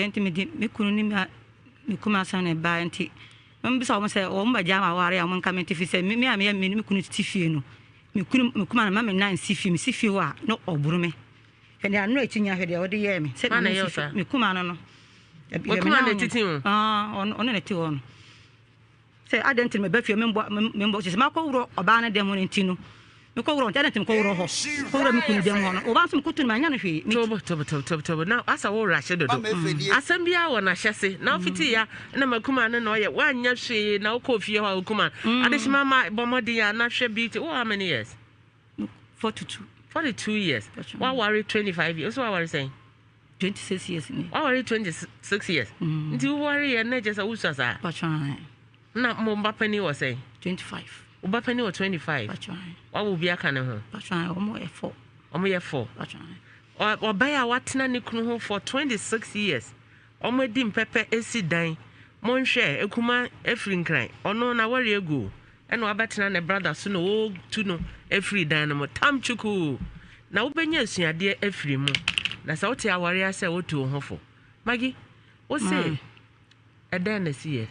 enti me kunu ni me kuma san e ba enti me bisa o mo say o mba jama ware a mo nka me tifi say me kunu tifie no me kuma na ma me nan sifie me sifie wa no oburu me ene anu etinya hwede o de ye me say me kuma no we kuma na titi o ono na ti o no say adenti me ba fie me mbo say ma ko wuro oba na dem no ntino me ko wuro adenti me ko wuro ho ko wuro me kunu dem ho no oba so me kutu ma nya no hwe tobo now asa wo rahye dodo asem bia wo na hyese na ofiti ya na makuma no na oye wanya hwe na wo ko fie ho akuma adeshima ma bomodi ya na hwe beauty how many years 42 years why worry 25 years what worry saying 26 years ni why worry 26 years nti worry ya na just usasa na mo mbapani wo say 25 ubapani wo 25 why will be aka ne ho omo ye 4 Obaya watena ne kunu ho for 26 years. Omedi mpepe esi dan. Monhwe ekuma efrinkran. Ono na wari egu. Eno abatena ne brother so no o tu no efri dan no mo tamchuku. Na wobenya asuade efri mu. Na sa wote aware ase wotu ho fo. Magi, wo say eden na siye.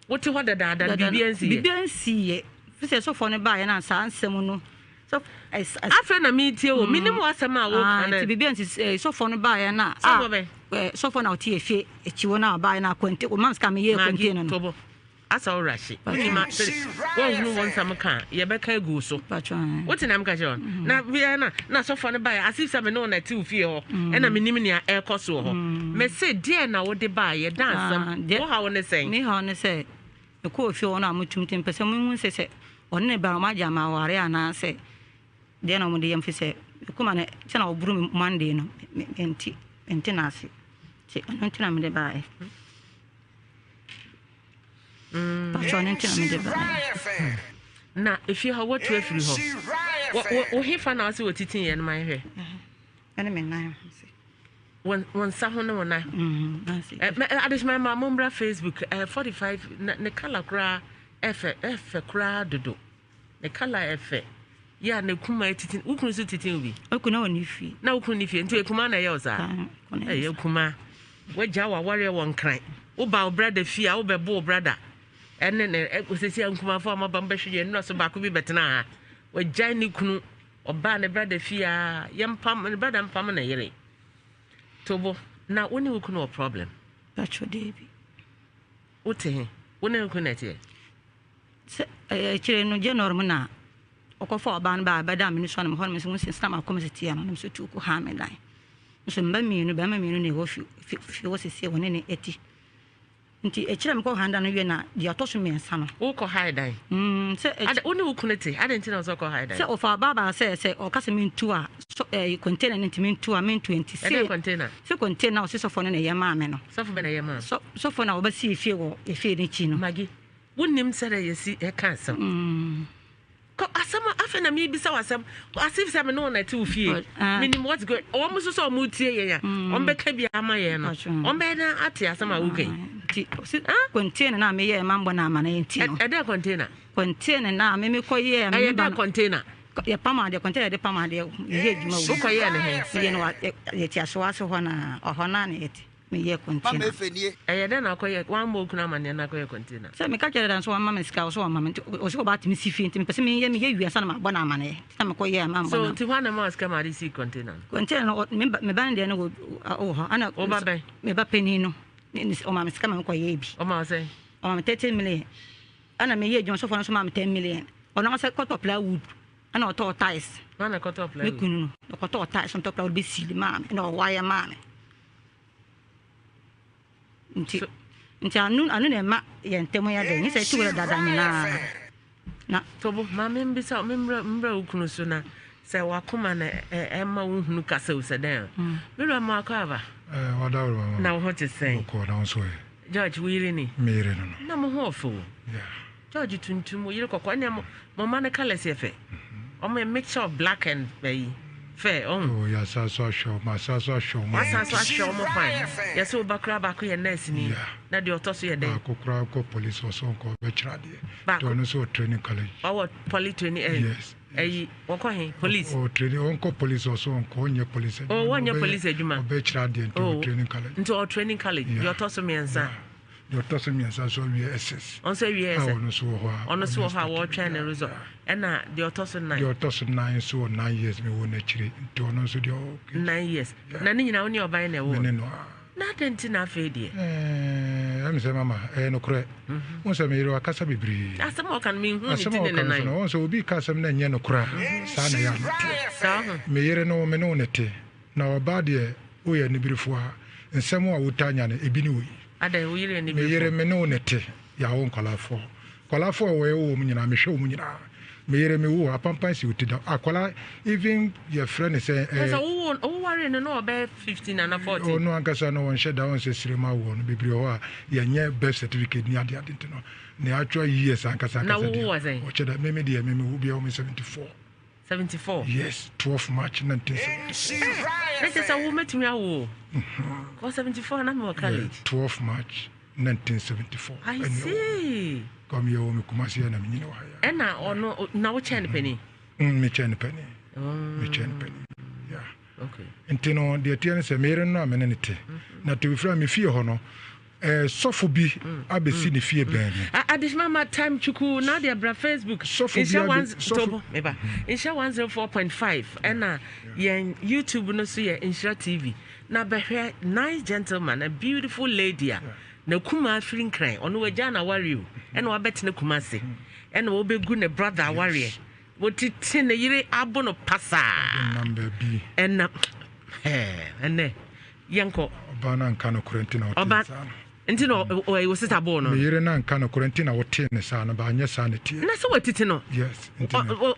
Wote ho dada bibiansi ye. Fise so for ne ba ye na sa ansem no. So after na me tie o minimum asema wo kana bibiansi so for no ba ye na so for na otie efie echiwo na ba ye na kwente o man ska me ye kwente no tobo asa o rashi ma wo hunu won sam ka ye be ka egu so what na am ka jon na bia na so for no ba ye asisa me no na ti ofie ho e na minim ne e koso ho me say die na wo de ba ye dansam wo ha wo ne say me ha ne say e ko ofie ho na mutum tem pese mu se se on ne ba ma jama ware ana say de na mo de yam fi say kuma ne tena oburu mande no enti na ase ti enti na me de ba Patron enti na me de ba na if you have what to free ho wo hefa na ase wotitin ye no man hwe ene me nan one sa ho no na adishma ma mombra Facebook 45 ne kala kra efe kra dodo ne kala efe ya na kuma titin ukunu so titin obi okuna woni fi na ukunu ni fi nti ekuma na ye oza ekuma waja wa ware won kran wo ba o brother fi a wo be bo brother ene ne osesi nkuma fo ma bamba hwe no so ba ko bi betena ha waja ni kunu oba ne brother fi a yempam ne brother mpam na yere tobo na woni ukunu o problem pacho debi wote woni ukunu na tie se chire no je normal na okofa ban ba da me so na me ho me so system akomiti ya no so tu ko ha me dan so mba mienu ba ma mienu ne wo fi wo sese woni ne eti nti e kire me ko handa no wie na di atoso me nsa no wo ko ha dan se ade woni wo kunete ade nti na so ko ha dan se ofa baba se o kase me ntu a container nti me ntu a me 20 se container o se so fo no ne ye ma me no so fo be na ye ma so fo na wo ba si efie wo efie ni chi no magi wonim sere ye si e kan sam ko asama afena mi bisa wasam asif sam no na ti ofie minim what's good o mo so mo tie ye ya o be ka bia ama ye no o be na ate asama wo kai ti container na me ye mambo na ama na enti no e de container na me ko ye me ba container ye pama de container de pama de ye juma wo ko ye ne he ye no ye ti aso aso ho na ne eti me ye container ye de na ko ye wan mo kuna mane na ko ye container se me ka kere dan so wan mama ska so wan mama o so ba ti mi sifi enti me pese me ye wiasa na ma bona amane na me ko ye ma mbona so ti wana ma ska ma di si container no me ban de no o ho ana o ba ben me ba peni no o mama ska ma ko ye bi o ma say o mama 30 million ana me ye jom so for so mama 10 million o na se cut up plywood ana o to tiles ana cut up plywood me kunu no cut up tiles on top plywood be sili mama no wire mama nti anu na ma ye ntemo ya de ni se tuwe dada nyina na tobo ma me mbisa me mbra ukunu so na se wakoma na ma wohunu kasa usadan me ma akava wadawro mama na wo te sen ko na so e George wiri ni mere no na mo ho fo yeah George tuntum yire kokko ne mo ma na kala se fe o me mixture of black and bay fair oh yes so show my so show my show mo fine yes we bakra ba ko ye nurse ni na de otoso ye den ko kra ko police was on ko be chira de to no so training college poly training yes wako he police training on ko police was on ko nye police one nye police adwuma be chira de to training college into training college your otoso me ansa your otoso me ansa so we SS on say we SS on so ho wo train result na the otoso 9 the otoso 9 so 9 years me won chire to no so the 9 years na ni nyina woni oban na wo na tenti na afedi am say mama no kure won say me yiro akasa bibiri asem o kan me hu ni tin na nan won say obi kasam na nye no kura sa na ya me yire no me no nete na oba de wo ye ni birifo a nsem a wotanya na ebi ni wo ada wo yire ni me yire me no nete ya wo nkolafo we wo mu nyina me hwe wo mu nyina me yire me wo apampan si utida akola even your friend say wo worry no about 15 and 14 oh no ankasa no won sheda won say sirema wo no bibiri ho a ye nye birth certificate ni ade no ne actual years ankasa na wo was say o cheda me wo bia wo 74 yes 12 March 1974 that is a woman to me awo ko 74 na me college 12 March 1974 I see come here me kumasi na me nyina wa ya na ono na wo chen penny me chen penny yeah okay entino de tiene se mere no amenete na to fira me fie ho no sofo bi abesi ne fie ben adishmama time chuku na de bra Facebook insha 104.5 and yen YouTube no so ye Nhyira TV na behwe nice gentleman a beautiful lady na kuma afrin kran ono waja na warrior and wa bet na kuma se and wo begu ne brother warrior wotiti ne yire abono pasa number B and ene yanko bana nkano Corentina otisa ntino o wo sita bo no yire na nkano Corentina wote ne sa na ba anya sa ne tie na so watiti no yes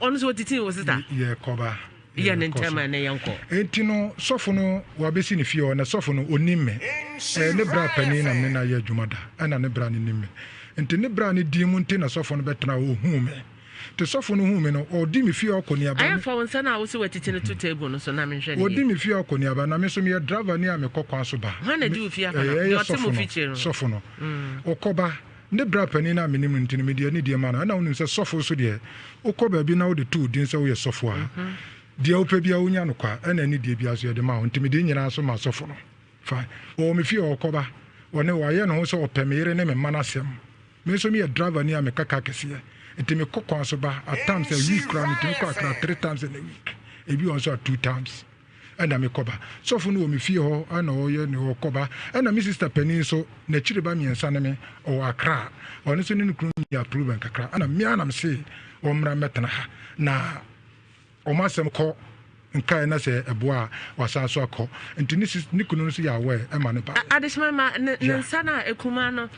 ono so watiti wo sita ye koba ye ne ntama ne yanko ntino sofo no wa besi ne fie o na sofo no onimme ne bra pani na me na ye adwumada ana ne bra ne nimme nti ne bra ne di mu nti na sofo no betena wo hu me te sofo no hu me no odi me fie okoni aba I for once na wo se watiti ne to table no so na me hwe ne odi me fie okoni aba na me so me driver ni a me kokwan so ba ha na di ofie aka na yo temo feature no sofo no okoba ne bra pani na me nim nti ne me die ne die ma na wonim se sofo so de okoba bi na wo de tu din se wo ye sofo a de opa bia wonya no kwa na ni die bia so ye de ma nti me de nyina so ma sofo no fine o me fie okoba woni wa ye no ho so opemere ne me manasem me so me driver ni a me kaka kese nti me kokwan so ba at times a week round nti me kwa 3 times in a week ebi also 2 times and me koba so fu no me fie ho ana o ye ne o koba and me sister Penny so na chire ba miensa ne me o akra oni so ne kunu ya approve kakra ana me ana me say o mra metana ha na o masem ko nkai na se eboa wasa so akọ nti ni kunu so ya we e ma ne ba adishmama ne sana ekuma no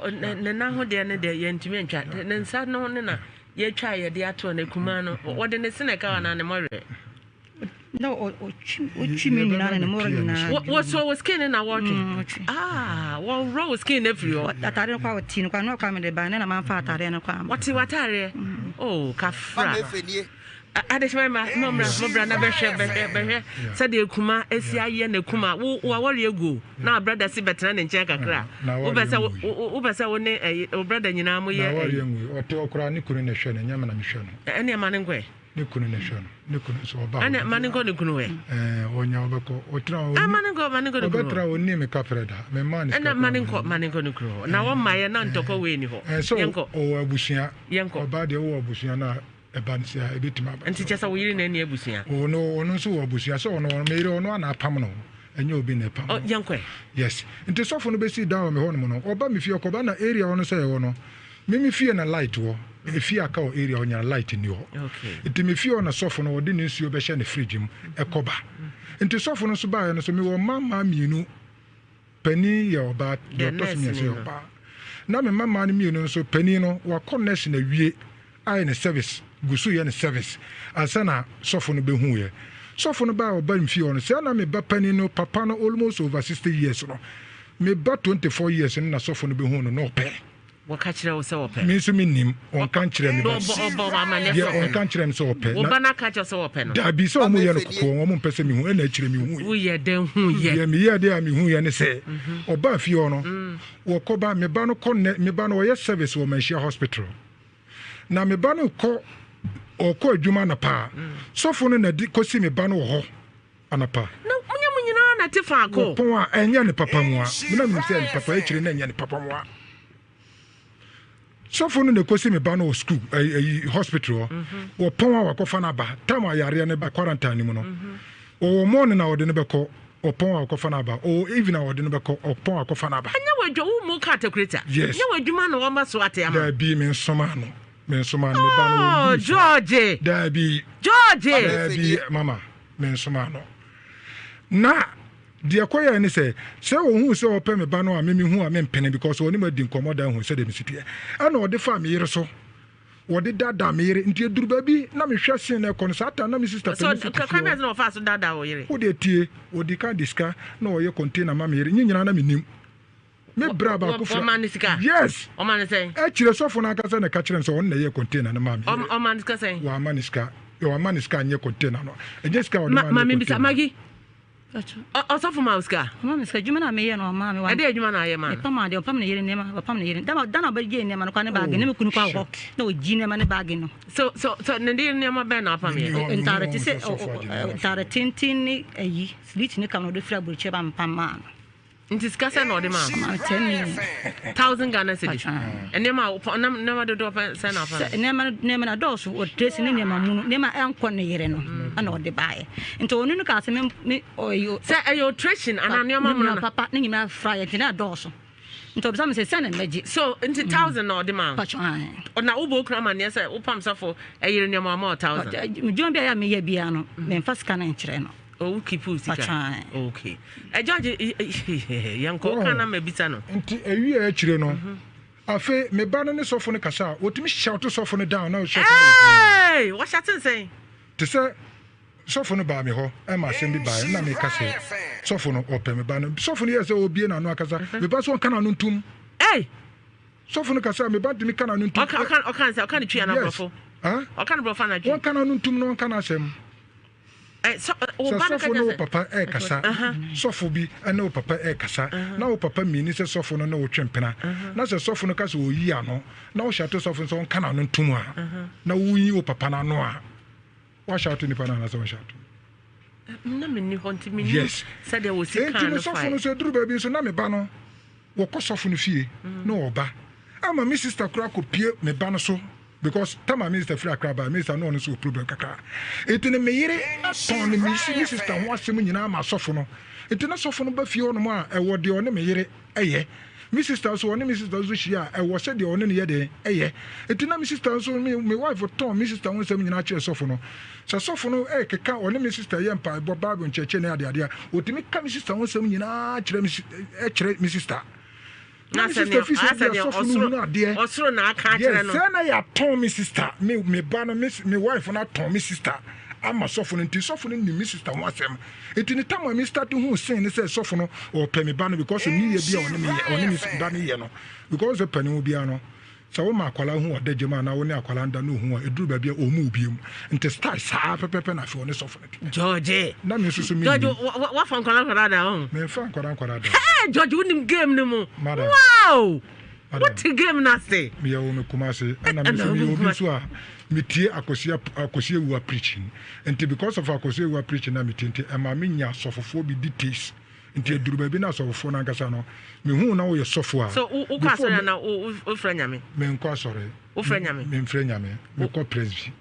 ne na ho de ne de yentumi ntwa ne nsa no ne na ye twa ye de ato na ekuma no wode ne sene ka wana ne more no o chimi nyina ne more nyina what so was skin na watching well raw skin every atare kwa woti kwa no kwa me de ba ne na man fa atare ne kwa wati watare kafra adishmama mobra na behwe said ekuma esi aye na ekuma wo wari egu na brother si betena ne nchen kakra wo besa wo ne brother nyina mo ye na wari egu ote okra ni kunu ne hwe ne nyama na me hwe no ene ma ne ngwe ni kunu ne hwe no ni kunu so oba ene ma ne ngo ne kunu we onya obeko otra ma ne ngo ne kunu obetra oni me kapreda me man ni ene ma ne ngo ne kunu na wo ma ye na ntoko we ni ho yenko o abusua yenko oba de wo abusua na ebansia ebitima ba nti chesa wo yiri na ni abusua ono so wo abusua so ono me ire ono ana pam no enye obi na pam yanko yes nti sofo no be si down me ho no no oba me fie okoba na area ono so ye wo no me fie na light wo e fie aka o area onya light ni ho okay nti me fie ono sofo no odi ne nsuo be hye na fridge mu ekoba nti sofo no so ba ye no so me wo mama mienu pani ye oba do to so me se oba na me mama ni mienu so pani no wa connection na wie ai ne service gusu ye ne service asana sofo no be hu ye sofo no ba oba mfi ono se na me ba pani no papa no almost over 60 years no me ba 24 years na sofo no be hu no pe Waka kyerɛ wo sɛ wɔpɛ. Me so menim on kan kyerɛ me. Ɔbɔ ma ne Yeah, on kan kyerɛ me sɛ wɔpɛ. Wo ba na ka kyerɛ sɛ wɔpɛ no. Da bi sɛ ɔmo yɛ no kokɔ, ɔmo mpɛ sɛ me hu, ɛna kyerɛ me hu. Wo yɛ den hu yɛ. Yeah, me yɛ de a me hu yɛ ne sɛ ɔba fie ɔno. Wɔkɔba me ba no kɔ me ba no ɔyɛ service wɔ Nhyira hospital. Na me ba no kɔ ɔkɔ adwuma na pa. Sɔfo no na di kɔsi me ba no wɔ hɔ anapa. Na munya munyina na te faako. Pon a ɛnyɛ ne papa mua. Me na me sɛ ne papa ɛkyerɛ na ɛnyɛ ne papa mua. Sɔfo no na kɔsi me ba no wɔ school hospital wɔ pon a wakɔfa na ba. Time a yare ne ba quarantine ni mu no. O morning na ɔde ne bɛkɔ ɔpɔn a wakɔfa na ba. O even a ɔde ne bɛkɔ ɔpɔn a wakɔfa na ba. Anya wadwo wo mu category. Yes. Nya wadwuma na wɔn ba so ate ama. Da bi me nsoma no. Me nsoma no me ba no. Oh, George. Da bi. George. Da bi mama me nsoma no. Na deɛ kɔyɛ ne sɛ ohu sɛ ɔpɛ me ba no a me hu a me mpene because ɔne ma di nkɔmmɔ da hu sɛ de me sitie ɛna ɔde fa me yere so wɔde dada me yere nti aduru ba bi na mehwɛ sen na ɛkɔ no saa ta na me sister so kamera na ɔfa so dada wo yere wode tie wɔde ka diska na ɔyɛ container ma me yere nyina na menim me bra ba ko fra yes o man sɛ ɛkyerɛ sɔfo na akasa na ka kyerɛ sɛ ɔno na yɛ container na ma me o man sɛ wa maniska nyɛ container no ɛnyɛ sika ɔde ma me bisa magi Osofo Mauska. Mama ska juma na me ye no ma me wa. Ade juma na ye ma. Pam ade pam na yere nema, pam na yere. Dana ba je nema no kwa ne bag ne me kunu kwa ho. Na o ji nema ne bag no. So ne de nema be na pam ye. Entare ti se entare tintin ni ayi. Slit ni kam no do fra burche ba mpam ma. Nti skasa na ode ma. 10 million. 1000 Ghana cedis. Enema nema do do se na pam. Nema na do so o dress ni nema mu nema enko ne yere no. Ana ode baaye. Nti onu no ka se me oyo. Se ayo nutrition ana nema mu na papa ni nyima fra ye na do so. Nti obisa me se se na meji. So nti 1000 na ode ma. Na ubo kra ma ne se upam safo eyire nema ma 1000. Me jon bia ya me ye bia no. Me mfa sika na nkyere no. Oh, keep sika. Okay. George yanko kana mebisa no. Nti ewi e kyire no. Afe me ba no ne sofo ne kasa, otimi shout sofo ne down na shout. Hey, what shouting say? Te say sofo no ba me ho, e ma sem bi ba na me kasa. Sofo no ope me ba no. Sofo no yese obie na no akasa. Me ba so kana no ntum. Hey. Sofo no kasa me ba de me kana no ntum. Okan say okan twi na brofo. Huh? Okan brofo na twi. Won kana no ntum no kana asem. So sofo no papa e kasa sofo bi ene o papa e kasa na o papa mini se sofo no na o twempena na se sofo no kasa o yi ano na o shato sofo so kana no ntum a na wo yi o papa na no a wa shato ni pa na so shato na me ni honti me yes said there was a kind of sofo no so duru ba bi so na me ba no wo ko sofo no fie na o ba ama me sister kura ko pie me ba no so because tama minister free akraba minister no so problem kakra etene me yere ton me sister ho asem nyina ma sofo no etene sofo no ba fie ono a ewo de one me yere eye me sister so one me sister so hia ewo se de one ne ye de eye etene me sister so me wife ton me sister ho asem nyina kire sofo no so sofo no keka one me sister ye mpa bo bible ncheche na ade ade a otimi ka me sister ho asem nyina kire me sister na osoro na aka kire no yes na ya ton me sister me ba no me wife na ton me sister ama sofo no nti sofo no ni me sister ho asem enti ni tam me start hu sen ne say sofo no o pe me ba no because me ye bia one me ba no ye no because the pani wo bia no so wo ma akwala hu odaje ma na wo ne akwala nda no hu a eduru ba bia o mu biem enti start saa pepepe na fe one sofo no George na me so me George wa fan kwala da ho me fan kwala da hey George unim game ni mu wow what the game na say me ya wo me kumase na me so me obi so a me tie akosia wu preaching enti because of akosia wu preaching na me tie e ma me nya sofofo bi details nti eduru ba bi na sofofo na nkasa no me hu na wo ye sofo a so wo kwasore na wo franya me me nkwa sore wo franya me me franya me me ko presby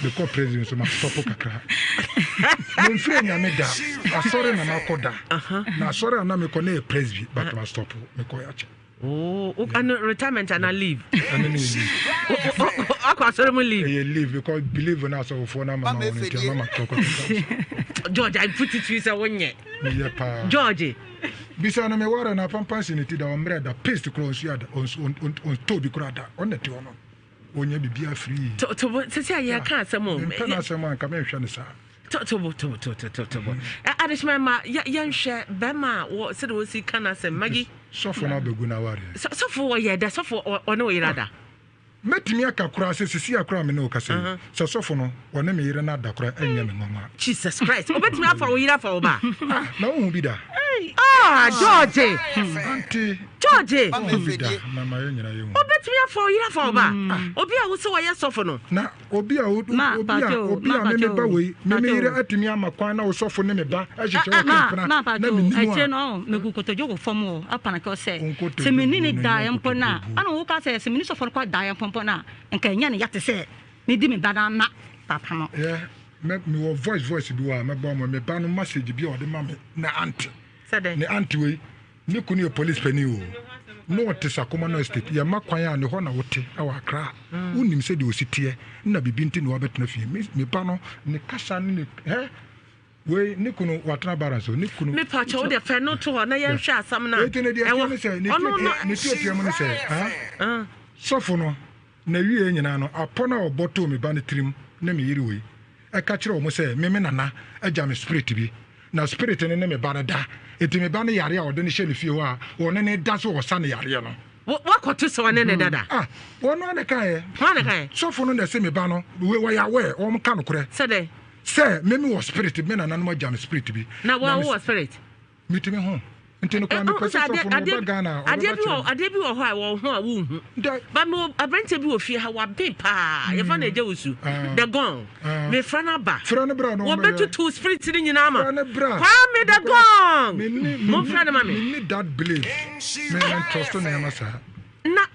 me ko presby so ma stop kakra me franya me da asore na makoda na asore na me ko na presby but ma stop me ko ya che oh and retirement and leave and then leave akwa sorry mo leave you leave because believe na so for na mama won ti mama talk George I put it to you say wonye me pa George bisa na me wara na pampansi ni ti da omre da paste cross ya da on to bi kura da on ti ono onye bibia free to se ya kan asemo me kana asemo an ka me hwe ne sa to adishma ma ya nhwe be ma wo se do si kana asem magi sofo na begu na ware sofo wo ye da sofo ono yirada metimi aka kura se sisi akura me no kase so sofo no wona me yire na da kura anya me mama Jesus Christ obetimi afa wo yira fa wo ba na wo bi da George auntie George na ma ye nyina ye hu obetimi afa wo yira fa wo ba obi a wo se wo ye sofo no na obi a me ba we me yire atimi amakwan na wo sofo ne me ba ahyeche wo kampana na me nimu eche no me gukotojo wo fom wo apana ko se se me ni da yampo na ana wo ka se me ni sofo ko da yampo na nka nya ne yate se me di me bada na papa no me wo voice bi wa me ba mo me ba no message bi o de ma me na auntie ne auntie we ni kunu police pani o no wote sakoma no state ya makwan a ne ho na wote awa kra unim se de ositie na bibi nti no wabetena fie me ba no ne kasa ne we ni kunu watna balance ni kunu me pa cho de fe no to ho na ye hwe asam na ne tie mo ne se sofo no na wie nyina no apona oboto me ba ne trim na me yiri we e ka kire o mo se me nana agya me spirit bi na spirit ne me ba na da eti me ba ne yare a odo ne hye ne fie ho a wona ne da so wo sa ne yare no wakoto so ne dada wono ne kae sofo no na se me ba no we ya we o mo ka no kure se me wo spirit me nana no agya me spirit bi na wo spirit mitimi ho ntino kwa me pese sofo no ba Ghana ade bi wo ho a wo ho a wo hu ba me abrante bi wo fie ha wa be pa ye fa na eje wusu the gong me frana ba frana bra no wo betu two spirit ni nyina ma frana bra kwa me the gong mo frana ma me me that believe me trust no yamasa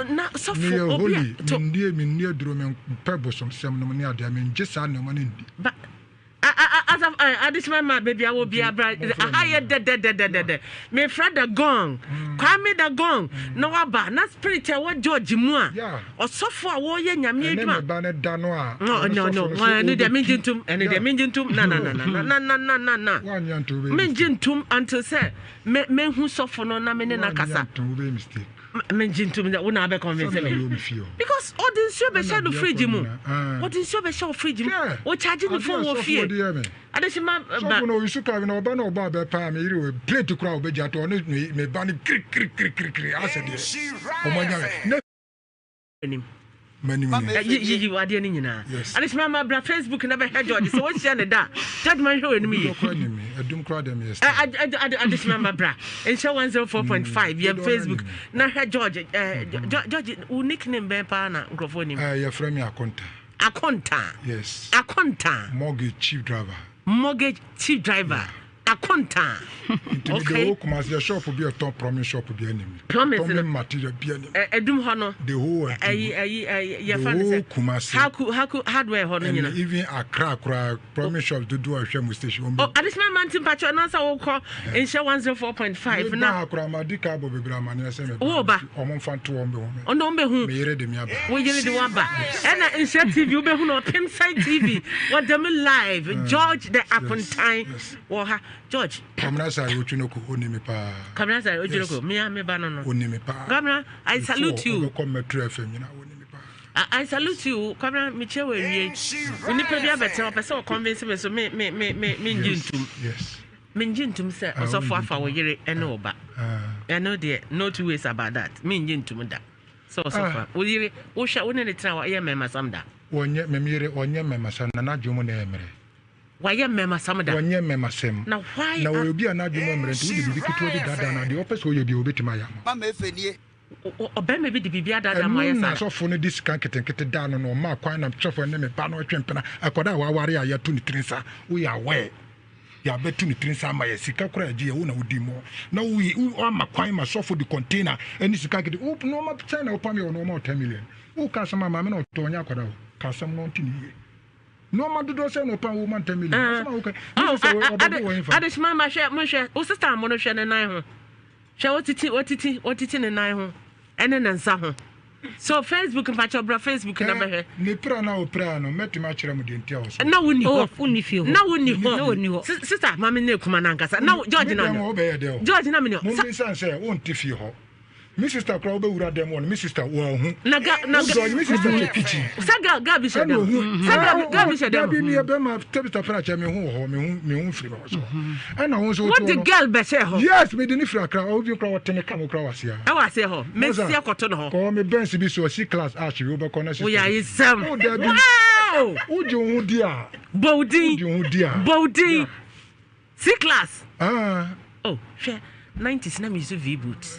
na sofo obi to me ndie duro me pebo som sem no ne ade me nje sa no ma ne ndi ba additional my baby I will be a bride higher de me friend the gong kwa me the gong no aba na spirit e wo George mu a osofo a wo ye nyame aduma ba ne da no a no no de minjintum and de minjintum na minjintum until say me hu sofo no na me ne na kasa minjintum that wona be convince me because all this show be share the fridge mu what is show be share fridge mu o charge the phone wo fie adesima ba no you suka na oba na oba be pa me yiri we plate kura obeja to no me ba ni kri ase de o manya me mani yi wade ni nyina adesima ma bra Facebook na be George so wo share ne da that man show ni me adum kura dem yes adesima ma bra in show 104.5 ya Facebook na George George u nickname be pa na nkrofo ni ya frame me akonta yes akonta mortgage chief driver akonta okay the whole the shop be a top promise shop be enemy promise material be enemy edum ho no the whole ya fan say how hardware ho no nyina even Accra promise shop do ahwam station oh additional mountain patch na sa wo ko in 104.5 na Accra madika bo bebra mane se me wo ba omon fan to ombe ho ono ombe hu me yere de mi aba wo yere de wa ba na in TV wo be hu no Pim Side TV what them live George the Appontine wo ha George Kamna sa ochunoko onimi pa Kamna sa ochunoko me ba no onimi pa Kamna I salute you come metro FM na onimi pa I salute you Kamna me che we wie oni pa bia better o person convince me so me njintum yes me njintum say osofo afa wo yere ene oba I know there no two ways about that me njintum da so osofo wo yere wo hwa wo ne tena wa ye mema samda wonye memire onye mema sam na nadwumu na emre why mema samda wonye mema sem na why na obi anadwumu emre nti wo bibi kitwa bi dada na de opese wo ye bi obetima ya ma efenie obeme bi de bibia dada ma ya sa na sofo no diskan ketenkete da no ma kwan na sofo ne me ba no twempena akoda wa ware ya tu ni trinsa wo ya we ya betu ni trinsa ma ya sika kura ji ya wo na wodi mo na wo ma kwan ma sofo di container eni sika kete o no ma China o pam yo no ma 10 million wo ka sama ma me no to nya akoda ka sam no ntini no ma do say no pa wo man 10 million sama wo ka adesima ma hwe mo hwe o sister mo no hwe ne nan ho hwe otiti ne nan ho ene ne nsa ho so Facebook mpacho bra Facebook na be hwe ne pra na o pra no metima kire mu de ntia wo so na woni ho funi fie ho na woni ho sister ma me ne kuma na nkasa na George na George na me no mo mi san say won ti fie ho My sister crowd be wura dem one. My sister wo hu. Na my sister the kitchen. Saga gabi shedem. Saga gabi shedem. Gabi ni be ma tebita pra cha me hu ho me hu free ba so. And na won so what the girl be say ho? Yes, me the ni free akra. O bi kra wo tene kam kra wasia. I was say ho. Me see akoto no ho. Ko me bench bi so C class arch we be corner sister. We are isam. Wow. Uju hu dia. Bodi. Uju hu dia. Bodi. C class. Oh, share 90s na me use V boot.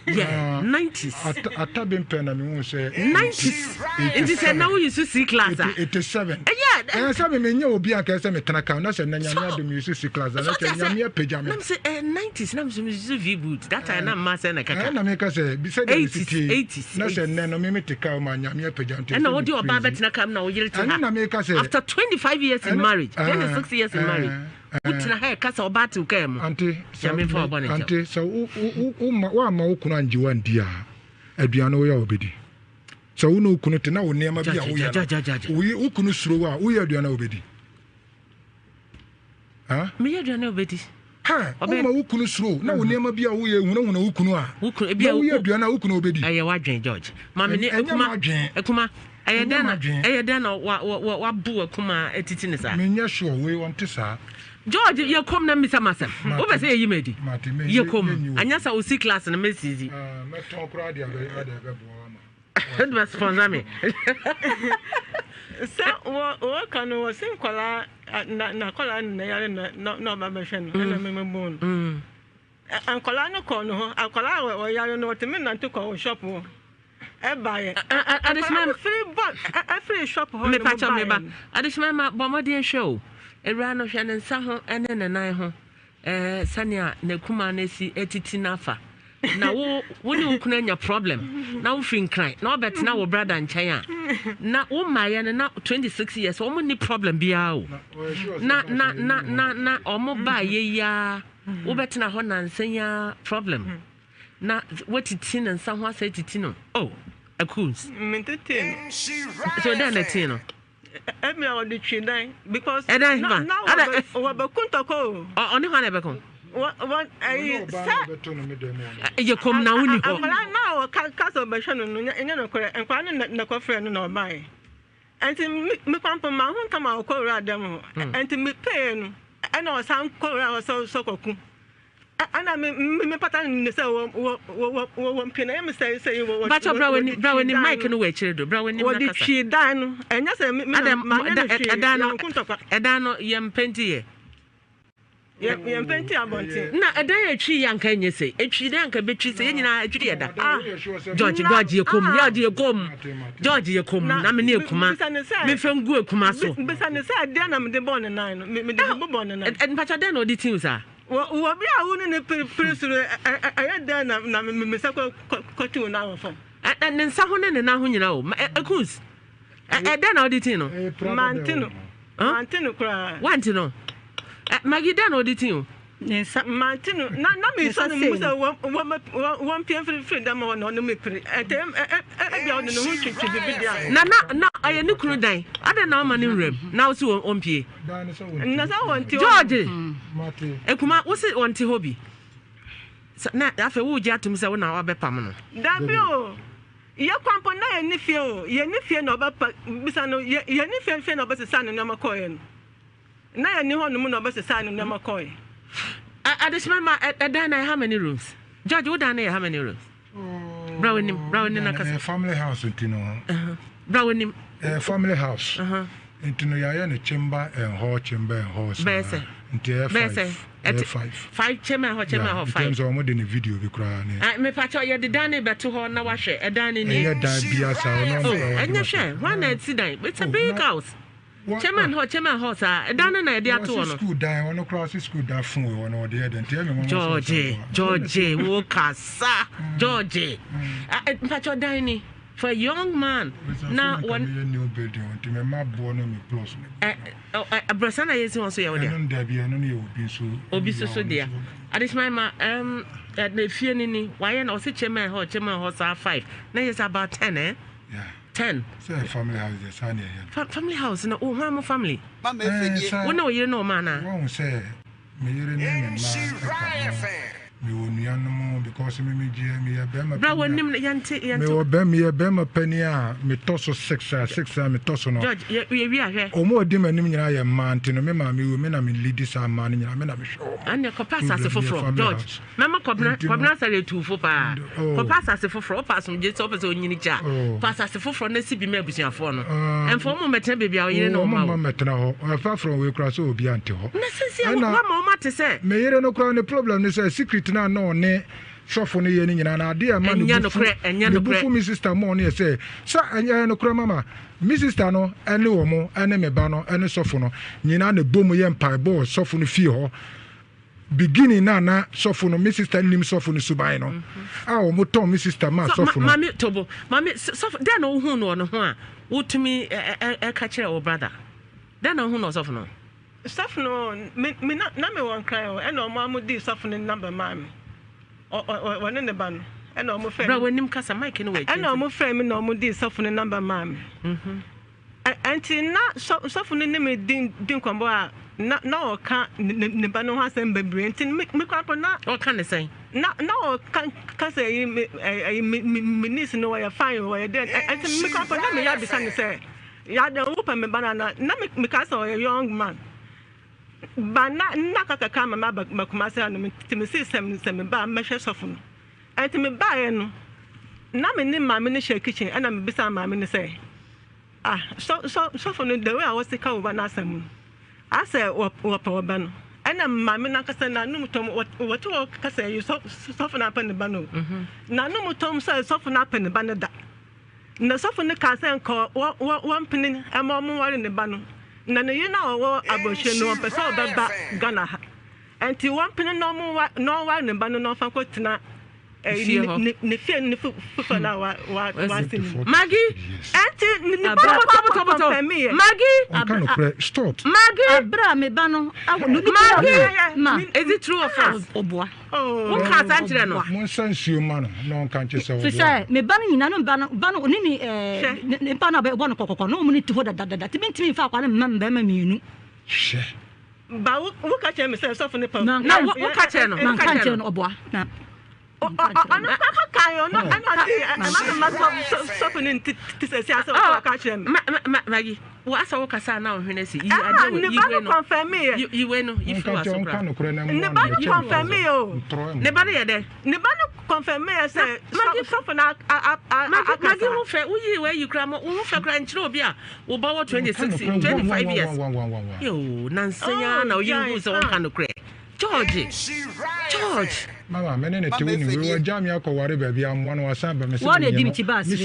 Yeah, 90s. Atabim pen na me won say 90s. It is now you use C class. 87. Yeah. Say me nya obi aka say me tena na say na nyame dem use C class na say nyame pagya me. Na say 90s na me use V boot. That time na ma say na kaka. Na me ka say bi say 80s. Na say no me teka ma nyame pagya me. Na what you oba betena kam na wo yire to ha. Na me ka say after 25 years in marriage, 26 years in marriage. Utina hair kasa obati ukemu. Auntie, so wa ma ukunu anji wandia. Aduano wo ya obedi. So wo no ukunu te na wo nema bia wo ya. Wo ukunu suro wa wo ya aduano obedi. Ha? Me ya aduano obedi. Ha, o ma ukunu suro na wo nema bia wo ya huna ukunu a. Ukunu bia wo ya aduano ukunu obedi. Aye wadwen George. Ma me ne ekuma Aye dana wa bu ekuma etiti ne sa. Me nya sure we want sa. George, you come na Mr. Masam. Over say you made it. You come. Anyasa o C class na Messi. Me ton kra dia be It was sponsor me. So what can we sing kola na kola na yare no ba behwe no na me bone. An kola no ko no an kola we yare no temi na to ko shop wo. E buy. Additional free shop ho. Me patch me ba. Additional bomodien show. Era no hwe ne nsa ho ene ne nan ho sania na kuma na si etiti nafa na wo ne ukuna nya problem na wo fin cry na obet na wo brother nchen a na wo maye na 26 years wo ni problem bia o na omo ba ye ya wo bet na ho na nsenya problem na wetiti ne nsa ho asa etiti no oh akuz mentete so then the tin no Emi awo di chidan because now we be kuntoko oni ho na be kon what you come now ni ho now cast of bashan no nya no kore enkwa na kofre no na obai enti me kwampo ma ho kama okora dem enti me pay no na o san kora so koku ana me pattern ne say wo mpina em say wo but bra when mic no we chire do bra when na kasa wo di chi dan no enya say me edan no yem penti ye yem penti abonti na edan ye twi yanka nye say etwi dan ka betwi say nyina etwi ye da George ye kom George ye kom na me ne ekuma me fem gu ekuma so bisa ne say dan na me de bon nan no me de bon nan en pacha dan no di tin sa wo bi a wo ne presuru ayada na me sa ko na wo fam ne nsa ho ne na ho nyina o akuz dan na auditing no mantino kra wantino magida na auditing o nsa mantino na me so no musa wo pia free da ma no me pri etem bia wo no ho twetwe bibi dia na aye ne kunu dan ada na ma ne wrem na wo si on pie na sa wonti George ekuma wo si wonti hobi na afa wo ji atum se wo na obepam no da bi o ye kwampo na ye ni fie na oba bisa no ye ni fie na oba se sa no na makoye no na ye ni ho no mu na oba se sa no na makoye additional dan how many rooms George wo dan how many rooms Brownie na kasa family house ntino Brownie family house ntino ya ne chamber and hall bese five chamber hall 5 terms of modern video bi kra ne me pacho ye de dan beto ho na wahwe edan ni ye dan bia sa no enya hwe one night sidan it's a big house chairman house edan na de ato no school dan ono cross school dan fun we ono de eden tell me George wo kasa George pacho dan ni for a young man now one new building to me ma bo no me plus abrasana yesi won so ye wo dia no da bia no ye obi so dia adishman ma na fie ni why na o se chairman house 5 na is about 10 yeah 10 say family house the san here family house na o ha mo family ma me fedie wona o yire no ma na won say me yire ni me ma me onuanom because me bema bra wonim yante me obema bema pani a me toso 6 me toso no George we ahwe omo odi manim nyina ye man nti no me ma me wo me na me lead sa man nyina me na me show ane ko pass as foforo George mama kobna sale tufo pa ko pass as foforo pass mo je so pese onyini cha pass as foforo na sibi me abusuafo no enfo mo metena bebia o yire no ma mo metena ho afa from we kura so obi ante ho na sisi wa ma mate se me yire no kura ne problem ni say secret na no ne sofo ne ye ni nyina na ade ama no bufu mi sister mo ne say sa anya no kura mama mi sister no ene wo mo ene me ba no ene sofo no nyina na bomu ye mpa bo sofo no fie ho beginning na sofo no mi sister nim sofo no subai no a wo mo ton mi sister ma sofo no mami tobo mami sofo den no hu no ho a wotumi ka kire wo brother den no hu no sofo no me na me won cry o ene o mo amudi sofo no number mami o ne ba no ene o mo fe bra wonim kasa mic no we ene o mo fe me na o mo di sofo no number mami anti na sofo no ne me din kwambo a na o ka ne ba no ha sem bebre anti me kwambo na o ka ne sen na o ka say me nis no wa ya fine wa ya den anti me kwambo na me ya bi san say ya da wo pa me banana na me ka say a young man ba na kaka mama ba kuma say no me see sem ba me hwe sofo no anti me ba ye no na me ni ma me ni share kitchen ana me bisa ma me ni say so for the way I was sick over Nasam. I said, what Pawabano. And a mammy Nakasana, no tom, what to say, you soften up in the bano. No tom says soften up in the banada. No soften the castle call 1 penny and more in the bano. None you know what abortion no person back Ghana. And to 1 penny no more, no one in the bano no fancotina. Maggie, Maggie, stop. Maggie, me bano. Maggie, is it true or false? Oh boy. Oh, can't answer no. One sense you man, no can't you say? Say, me banning, no bano, nini, bano, one cocoa, no money to hold that meant me for one member, me. Share. But what catch himself off in the pump? Now, what catch him, or boy? I'm not suffering to say, I catch him. Maggie, what's our casa now? When I see you, I confirm me. You win if you are so proud. Nobody confirm me. Nobody there. Nobody confirm me. I say, something Maggie will fair. Where you cram, who for grandchildren, will bow 26, 25 years. You, Nancy, now you so kind of crack. George. Mama, many to win. We were jamming a coworker, baby. I'm one was some, but one dimity bus, my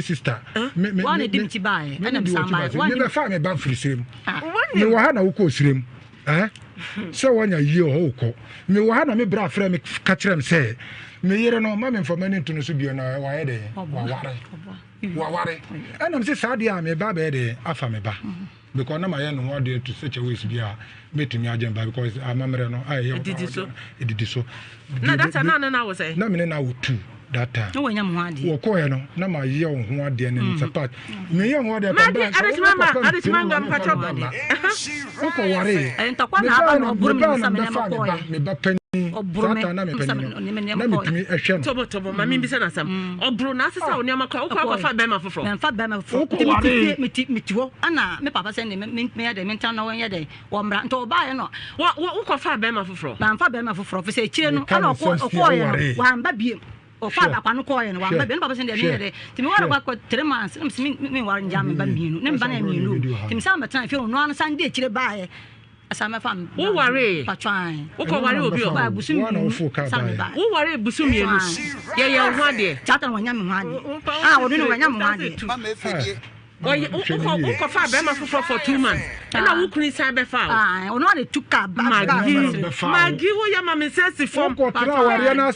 sister, one dimity buy, and I'm somebody. One never found a bad for the same. You were had a cool stream, eh? So when a year old, me were had a me bra frame catch them say, me hear no mammy for many to know be on a wire. And I'm just sad, I'm a baby, afameba. Because now I am one day to such a way to be a meeting me agent because I'm a man. I did so. It did so. Now that's another now was a no minute now two that time. No, when I'm one. Walk no, my young one day and it's a part. Me young one day. I just remember and talk one Tobo, mammy, be sent some. Or Bruna, sister, near my call, for Bema for from. Fat Bema for me, Anna, my papa send me the mental no one day, one brand to buy no. What call Fat Bema for from? Fat Bema for from, say, Chin, one baby. Or father, one coin, one baby, papa send the to me. What about 3 months? Me one jam and you, never banning you. In some time, if you know, Sunday, chill by. As I'm a fan, who worry, but trying. Who worry will be about Busum, who worry Busum, yeah, 1 day. Chatham when I'm one. I wouldn't know when I'm one. Who far Bema for 2 months. And I will clean cyber foul. I only took up Maggie, your mammy says it from Mariana.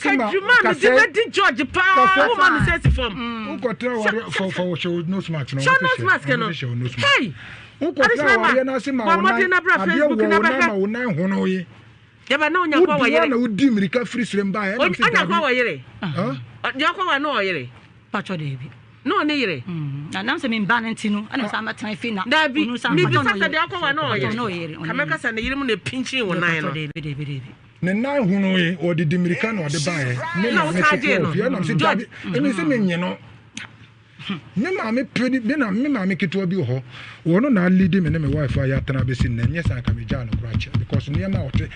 Did George Power, woman says it from. Who got for show no smart, no smart. Hey. Who got no, near. And I'm saying, Banantino, and I'm a time finna. There be some no, Americans and the pinching one. ne nan hunu yi o de dimirika na o de bae me na me ko fi na se dabi e se me nye no me ma me pedi me ma me keto bi ho wo no na lead me ne me wife ya tana be sin na nye sa ka me ja no kra che because ne ma o te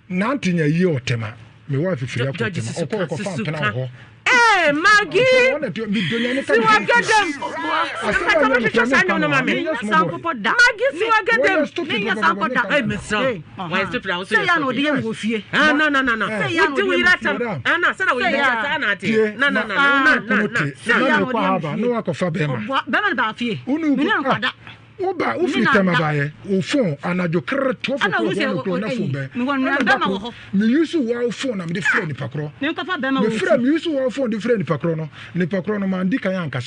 na antinya yi o tema me wife fi ya ko tema o ko fa mpena ho Maggie, see what get them. Maggie, see what get them. Hey, Mister, why is stupid? I was saying, no, do we let them? Anna, said I will let you. No. No, I can fabema. Beman Bafi. Unu, Oba, Ufitama by phone, and I do correct to me use to phone, I'm the friend Pacro. The friend used to phone the friend Pacrono, Nipacrono, Mandika Yanka,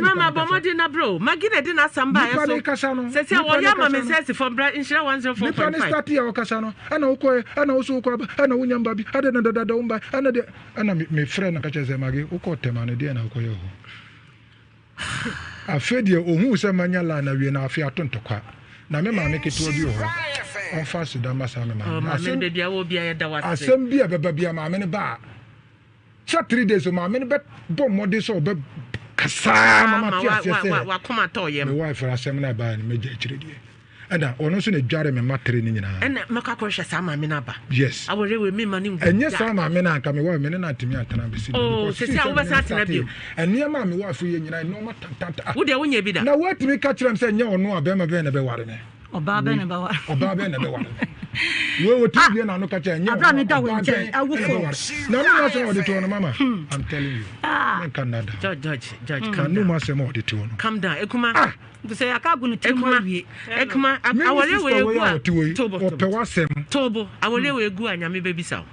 Mamma Bomadina, bro. Magina didn't somebody Casano. Says, well, Yamma says from Brighton, she wants your phone. Stati or Casano, and also and a William Baby, other than the Domba, and my friend catches a Maggie, who caught them on a day and I'll call you. Afedia ohu se manyala na wie na afia tontokwa na me ma make to obi ho on fast da masa me ma asem de bia wo bia ya da wase asem bia beba bia ma me ne ba cha 3 days ma me ne be bom mode so be kasa mama tia se wa koma to ye me wife asem na ba ni me ja chire die ada ono so na dware me matere ni nyina ena maka ko hwe sa ma me na ba yes awore we me ma ni ngu enye sa ma me na nka me wa me ne na atimi atana be si oh se se wo be sa atana bio enia ma me wa fu ye nyina no matantanta wo de wo nya bi da na watimi ka kirem se nya ono abema be na be ware me oba be na be ware oba be na be ware we wo ti bi na no ka kire nya abra me da wo nche awufo na no ma se wo de to no mama I'm telling you in Canada George can no ma se mo de to no calm down ekuma say akagu no timo wie ekuma awole we egu tobo awole we egu anyame be bisa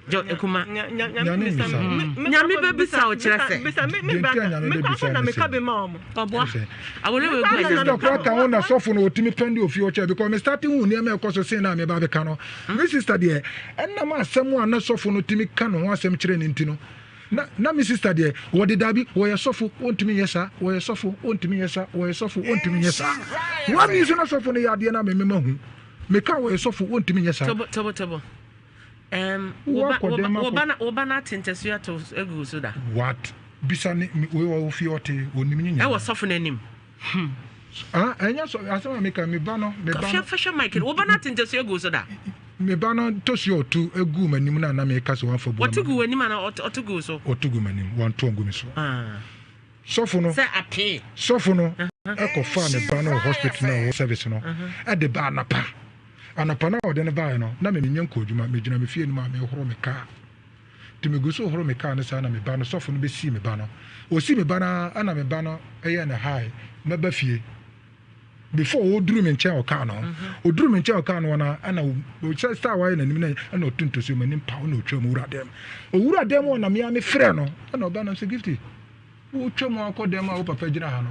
jo ekuma nyame be bisa o kire se me kwa na me ka be ma omo obo awole we egu anyame ka ka wona sofo no otimi pende ofi o che because me starting hu ne me ekoso sin na me ba be ka no me sister de enna ma asem a na sofo no otimi ka no asem kire ne ntino na me sister de wo de dabi wo ye sofo ontimi yesa wo ye sofo ontimi yesa wo ye sofo ontimi yesa wa mi so na sofo no ya de na me ma hu me ka wo ye sofo ontimi yesa tobo oba na tentesu ya to egu so da what bisa ni we wo fi ote onimi nya e wo sofo na nim enya so asema me ka me ba no fashion mic oba na tentesu egu so da me ba no tosi otu egu manim na me ka so wan fa bu otugu anim na otugu so otugu manim wan to ngumi so sofo no say ape sofo no e ko fa me ba no hospital na service no e de ba anapa na ode ne ba no na me nyen ko djuma me gina me fie no ma me horo me ka ti me guso horo me ka ne sa na me ba no sofo no be si me ba no o si me ba na ana me ba no e ye na high me ba fie before o duru me nche o ka no o duru me nche o ka no na ana o star wa na nim na ana o tunto so manim pa o na o twam wura dem o na me ya me frɛ no ana o ba no so gifty o twam akodem a o papa gina ha no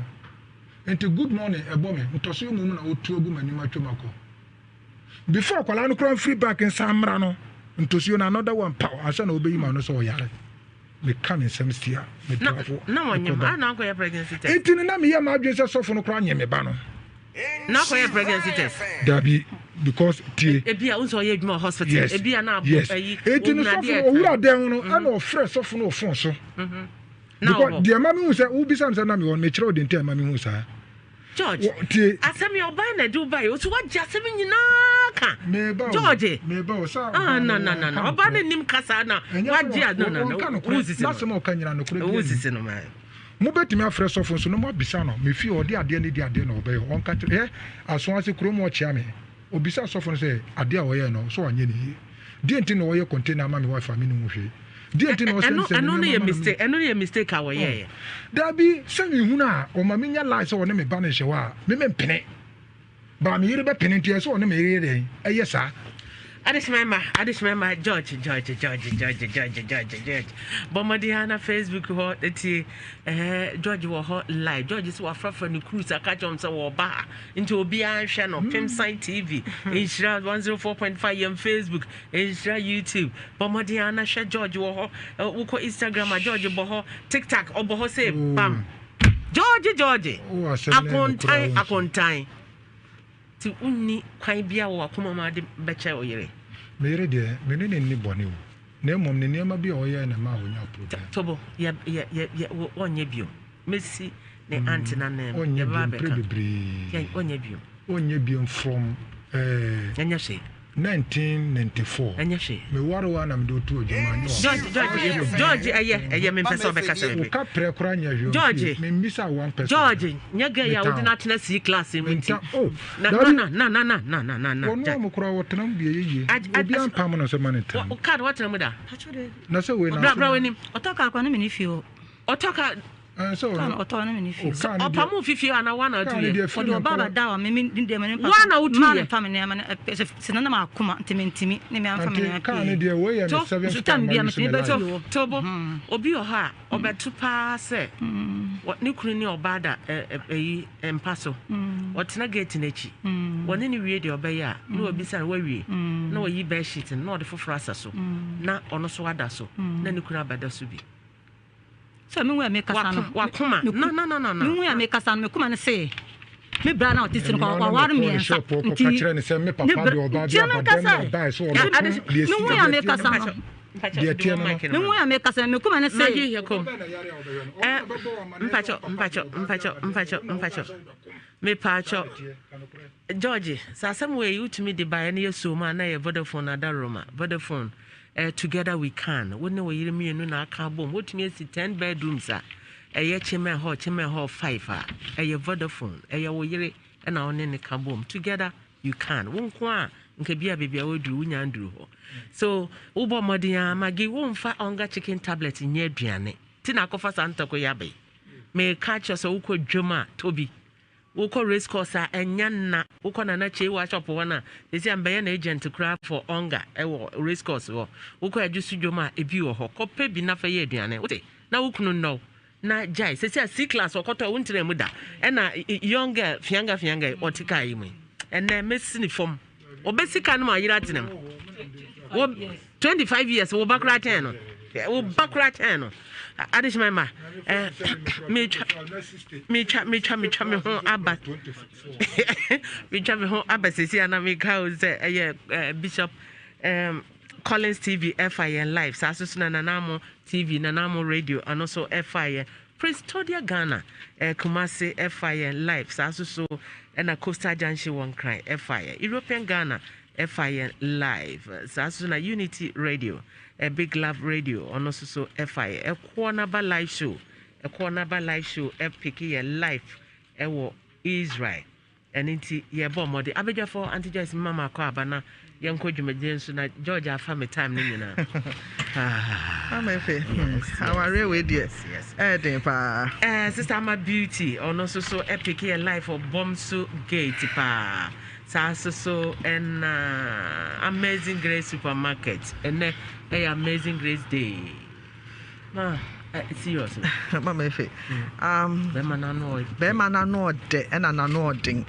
enti good morning ebo me ntoso mu na o tu ogu manim atwam akọ before kwala no kran free back in samra no ntoso na another one power asa na obeyi ma no so o yare me come in some stia me travel na wonyam ana ko ya pregnancy test enti na me ya ma adwe se sofo no kran nye me ba no na ko ya pregnancy test dabi because tie ebia unso ye dwuma hospital ebia na abo ayi enti no sofo owura den no ana o frɛ sofo no ofon so because the mama who say who be some say na me won me kire odin time mama who say George asemi oba na Dubai o so wa jasemi nyina ka George me ba o sa no oba na nim kasa na wa gia no uzisi na se mo ka nyina no kure uzisi no ma mo betimi afre sofo so no mo bisa no me fi odi ade ne di ade no obe on ka tire aso ase kuro mo chia me obisa sofo no say ade a wo ye no so wanye ni di enti no wo ye container ma me wa family no hwe di enti no say eno no ye mistake a wo ye dabi se mi hu na o ma me nya life so wo ne me ba ne hye wa me mpene ba me yire be pene ntia so wo ne me yire den eye sa Adishmema George. Bomadiana Facebook ho eti George wo ho live. George is wa fra ni cruise aka jom se wo ba nti obi an hwe no Film Sign TV, Nhyira 104.5 yam Facebook, Nhyira YouTube. Bomadiana hwe George wo ho wo Instagram George bo ho TikTok obo ho say bam. George. Akontan. Ti unni kwan bia wo akoma ma de beche oyere me re de me ne ni bone wo na mom ne niam bi o ye na ma ho nya problem tobo ye onye bio Messi ne antina ne ye ba be onye bio from anya she 1994 me waro na me do to ojuma George aye me pesa be kasa be ka pre kra nya hwe George me misa 1% George nyaga ya wo na tena C class mu nti na wono mo kra wotena mu bi yeye obi ampam no so manita o card wotena mu da na so we na bra wenim otoka kwa na me ni fio otoka so oto na me ni fio opamu fifi ana wana tu ye odo baba dawa me ndem ne pa wana utu ye family na sina na makoma ntimi ne me family na ka ne de we ye 7 time tobo obi o ha obetu pa se ne kunu ni obada empaso otena gate na chi woni ni wie de obeya na obi san wa wie na oyi be sheet na ode foforo asaso na ono so wada so na ne kunu abada so bi so me we make kasa no wakoma no me we make kasa me kuma ne say me bra na otisi no kwa war me ensa nti ka kire ne say me papa de oba bi abadam ba so me we make kasa no de tie no me we make kasa me kuma ne say mpacho me pacho George sasam we utumi de ba na yeso ma na ye Vodafone adaroma Vodafone together we can wona we yire mienu na aka bom wotumi asi 10 bedrooms a eye chime hall 5 a eye Vodafone eye wo yire na one ne ka bom together you can wonko a nka bia bebia woduru wunya nduru ho so ubo modin magi wonfa onga chicken tablet nye aduane ti na akofa santa ko yabe me catch us ukọ dwoma tobi ukọ race course a enya na ukọ na che wa shop wana esi ambe na agent craft for onga ewo race course wo ukọ ajusu dwoma ebi wo ho kope bi na fa ye aduane wote na ukunu no na jai sesi a C class okoto wontre mu da na younger fianga otika yi mu enne mesi ni form obesika no ma yira tenem 25 years wo bakra 10 no wo bakra 10 no adishima ma me ho aba me ho aba sesi ana me ka o say Bishop Collins TV FIN live saso na nanamo TV nanamo radio and also FIN Prestodia Ghana Kumasi FIN live saso na Coastal Junction one cry FIN European Ghana FIN live saso na Unity radio Big Love radio and also so FIN a corner live show epic ye live ewo Israel and inti ye bomode abeja for antijoyce mama kwa bana yanko dwumaden so na George afa me time ni nyina I'm efe our railway dear den pa sister my beauty ono so epic ye life of Bomso Gate pa so and Amazing Grace supermarket and Amazing Grace day ma serious mama efe be man no de and an anointing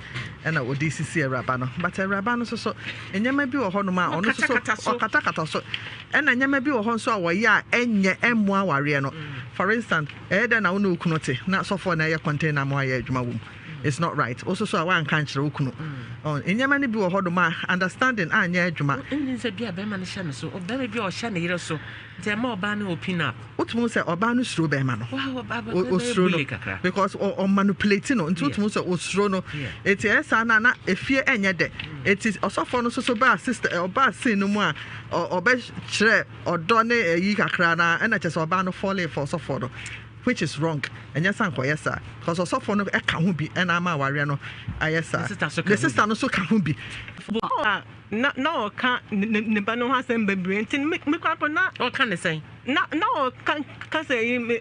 and odisi eraba no but eraba no so enyama bi wo ho no ma ono so okata so and enyama bi wo ho so awoye a enye emu aware no for instance eden na wono okunote na so for na ye container mo aye adwuma wom it's not right also so awan kan kire okunu on enyama ni bi wo ho do ma understanding anya adwuma nnin se bia be man hye no so oba bi o hye ne yire so nti ma oba na open up utumu se oba no suro be ma no o suro no because o manipulate no nti utumu se o suro no eti esa na efie enye de eti osofo no so ba sister oba sin no mu a oba kire odo ne yi kakra na na chese oba no fall for osofo no which is wrong and yes and yes sir because osofo no e ka ho bi and ama ware no ayesa the sister no so ka ho bi no ka ne ba no ha sem bebre ntin me kwa na o ka ne sen na o ka say me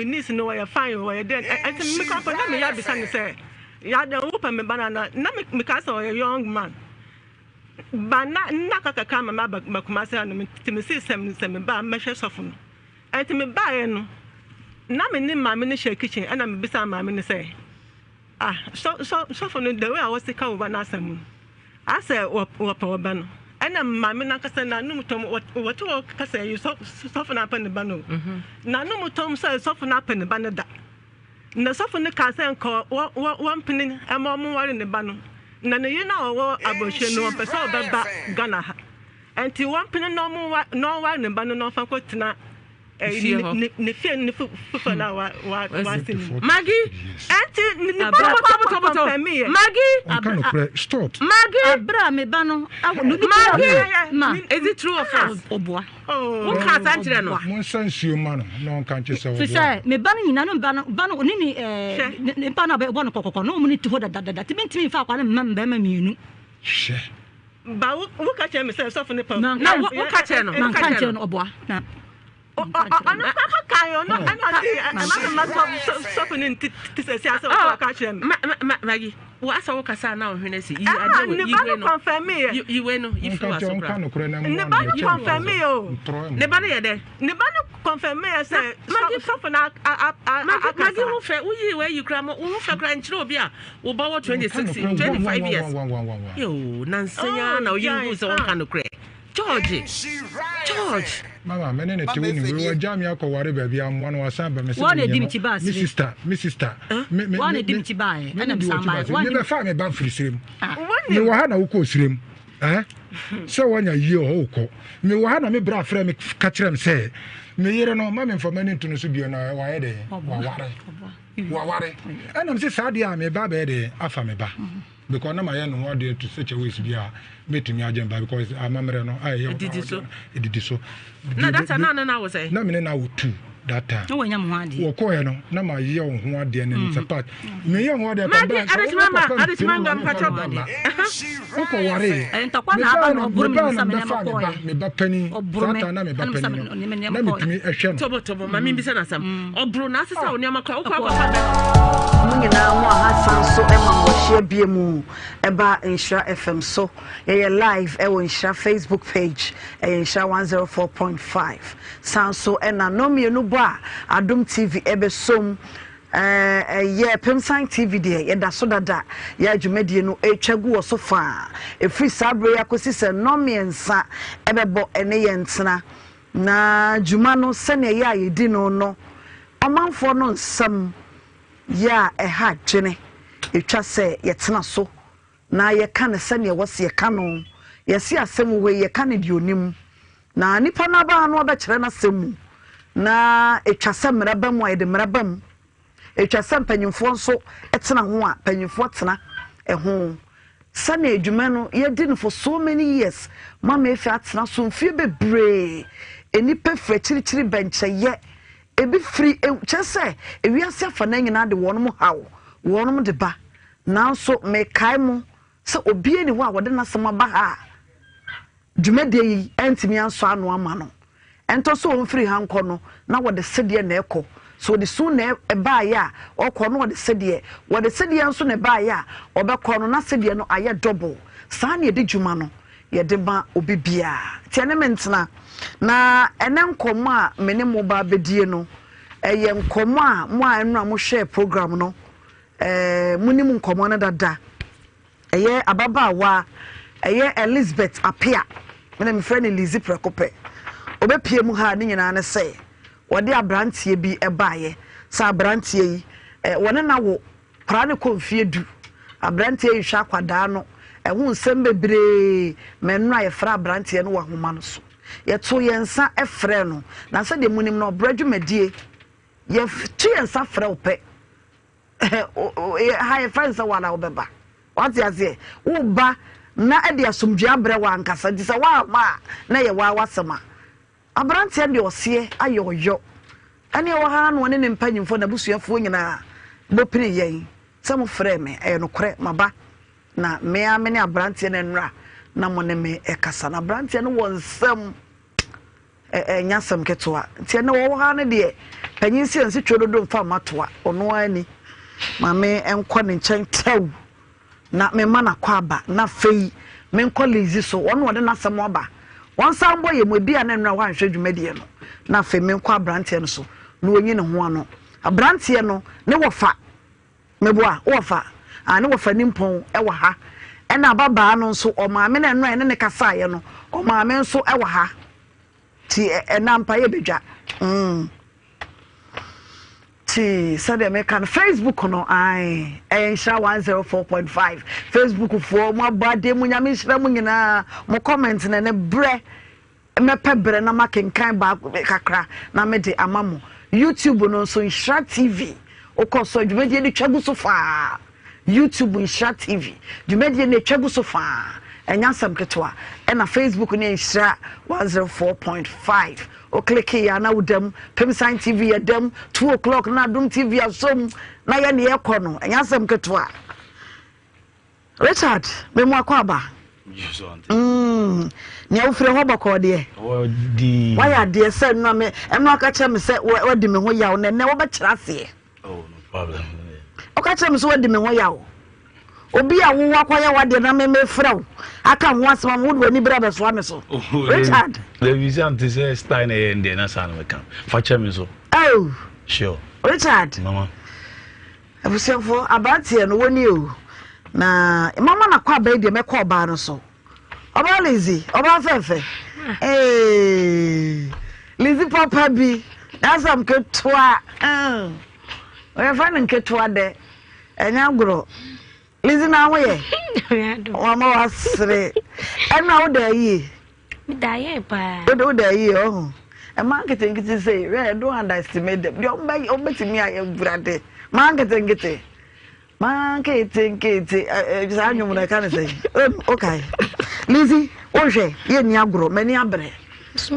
nis no we fine we den ntin me kwa na me ya bi san say ya de wo pa me banana na me ka say a young man ba na ka mama ba kuma say no me see sem ba me hwe sofo no ntin me ba ye no na me ni mama ni share kitchen and me bisa mama ni say so for no the way I was take over na asem I say wo pa ba no and mama na kasa na no mutom what kasa you so for na pa ne ba no na no mutom say so for na pa ne ba ne da na so for ne ka say nko one pinin am mo ware ne ba no na ne you na wo abohwe no person ba Ghana ha And to one penny no one and banner no faculty. Ne fear ne for now. Maggie, Maggie, stop. Maggie, bra me bano. Maggie, is it true or false? Oh, can't answer no. One sense you man, no can't you say. Say me bano ina no bano nini ne bano be one kokoko no money to hold that mean me fa kwa na member me she ba wo ka che me say so for ne pa na wo ka che no man ka che no oboa na ana papa kayo no ana so in Maggie, what so kasa na ohwene si you confirm me you no you feel so proud ne ba no confirm me o ne ba no ye de ne ba no confirm me say so for na Maggie who fe we where you grandma who fe grand chiro obi a wo ba 26 25 years yo nansenya na you so one kind of crack George. Mama, mene te woni we jam ya ko ware ba bia mo na wasan ba me se. One edimti ba mi sister. One edimti ba e. Ana msamba. Me be fa me ba mfiri sirem. Me wa ha na wo ko sirem. Se wanya yi o ko. Me wa ha na me bra fra me ka kirem se. Me yere no ma me information to no so bio na wa ye de. Wa ware. Ana me se sa dia me ba be de afa me ba. Because na my no dey to such a ways bia metumi agenda because amamre no aye it did so na that na was say na me na wo tu that time no wanya mo ade wo ko ye no na ma ye wo ho ade ne support me ye ho ade ka ba adetmamba mpacho wo ko ware entakwa na aba no oburu me nsa me na ko me ba pani sata na me ba pani na metumi ehwe no tobo mami bi se na sam oburu na asesa oni amakwa wo kwa Mungina mo Hassan so ema mo share biemu eba Nhyira FM so ye live e wo Nhyira Facebook page Nhyira 104.5 sanso ena no mienu bo a Adom TV ebe som ye Pemsan TV de ye da so dada ya dwumadie no etwagu wo so fa e free sabre yakosi se no miensa ebebo ene ye ntena na dwuma no sene ya yedi no amanfo no nsam ya ha dwene etwa se yetena so na ye ka ne se ne wose ye ka no ye se asem we ye ka ne di onim na nipa na ba no ba kire na semu na etwa se mraba mu ayede mraba mu etwa se panyimfo nso etena ho a panyimfo tena ho se na edwuma no ye di no for so many years mama efi atena so mfie bebre enipa fra chirichiri benche ye ebi free chese ewiase afa na nyina de wonum hawo wonum de ba nanso me kai mu se obie ni ho a wode nasem ba ha dwumade yi entimi anso ano ama no ento so on free hanko no na wode sede na ekọ so de so na eba ya okọ no wode sede anso na eba ya obekọ no na sede no aye double saa na de dwuma no ye de ba obibia tiene mentena na ene nkomo a mene mo ba bedie no eye nkomo a mo a enu a mo share program no munim nkomo na dada eye ababaawa eye Elizabeth Apia mena me friend Lizzy Prekope obepie mu ha ne nyina ne se wode abrantie bi ebaaye sa abrantie yi wone na wo pra ne konfie du abrantie yi hwa kwada no hu nsem bebre mennu a ye fra abrantie no wa homa no so ye to yensa efre no na se de munim no obradwumadie ye to yensa fra ope ha ye friends wala obeba what you say wo ba na e de asomdua bre wa nkasa di se wa ma na ye wa wasema abrantie de ose aye oyo ene wo ha no ne mpanyimfo na busuafo nyina bopini yen se mo frɛ me no kore maba na me amene abrantie na nra na mo ne me ekasa na abrantie no wonsam nyasam ketoa tie ne wo ha ne de panyinsi ansi twododo mfa matoa ono ani ma me enko ne nchen tew na me ma na kwaba na fei me enko lezi so ono wode na sam oba wonsam boye mo bia na nra wanhwe dwumadie no na fei me enko abrantie no so na onyi ne ho ano abrantie no ne wofa meboa wofa ani wofa nimpon ewa ha ena baba no nso o maame na eno ene ne kasa ye no o maame nso ewa ha ti ena mpa ye bedwa Said American Facebook no I Nhyira 104.5 Facebook for mo bade mo nyame Nhyira mo nyina mo comment na ne bre me pebre na makenkan ba kakra na me de amamo YouTube no so Nhyira TV okoso dwumedie ni twagu so fa YouTube Nhyira TV dwumedie ni twagu so fa enyasam ketwa na Facebook ni Nhyira 104.5 o click here na udem Pemsan TV edem 2 o'clock na Dum TV asom na ye ne ekono enyasam ketwa Richard me mo akwaba nya ufre ho bako de di why de say no me emno aka che me say wadi me ho yaw ne wo be kira se oh no problem o ka che me so wadi me ho yaw obi a wo akwaya wade na me frew aka ho asema mo do ani bra be so ame so Richard the vision to say style na ende na san me kan fa che me so oh sure Richard mama abusiafo abatie no woni o na mama na kwa ba de me kwa ba no so oba lazy oba fefe lazy papa bi that's am ketwa we fa na ketwa de enya gro lazy na wo ye o ma wasre ena wo da yi mi da ye pa wo da yi o e ma nkete say we don't underestimate them o betimi aye brade ma nkete just anyu na kan say okay Lizzy oje ye ni agro mani abre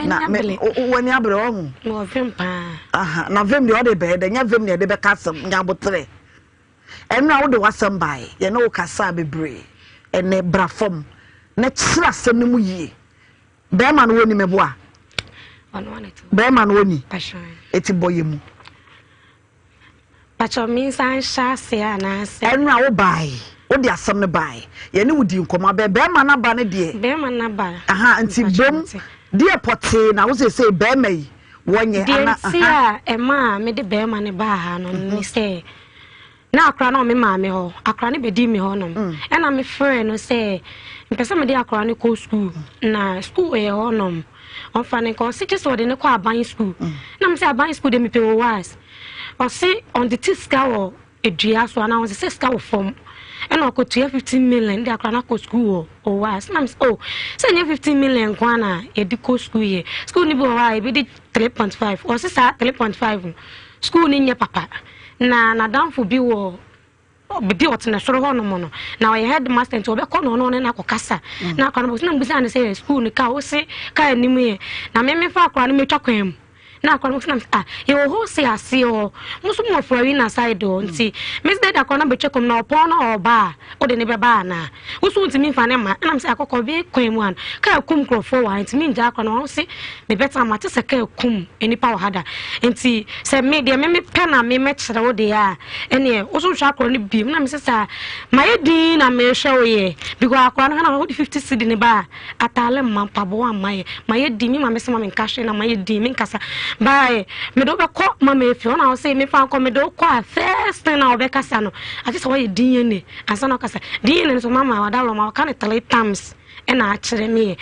na me wani abre o no vem pa aha na vem de o de be de nya vem ne de be kasam nya botre enna wo de wasam bai ye no kasa bebre ene brafom na kira asem ne mu yie be ma no woni meboa ono aneto be ma no woni passion eti boyemu pacho mi san sha se ana se enna wo bai wo de asem ne bai ye ne wudi nkoma be ma na ba ne de be ma na ba aha anti bom de pote na wo say be ma yi wonye ana aha e ma me de be ma ne ba ha no ni say na akra na me ma me ho akra ne be di me ho no e na me frɛ no say mpesa me de akra ne ko school na school e ho no on fa ne ko se just wo de ne ko aban school na me say aban school de me pe wo was o see on the tiska wo edua so na wo say ska wo form and I could 15 million. They are going to school or was. Oh, send you 15 million. Guana, a deco school year. School ni boy, we did 3.5 or 3.5. School in your papa. Na down for be war. Be what in a sort of mono. Now I had the master to be called on and I casa. Now, I was not say school in the cow say, Kai Nime. Now, me for crying me talk him. Na kwa mfuna ye wo se ase o muso mo fori na side o nti miss dad akona be check na opon na oba o de ne be ba na usu nti mi fa ne ma na mse akoko be kwan mu an ka kum krofo wa nti mi nja akona o se me beta ma te se ka kum enipa wo hada nti se me de me pe na me kire wo de ya ene usu hwa akona ne bi na mse sa ma ye din na me hwe wo ye because akona na wo 50 cedi ne ba atale mampa bo wa ma ye din mi ma me se ma me nka hwe na ma ye din mi nkasa bye me do be ko mama efi ona o say me fa ko me do ko first na obekasa no ati so we DNA ansa na kasa DNA so mama wadalo ma ka ne 3 times and I actually me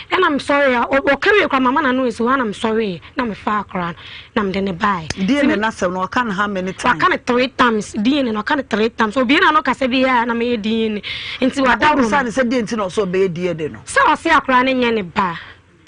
and I'm sorry o carry kwa mama na no is one I'm sorry na me fa akra na me de ne buy DNA na se no kan how many times I can 3 times DNA no kan 3 times so bi na no kasa bi ya na me DNA nti wadalo sa ne se DNA no so be DNA no so o say akra ne nye ne ba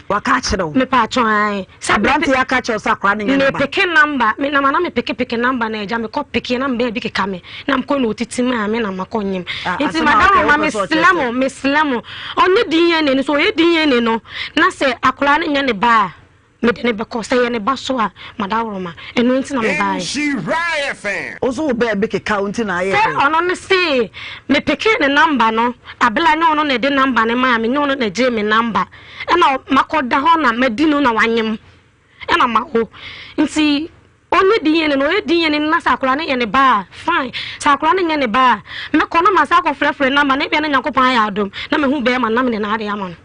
waka chiro me pa chon sabranti ya ka chiro sakra ne me pick number me na mana me pick number na eja me ko pick number bi keka me na mko no titimu me na makonyem nti madam ma me slamo onye dinye ne so ye dinye ne no na se akora ne nye ne ba me de ne be ko se ye ne ba so a madam ma enu nti na me ba Nhyira FM ozo be be keka unti na ye ono ne se me pick ne number no abela ne ono ne de number ne ma me ne ono ne je me number ena makoda ho na madinu na wanyem ena maho nti onye dinye ne no ye dinye ne na sakura ne ye ne ba fine sakura ne ye ne ba me kono ma sa ko frefre number ne bia ne nyakopan ya adom na me hu be ma na me na ade ama no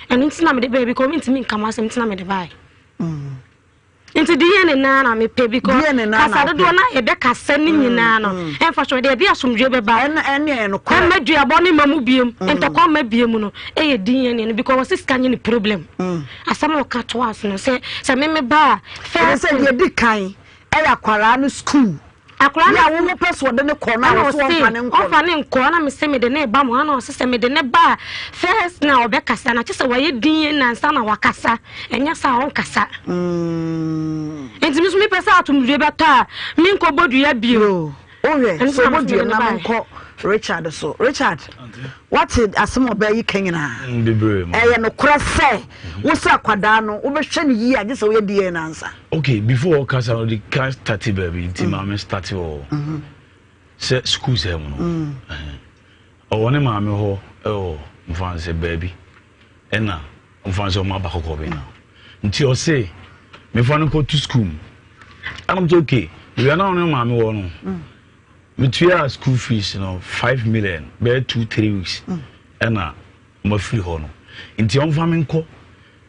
enu nti na me de baby ko minti min kama asem nti na me de ba nti dinye ne na me pe bi ko kasa do na e be kasa ni nyina no enfa so de bia somdwe be ba ene no ko madua bo ne mamu biem entokwa ma biem no e ye dinye ne because sister nye ni problem asam o ka to as no se me ba first say ye di kan Eya kwara no school. Akwara ya wo person de ne corner so on ne nkọ na me se me de ne ba mo na o se me de ne ba first na obekasa na chese waye din na nsa na wakasa enya sa on kasa enti mi so me pesa atumdue beta mi nko bodua bio so bodua na nko Richard so Richard what asem obayi kanyina no kura se wo se akwada no wo be hwe ne yi age se wo die na nsa okay before kasa no the class 30 baby nti ma start o se school se mo no wone ma me ho mfanse baby ena mfanse o ma ba kokko be na nti o se me fa no go to school I'm okay we are now no ma me wo no me school fees 5 million be 2-3 weeks ena ma free ho no nti on fa me nko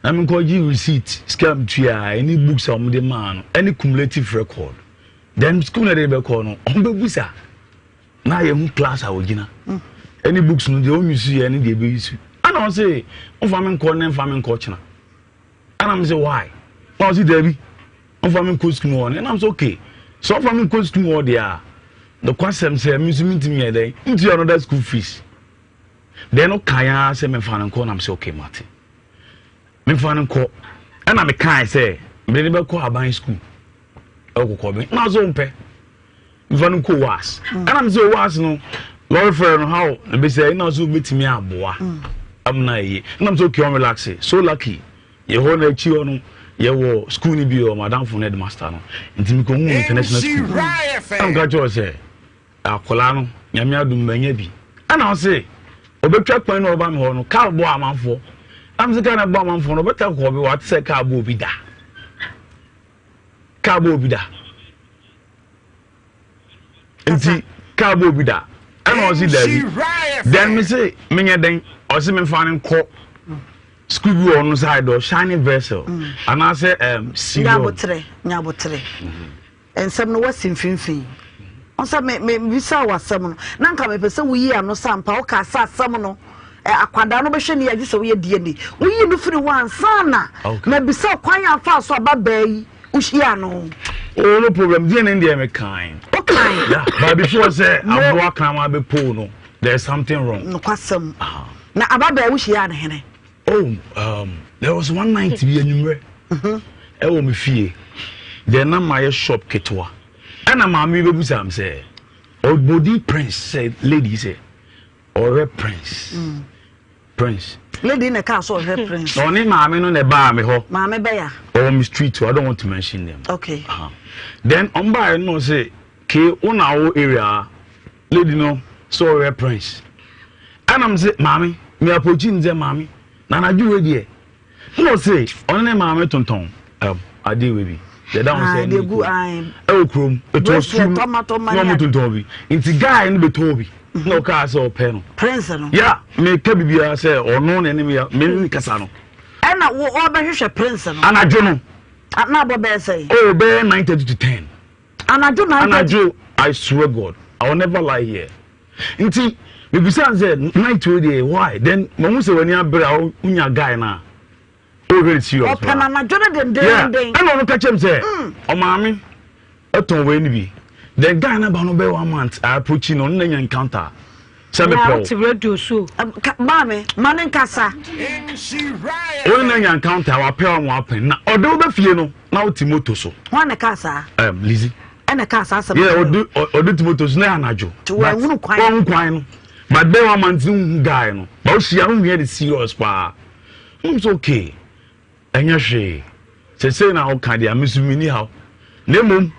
na me nko give receipt scam tua any books am de man any cumulative record then school na dey be call no on be busa na ye mu class awogina any books no dey o use any dey be use and I say on fa me nko na fa me nko china and I'm say why I say Debbie on fa me nko school on and I'm say okay so fa me nko school on there the question say amusement me dey into another school fees then no kaya say me fa nko na I'm say okay Martin me fa nko and I me kai say me dey be call aban school okoko be na zo mpe me fa nko was and I'm say was no lord friend how be say na zo betimi aboa am na ye and I'm so okay on relax so lucky ye ho na chi ono ye wo school ni bi o madam for headmaster no ntimi ko hu international school am ga jo say akola no nyame adum banya bi ana o say obetwa kwan no oba me ho no car bo amanfo am say kana bo amanfo no beta ko bi what say car bo bi da nti car bo bi da ana o say dabi then me say me nya den o say me fa nko school bi on side do shining vessel and I say nyabotre ensem no wasimfinfin onsa me bisa wasam no na nka me pese wo yi ano sampa o ka sa asam no akwada no be hwe ne yaji se wo ye die ni wo yi no firi wansa na na bisa kwan afa so aba bayi wo hia no no problem die ne ndie me kind okay yeah but before say abo akama be po no there's something wrong no kwasam na aba bayi wo hia ne hene there was one night to be anywhere e wo me fie then na my shop ketwa and mama be busam say old body prince said lady say or prince prince lady in the castle or prince no ni mama no ne ba me ho mama be ya or me street I don't want to mention them okay then on by no say ke una our area lady no so or prince and I'm say mama me approaching say mama na na ju we die no say on ne mama tonton ade we bi the down say dey go I'm krom it was tomato bi inti guy no be tobi no ka say ope no prince no yeah me ka bibia say ono na ne me kasa no e na wo obehwehwe prince no anajo no na bo be say oh be 9:30 to 10 anajo I swear God I will never lie here inti me bisa say night we dey why then mo say wani abra unya guy na very serious. Open na Jordan den. I no catch him say. O maami. Eton we ni bi. The guy na ba no be 1 month I approaching on na encounter. Say me pro. To radio so. Maami, manen kasa. O na encounter wa pe on wa pen na odo be fie no na Timoto so. Wa na kasa. Lizzy. E na kasa say. Yeah, odo Timoto so na anajo. To wa hunu kwan no. But be 1 month guy no. Ba o shia hu here the serious pa. It's okay. Anya hwe say na o kan dia mesumi ni haw nemom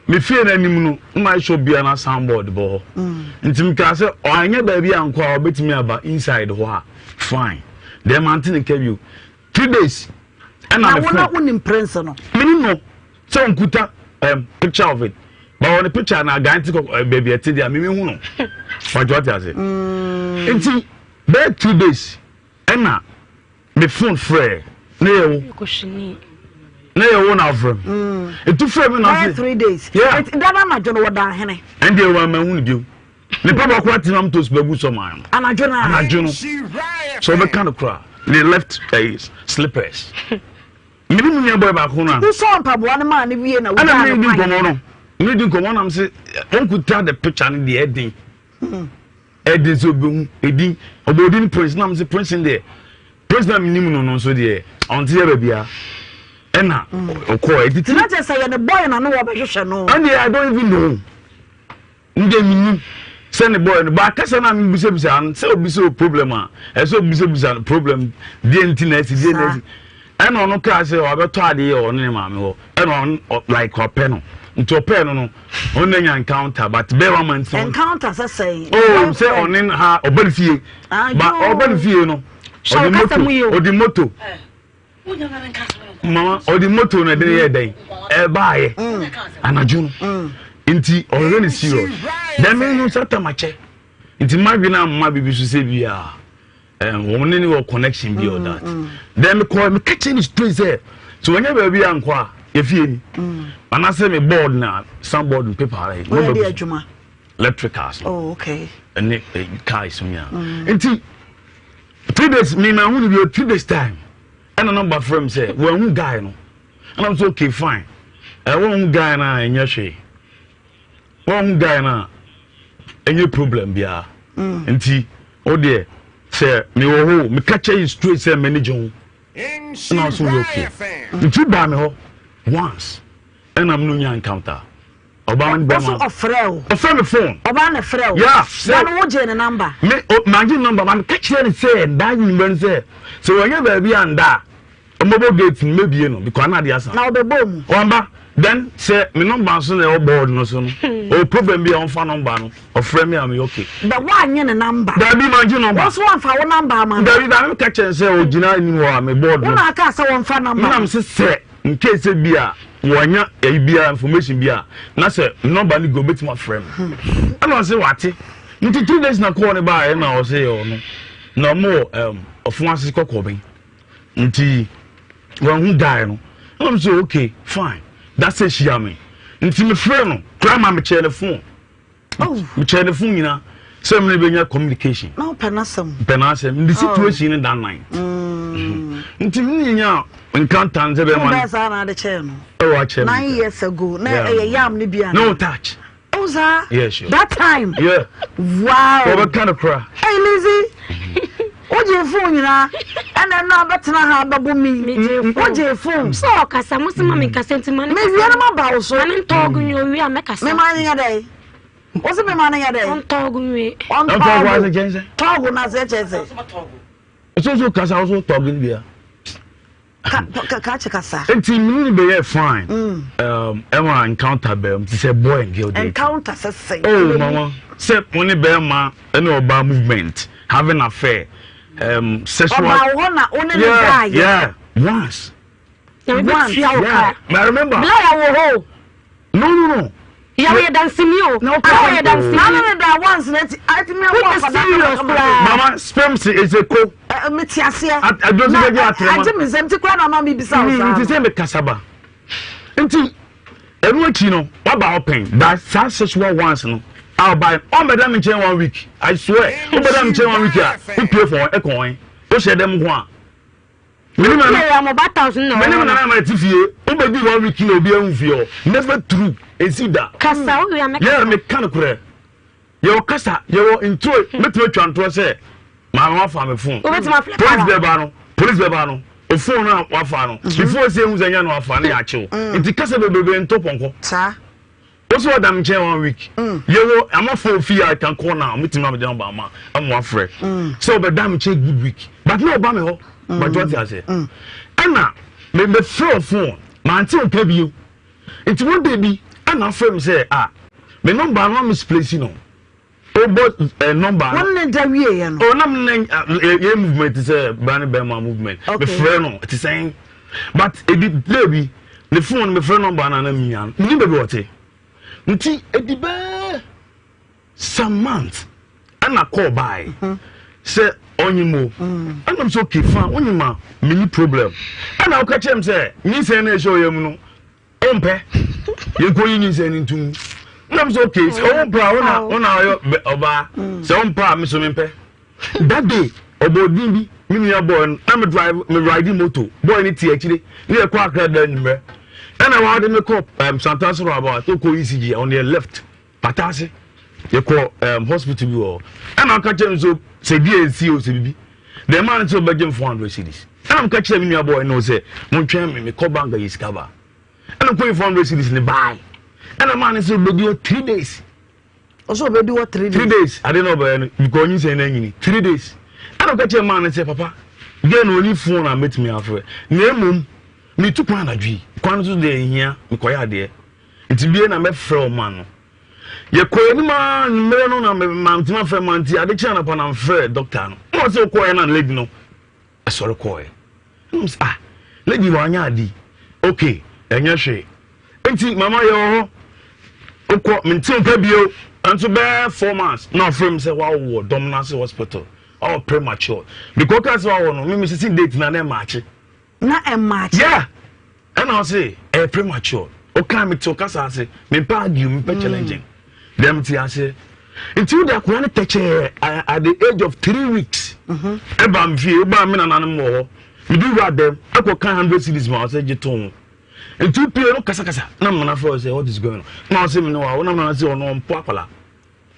me fie na nim no my shop bia na soundboard bo ntim ka say o anya ba bia anko a obetimi aba inside ho ha fine dem antene ka you 3 days and na wona unim prince no minimum so nkuta picture of it but on the picture na ganti baby ati dia me hu no what you say ntim be 2 days and na me phone free na yewo na from etu frame na 3 days yeah dada na jono wada hene and they were my hu bio me papa kwa tinam to bagu so man anajono so be kind of cry they left slippers me me boy back home. Who saw Pabwana man we na we. And me didn't come on. I'm say uncle tell the picture in the heading. Heading so boom, heading about prince. Now I'm say prince in there. Prince na minimum no so there. Until baby Enna, it's not just say the boy and I know about no. And I don't even know. Send the boy in the back. I said, I'm so problem. I saw business problem. DNT, and on no car say, I got tired or name, and on like a pen. Into a pen, no, only encounter, but Beverman encounters, I say. Oh, say on in her or Benfie, but or Benfie, no, or the motto. Mama, or the motto na day, buy, and a June. Inti already serious. Then me no sata mache. Inti magina mama bibi so say bia. Woman any connection be or that. Then me call me catching this place there. So when you baby ankwa, you feel me. And I say me board na some board and paper right. Where dey adwuma? Electric cars. Oh, okay. And car is me. Inti 3 days me na who be 3 days time. And a number from say, well, who guy no. And I'm so okay fine. One guy na enye one guy na any problem bia nti o de say me wo ho me catch you straight say manager na so okay nti ba me ho once and I'm no encounter oba man ba ma ofre me phone oba na frel yeah na wo je ne number me mangi number man catch you say that you ben say so when you baby anda omobo gate maybe no because na dey asa na obebom wamba. Then say me number so na board no so no. O problem be on phone number no. Of friend me am okay. The one yen number. There be manji number. What's one for number man? There be that catch say o gina ni wo me board no. Una ka say one for number. Na am say in case be a wonya e bia information bia na say number ni go bet my friend. And I say what? Nti 2 days na call ne ba e na o say o no. No more of one is kokobin. Nti when who die no. I'm say okay, fine. That's it, she am. Until my friend, grandma, me chair the phone. Oh, me chair the phone, you know. So many benya communication. No, penasem. Penasem. The situation in that night. Until me, you encounter and say, "That's another channel." Oh, I checked 9 years ago. No touch. Oh, sir. Yes, sure. That time. Yeah. Wow. What kind of cry? Hey, Lizzie. What your phone, you know? And I'm not better than babu me. What your phone? So, Cassa, most of my sentiment. Maybe I'm about so I'm talking you. We are making me money a day. What's the money a day? I'm talking me. I'm talking against talk on us. It's also Cassa also talking here. Catch a Cassa. And team be fine. Emma encounter them. It's a boy and girl. Encounter, say. Oh, mama. Say, only Bema and no movement. Having an affair. Sexual. Yeah. Once. Yeah. I remember. No. Yeah, we are dancing you. No, we are dancing. No, once. I think Mama, sperm is a co. I don't think I just empty crown on me beside. It's the same with Cassaba. Until everyone, you know, what about pain? That's sexual once, no. I'll buy all Madame in 1 week. I swear. Madame in 1 week. Who pay for a coin? Who said them one? I'm about 1,000. Who may be 1 week in Obian. Never true. And see that. Cassa, we are making. Yeah, mechanical. Your Cassa, you're into it. Let me try to say, my wife on the phone. Police Bebano. A phone out, Wafano. Before saying who's a young Wafani, actually. It's the Cassa baby and Toponko. Sir. What's what I'm saying 1 week? You I'm not for fear I can call now. Meeting my down by my I'm one friend. So but damn check good week. But no Obama but what I say. Anna, me throw phone. My auntie tell you. It's one baby. Anna friend say me number no misplace no. Oh but number. One interview no. Oh na movement is a Bama movement. Me friend no. It is saying but it did baby the phone me friend number na me yan. Me baby what nti edibe some month and I call by say onyimo and I'm so okay fine onyima mini problem and I catch him say ni say na show yam no ompe ye ko yin say ni tum and I'm so okay so ona oba say ompa me so mempe that day obodin bi me boy I'm drive me riding motor boy ni ti actually near kwa akra number and I want me call Santos about to go ECG on the left patase you call hospital you and I'm catching so say DNC o say the man so budget 400 cedis and I'm catching me boy no say mon twem me call bank is cover and I'm going 400 cedis in the buy and the man so budget 3 days also be do what 3 days 3 days I don't know because you say nanyini 3 days and I'm catching man and say papa get only phone and meet me after name me to plan a dwi kwan so dey hia me koya de nti bie na me frɛ o man ye koya ni man me no na me mantima frɛ manti ade kya na pa na frɛ doctor no no say koya na lady no asɔre koya lady wa anya adi okay enya hwe nti mama ye ho okɔ me nti nka bio anto be 4 months na frɛ me say wa wo dominance hospital or premature because cause wa wo no me see date na na match na a match yeah and I say premature okay me to kasa say me pa argue me pa challenging them ti say until that one touch at the age of 3 weeks e ba mfie ba me na nanem wo me do what them I go can 100 cedis ma say jeton until pay no kasa na me na for say what is going on now say me no wa na say ono mpo akwala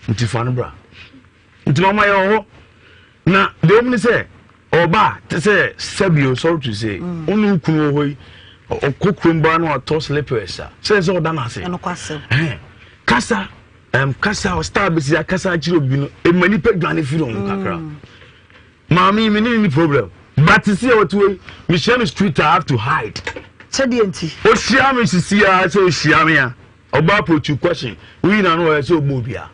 until fa no bra until mama yo na the woman say oba te say sabio sorry to say onu kunu hoyi okokrumba no ato slippers say so da na say eno kwase kasa kasa o star bisi kasa chiro bi no e mani pe dwane firi on kakra mami me ni problem but see what way Michelle street I have to hide say the enti o shia me sisia say o shia me a oba pochu question we na no say obobia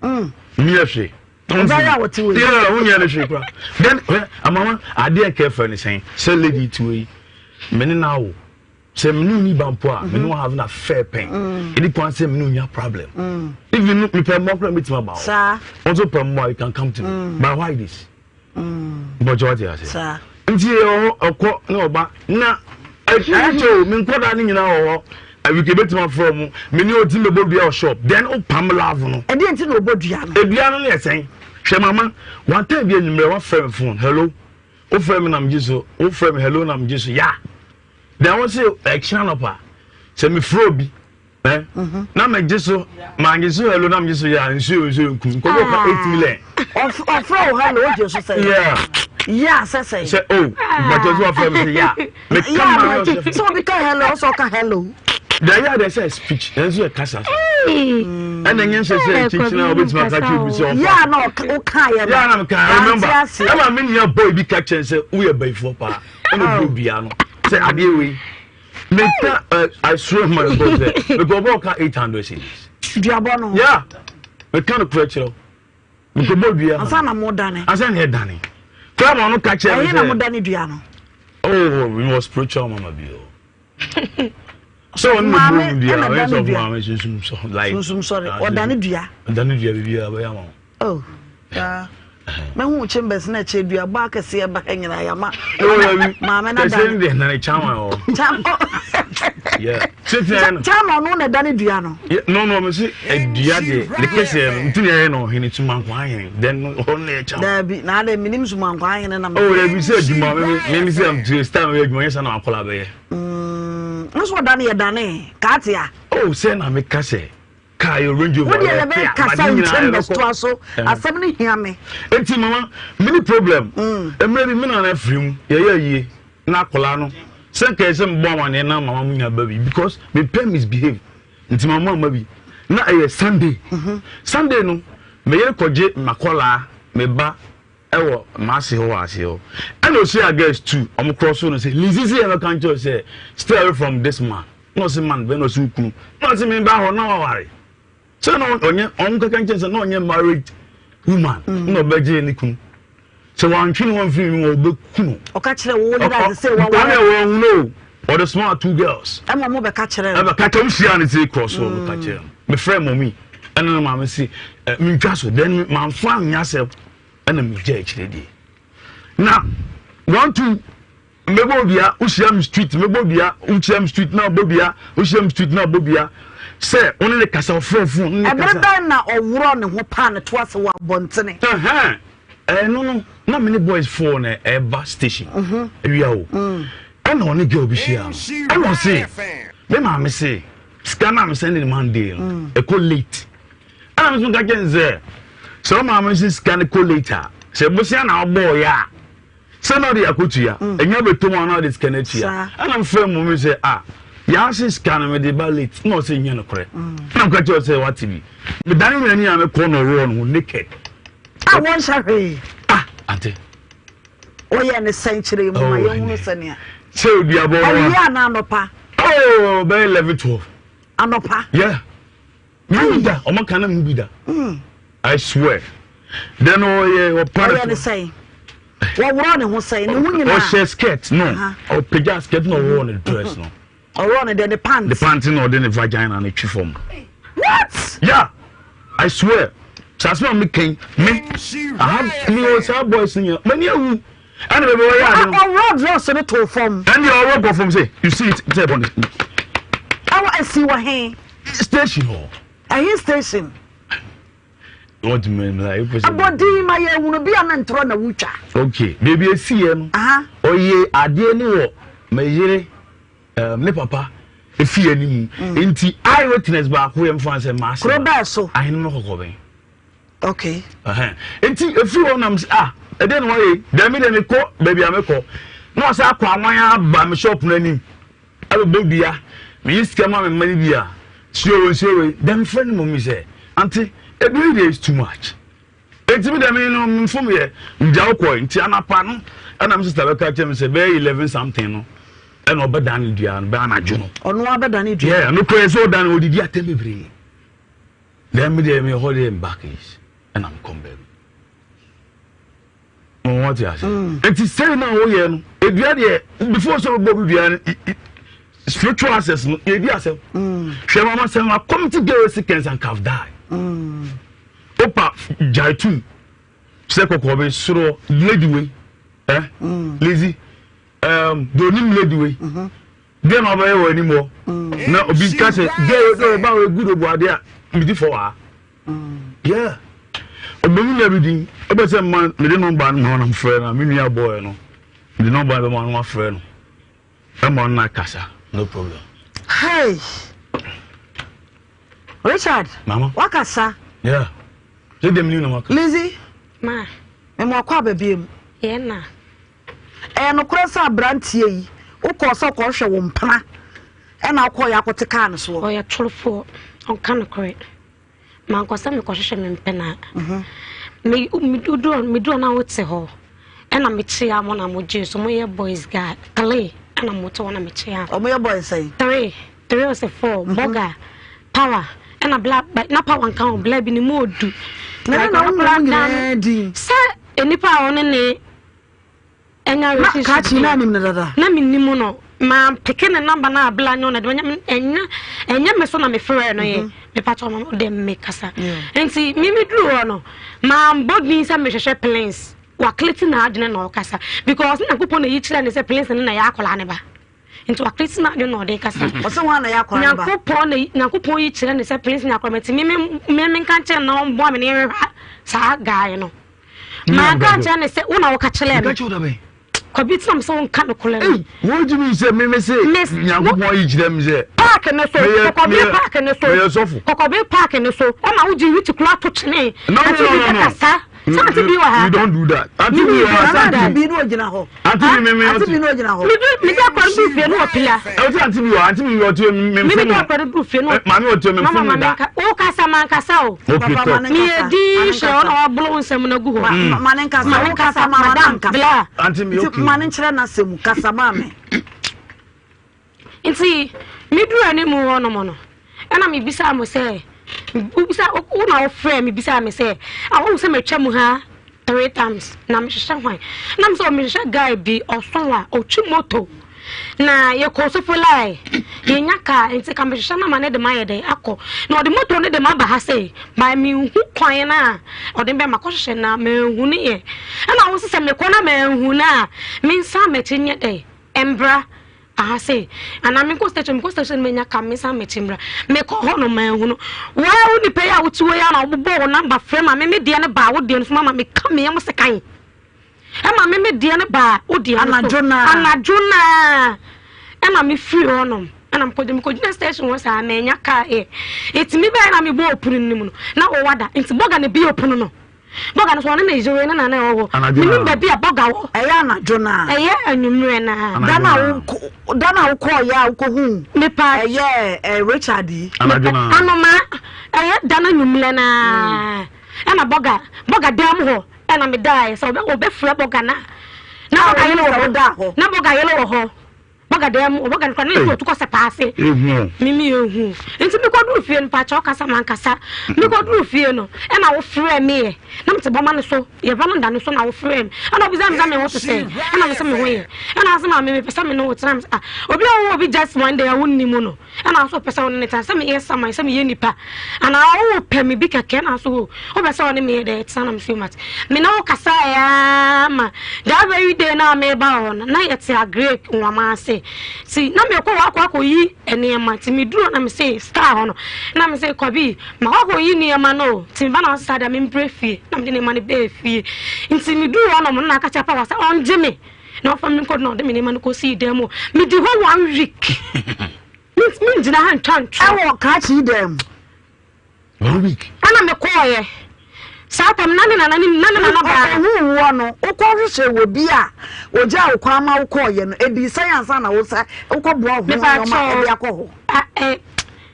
mi ehwe yeah, then mama I didn't care for anything. Say lady to me now. Say me no need bampo. Me no have na fair pain. Any point say me no have problem. Even me pay more problem with my bow. Sir. Also pay more you can come to me. But why this? But what you say? Sir. Nti o no ba na actually me nkoda ni nyina we can bet my from me no team be bobia shop then o pamela no e dey nti no bodua no edua no le sen hwe mama one time be number one friend phone hello o friend me nam jiso o friend me hello nam jiso ya then won say action up say me fro bi na me jiso ma jiso hello nam jiso ya nsu nku ko 8 million of fro hello o jiso say yeah say oh but just one friend say yeah me come so because hello so ka hello they say speech and so kasa and then you say teach now with my catch you so yeah no okay yeah na remember am me near boy be catch and say we by for pa and go bia no say ade we make I swear my brother we go about 800 cedis diabo no yeah we can pressure we go bia asa na mo dane asa na dane come on catch and say na mo dane dua no oh we was spiritual mama bio so on the room dia way of mama susum so like susum sorry odane dua bibia ba ya ma oh yeah me hu chambers na che dua ba ka se ba nyina ya ma mama na dane de na chama o yeah chama no na dane dua no no me say dua de the kese ntini no hini tuma kwa yen then on na chama da bi na da minim suma kwa yen na oh da bi say aduma me say am to stand we aduma yesa na akola be nso dane ye dane katia oh say na me kase ka yo range over what dey be kasa chambers to aso asem ni hia me enti mama mini problem emre bi na na frim ye na akola no senke se mbo amane na mama munya baby because me pay misbehave nti mama bi na Sunday Sunday no me ye koje makola me ba ewo maase ho ase ho and o say against two am cross no say lizizi e can tell say stay away from this man no say man be no say kunu no say me ba ho na ware so no onye on ka kan say no onye married woman no beje ni kunu so one twin one film wo be kunu o ka kire wo da say one one no or the small two girls am mo be ka kire e be ka tom sia ni say cross so ka kire me friend mommy and no mama say me twa so then man fa anya say and me judge ready now want to mebobia usiam street mebobia usiam street na bobia usiam street na bobia say only the kasa fofun e be na owuro ne ho pa ne to ase wa bontene no na many boys phone a bus station we are and only girl be share I won't say me mama say scan am sending Monday e call late and I'm going to say so mama say scan call later say bosia na boy ya say no dey akotu ya enya beto mo na dey scan ya and I'm firm mo say ya say scan me dey ba late no say nya no kore na I'm going to say what be me dan me ani am ko no ro no naked I want sorry ante oya ne century mu ma ye hunu sane a say obi abo ya na anopa oh by 11-12 anopa yeah me da o man kana me da I swear then oh part of say what wrong ne ho say ne hu nyina oh she skirt no or pega skirt no wrong the dress no or wrong the pants no the vagina and the form what yeah I swear Chasma me king me I have me also boys in here many who and the boy I road dress in to form and you all go from say you see it tape on it I see what he station hall I station what do you mean like abodi my ye wunu bi anantro na wucha okay baby see em oye ade ni wo meyire me papa efie ni mu enti eye witness ba ko yem fan say mass kro ba so ahin no kokoben okay enti efi wonam e dey no way dem me ko baby ameko no say akwa anwan ba me shop na nim abo bia me iska ma me mani bia sure dem friend mo mi say auntie every day is too much enti me dem no mfom ye nja ko enti anapa no ana me sister beka tell me say be 11 something no and obedan dua no be anajo no ono obedan dua yeah no ko so dan odidi atembebre dem me dem hold him back is and I'm come baby what you say it is say now oh yeah no edua de before so go dua spiritual access no e bi access hwe mama say ma come to get seconds and calf die opa jaitu se kokobe suro lady way lazy donim lady way then obey we anymore na obi ka say dey ba we good obuade a mi di for wa yeah obemi na bi din ebe say man me dey number no na frɛ na me nua boy no the number be man wa frɛ no e mo na kasa no problem hey Richard mama wakasa yeah say dem ni no maka Lizzy ma me mo akwa babiem ye na no krasa brantie yi ukọ so ko hwe wo mpana e na akọ ya akote kan so o ya trofo on kan kore man ko sa me ko hwe me mpana me do na wote ho e na me chia mo na mo je so mo ye boys guy kale na mo to na me chia o mo ye boys say 3 or 4 boga power e na black na power kan black bi ni mo du na na di sa enipa one ne enya relationship ka chi na nim na dada na minnimu no ma peke ne number na abla nyo na de enya me so na me frɛ no ye me pato ma de me kasa enti mimi duro no ma mbodi sa me hwehwɛ plans wa kleti na adene na okasa because na kupon na yichira ne se plans na ya akola ne ba enti wa kleti na adene na de kasa o se wa na ya akola ne ba na kupon yichira ne se plans na akola meti mimi kan che na mbo me ne sa guy no ma kan che ne se una wo ka chele me Kobit some so kan kole. What do you mean say me say nyankopon yi gire me say park ne so kokobe park ne so me sofu kokobe park ne so o ma uji witi kula to chene no you don't do that anti me bi no gina ho anti me no gina ho me da kwa bi fie no opila anti me o to me me da kwa bi fie no ma me o to me fo me da o kasa man kasa o papa me di she on o blo nsem na gu ho manen kasa madam kasa anti me okay manen kire na semu kasa ma me nti me dura ne mu hono mo no ana me bisa mo say ubisa una ofre me bisa me say awu se me twa mu ha 3 times na me hwehwe hwan na me so me hwehwe guy bi oson a otwi moto na ye ko so fulai ye nyaka enti ka me hwehwe na ma ne de ma ye de akọ na ode moto ne de ma ba ha say ba me hu kwan na ode be ma ko hwehwe na me hu ne ye ana wo se me ko na me hu na me nsa me tinye de embra say and I'm in station me nyaka me sa metimbra me ko hono man hu no wa uni pay out we ya na obo number frame me de ne ba wo de no mama me ka me am sekan ma me die ne ba o die anadwo na me free honom and I'm putting the station was a man yaka it's me by me bo open nim no na o wada nti boga ne bi open no boga no so na ejere na na o me ba bi boga wo anadwo na anwumre na dana wo ko ya wo hu me pa Richard anadwo na anoma dana anwumre na na boga dem ho na me die so be free boga na boga yelo wo da ho na boga yelo wo ho boga dem boga kwa na to ko se paase mimi ehu enti me ko duru fie no pa cha kasa man kasa me ko duru fie no e na wo frɛ me na mte boma no so ye ba no nda no so na wo frɛ me ana obi zam me wo to say ana me se me ho ye ana se ma me pesa me no wo tram obi just one day awun ni mu no ana so pesa won ne tan se me yes sama se me ye nipa ana wo pɛ me bi keke na so o pesa won me de tsana me feel mat me na wo kasa ya ma da very day na me ba on na yet a great nwama ase si na me ko akọ yi enema ti me duro na me say star hono na me say kwabi ma akọ yi niema no ti ba na sa da me brefie na me ne ma ne be fie nti me duro hono mo na ka cha pa wasa onje me na ofa me ko no de me ne ma no ko si demo me di ho 1 week me dina han tantro awo ka chi dem 1 week ana me ko ye Satam nana ba wo no ukɔhwehwe wo bi a oja ukɔ ama ukɔ ye no ebi science na wo sa ukɔ bo ho no ma ebi akɔ ho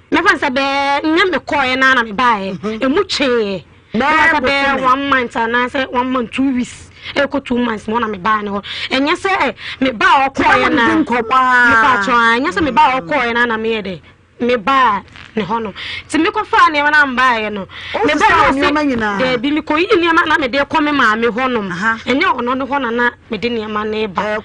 me fan sa be nya me kɔ ye na me ba ye emu che be 1 month na say 1 month 2 weeks eko 2 months mo na me ba ne ho enya se me ba okɔ ye na me ba cho enya se me ba okɔ ye na me ye de me ba ne hono ti me ko fa ne na mba ye no me ba no de bi me ko yi ne na me de ko me ma me hono enye ono ne hono na me de ne ma ne ba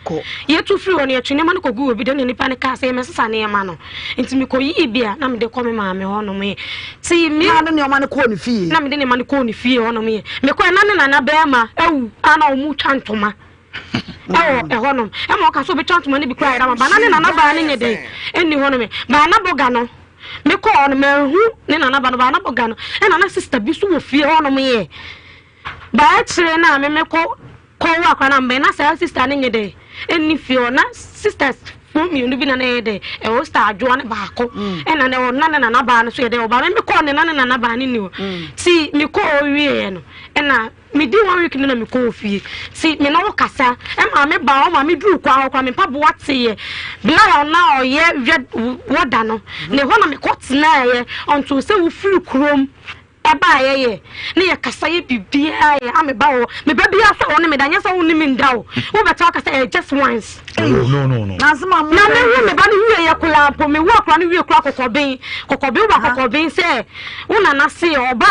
ye tu firi ono ye twene ma ne ko gu obi de ne nipa ne ka se me sesa ne ma no nti me ko yi bia na me de ko me ma me hono me ti me na ne ma ne ko ne fie na me de ne ma ne ko ne fie hono me ko na na ba ma awu ana o mu twantoma hono e mo ka so be twantoma ne bi kra ira ma ba na ba ne de eni hono me ba na boga no me ko on me hu ne na ba na boga no e na sister bi so wo fie hono me ye ba kire na me ko wa kwa na mbe na sa sister ne nye de eni fie na sisters fun mi bi na na de e wo star adwo ne ba ko e na ne wo na ba no so ye de wo ba me ko ne na ba ne ni wo ti me ko wie no e na me di 1 week na me ko fie si me no kasa e ma me ba o ma me duru kwa me pa bo ate ye bla na o ye woda no ne ho na me ko tena ye onto se wo firi krom e ba ye ne ye kasa ye bibia ye ame ba o me ba bia so o ne me danya so wo ni me nda o wo beta kasa just once no na sama mo na me ba ni wie ye kula po me wo akra ni wie kula kokobin ba kokobin se una na se oba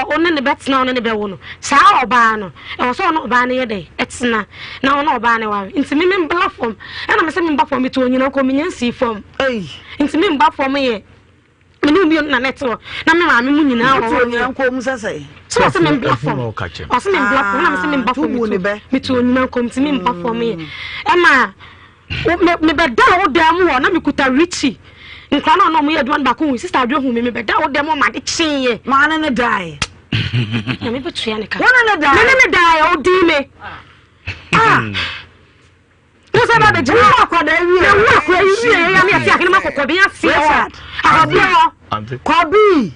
o ne betna o ne be wo no sa oba no e so no oba ne ye de etna na no oba ne wa nti me mbla form e na me se me mbla form mi to onyina ko me nyansi form nti me mbla form ye me no bi na netwo na me ma me mu nyina o onyina ko mu sese so se me mbla form o se me mbla form na me se me mbla form mi to onyina ko nti me mbla form ye e ma me be da wo da mu na me kuta richi nkra na no mo ye adwan ba ko sister adwo hu me be da wo da mo ma de chinye ma na ne dai na me betu ya ne ka wona ne dai o di me no se ba de jina akwa da wi e wo akwa yi ya me ati akini makoko bi afi o Kwabi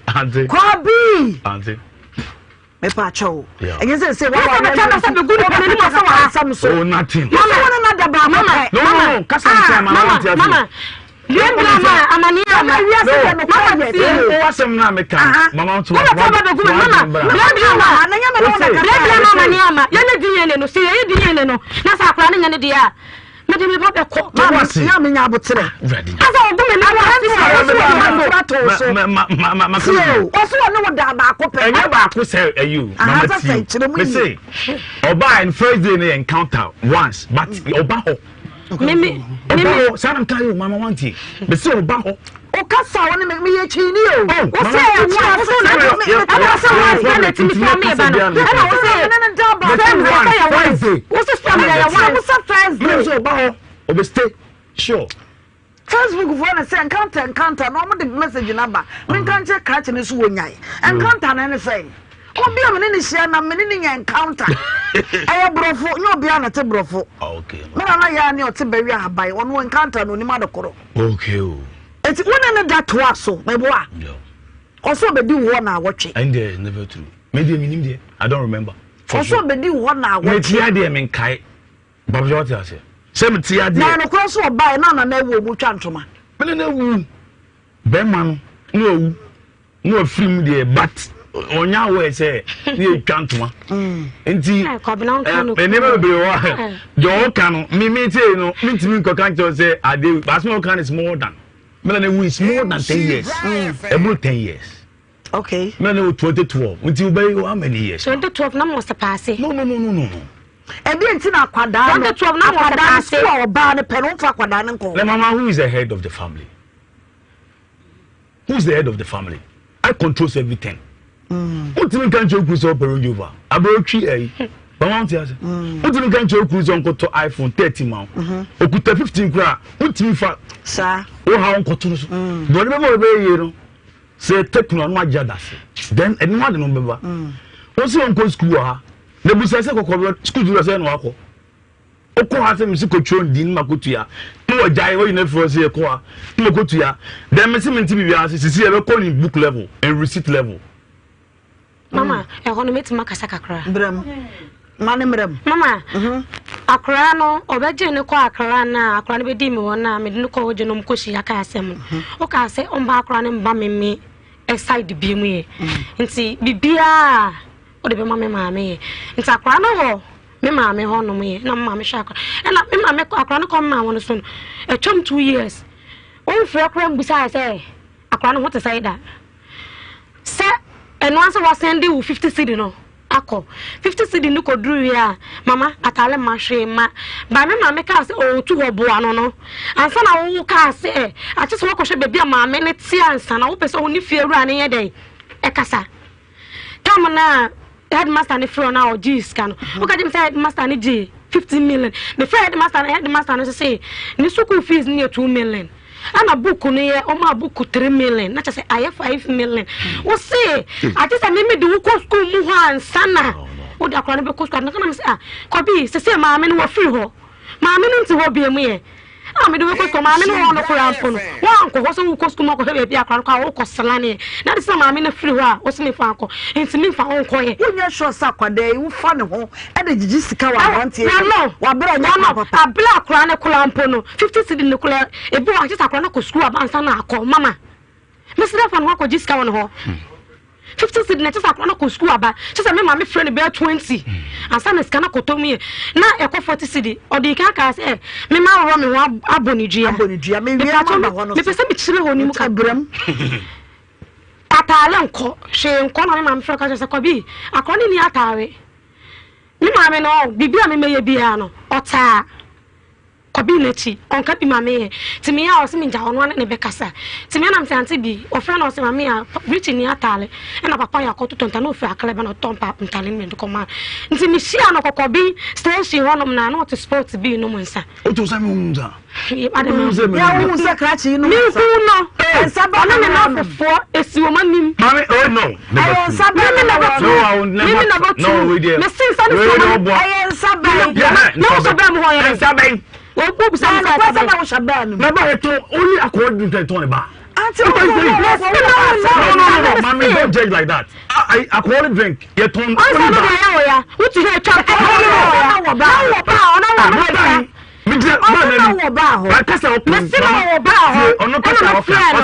me pa cho enye se wa wa na se be good na ni ma se wa asam so oh nothing mama na da ba mama kasa ntia mama mama amani ama o wasem na meka mama to mama na nya me no amani ama ya na dinyele no se ye dinyele no na sa akra na nya ne dia me de me ba be ko mama na me nya abotere asa ogu me na wa so oso no wo da ba ko pe enye ba ko say ayu mama ti me say oba in first day na encounter once but oba ho mimi sanam tayo mama wanti be say oba ho o kasa woni me ye chini o say wa so na ana say wa na ti mi family ba no ana wo say na da ba wo say family ya wa wo say Thursday so oba ho obe stay sure Facebook for na say encounter no mo the message number me kan che ka che ne so wonyai encounter na ne say obi a me ne hia na me ne nya encounter aye brofo no obi a na te brofo okay me na ya ne o te bawi ahabai ono encounter no ni ma dokoro okay o enti wona ne da to aso me boa also be di wo na awotwe and there never true me dey minim there I don't remember also be di wo na awotwe me tia there men kai baba what you say say me tia there na no cross o bai na na wo mu twa ntoma me na wu be man no film there but onya we say you twantuma enti never be wa jo kan me say no me ntimi nko kan say ade but small can is more than me na is more than 10 years about 10 years okay me na 2012 enti we be how many years 2012 na mo pass no ebi enti na kwada 2012 na mo pass o ba ne pe no fa kwada ne nko le mama who is the head of the family who is the head of the family I controls everything what you can joke with operate over about 3 but want to say what you can joke with on to iPhone 30 man okuta 15 kra what you fa sir o ha on koto so do ne be you know say techno no ajada then anyone no be ba o say on go school ha na busa say kokko school do say no akọ oko ha say mi sikotro din makotua no jai o you for say ko ha makotua then me say me nti bibia say sisi e be call in book level and receipt level mama e hono meti makasa kakra brem mane mrem mama akra no obeje ne ko akra na akra ne bedi mi wona me de ko hoje no mkoshi aka asem o ka se on ba akra ne mba me side bi mu ye nti bibia o de be mama me nti akra no ho me mama ho no me na mama sha akra na me mama akra no ko mama won so e chom 2 years on frɛ akra mbusa say akra no ho te say da se and once I was sending 50 cedi no ako 50 cedi no kodru ya mama atale mahwe ma ba me mama ka say o tu ho boa no ansa na wo ka say a che so ko hwe bebia mama ne ti ansa na wo pese oni fie ru ane ye dey e kasa kam na headmaster ne fro na o gis kan wo ka dim say headmaster ne g 15 million the headmaster no say ni school fees ni 2 million ana book no ye o ma book 3 million na say aye 5 million wo say I just say me do ko school mu ho ansana wo da akra no be ko school na kana say ko bi say ma me no wo free ho ma me no nti ho bi emu ye me do ko school ma me no ho no kura mpo no wo anko ho so ko school ma ko he bi akra ko wo ko salane na de say ma me no free ho a wo se me fa anko nti me fa onko ye wo nya sure sa kwada e wo fa ne ho e de gigi sika wa wantie wa bra nya papa abla akra ne kula mpo no 50 cedi ne kula e bi wa just akra na ko school abansa na akọ mama me se da fa no ko gigi sika won ho 50 cedi na just akra na ko school aba just me mama friend be 20 ansa na sika na ko to me na e ko 40 cedi o de ka say me ma wo me ho abonidua me wi ama ho no me pese me chire ho ni mu ka bram atale nko hwe nko na me mama friend ka say ko bi akra ni atare mi mama no bibia me meye bia no ota kobi nechi onka bi mama ye timi ya o se mi ja ono ne be kasa timi na mse anti bi o friend o se mama ya rich ni atale na papa ya ko tonta no fi akale ba no tompa ntale me ko ma nti mi shia no kokobi station honom na no to sports bi no monsa o to sa mi unza ya wo unza krachi no mi ku no saba na na fofo esi o manim mama oh no ayen saba no I will never no we there me sin sa no ayen saba no saba mo ho ya saba o bu sa na wo saba no na ba to only according to ton ba auntie no mommy don't judge like that I alcoholic drink you turn only ba ya what you hear chop wo ba wo ba ho akasa o me se wo ba ho ono kasa o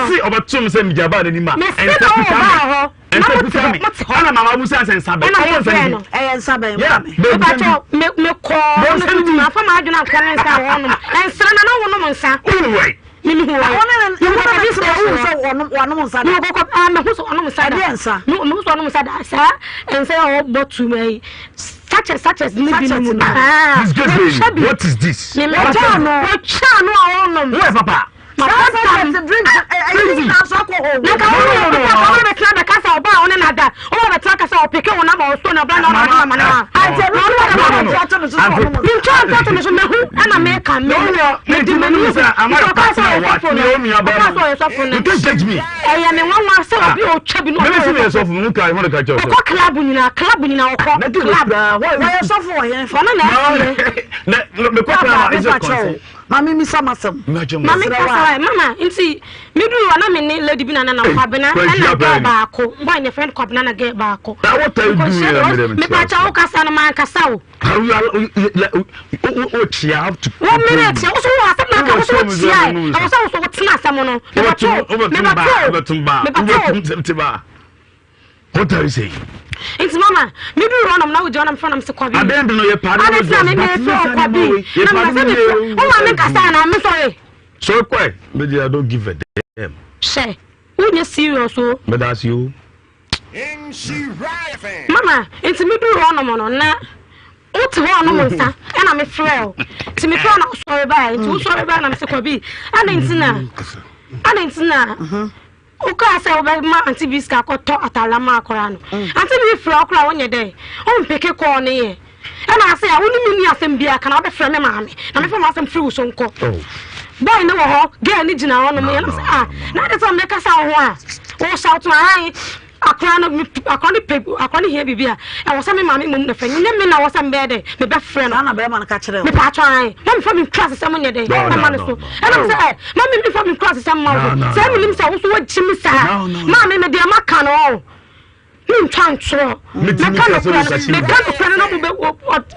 si obatum se mjaba na ni ma ana mama musa sen sabe o sen no sabe me ko na fa ma aduna kan nsa ho no ensra na wo no nsa anyway mimi ho wano nsa no ko me ho so ono nsa da nsa me ho so ono nsa da sa ensa o botu mai such as living what is this no chano awon where papa my first time to drink crazy na so ko ho na ka wo be try be kasa oba on na da o be try kasa o pick one na so na bra na na I tell you no to so you try to so me hu ana me ka me di me ni say am I kasa what me mi aba you don't judge me ya me nwa say obi o twa bi no me see me so fu mu ka mo ka cho so ko club ni na o ko club why so fu yen for na me ko na is a concern mami mi samasam mami kasa mama nti me du na me ni lady bi na na kwabena na ga ba ko boy ne friend kwabena na ga ba ko na what you do me pa cha o kasa na man kasa o o tia have to 1 minute o so wa asem na ka so tia o so tena asem no me ba what are you saying? It's mama, maybe run am now with John am from se kwabi. Abend no ye pardon. I say me kwabi. Oh ma make asa na me sorry. So kwai, me I don't give a damn. She, who you serious o? But that's you. Mama, it's me do run am no na. What one no nsa, e na me frel. Ti me frel na sorry bye. Tu sorry bye na me se kwabi. Anentina. Uka say ma anti biska ko to atalama akora no anti bi fra akora wonye dey o mpeke ko ne ye e na say a woni mi ni asem bia kana be fra me maame na me fa ma asem free wo so nko boy no wo ho girl ni gina ho no me na say na dey some make asa ho a o shout na ai akora no akora ni here bibia e wo say me maame mum na fa nye me na wo say be dey me be fra no na be ma na ka kire me pa twan na me fa me class say monye dey na ma no so e na say mama me fa me class say ma wo say me lim say wo so wo chimi sa ma me dey maka no me twan tro me ka no fra no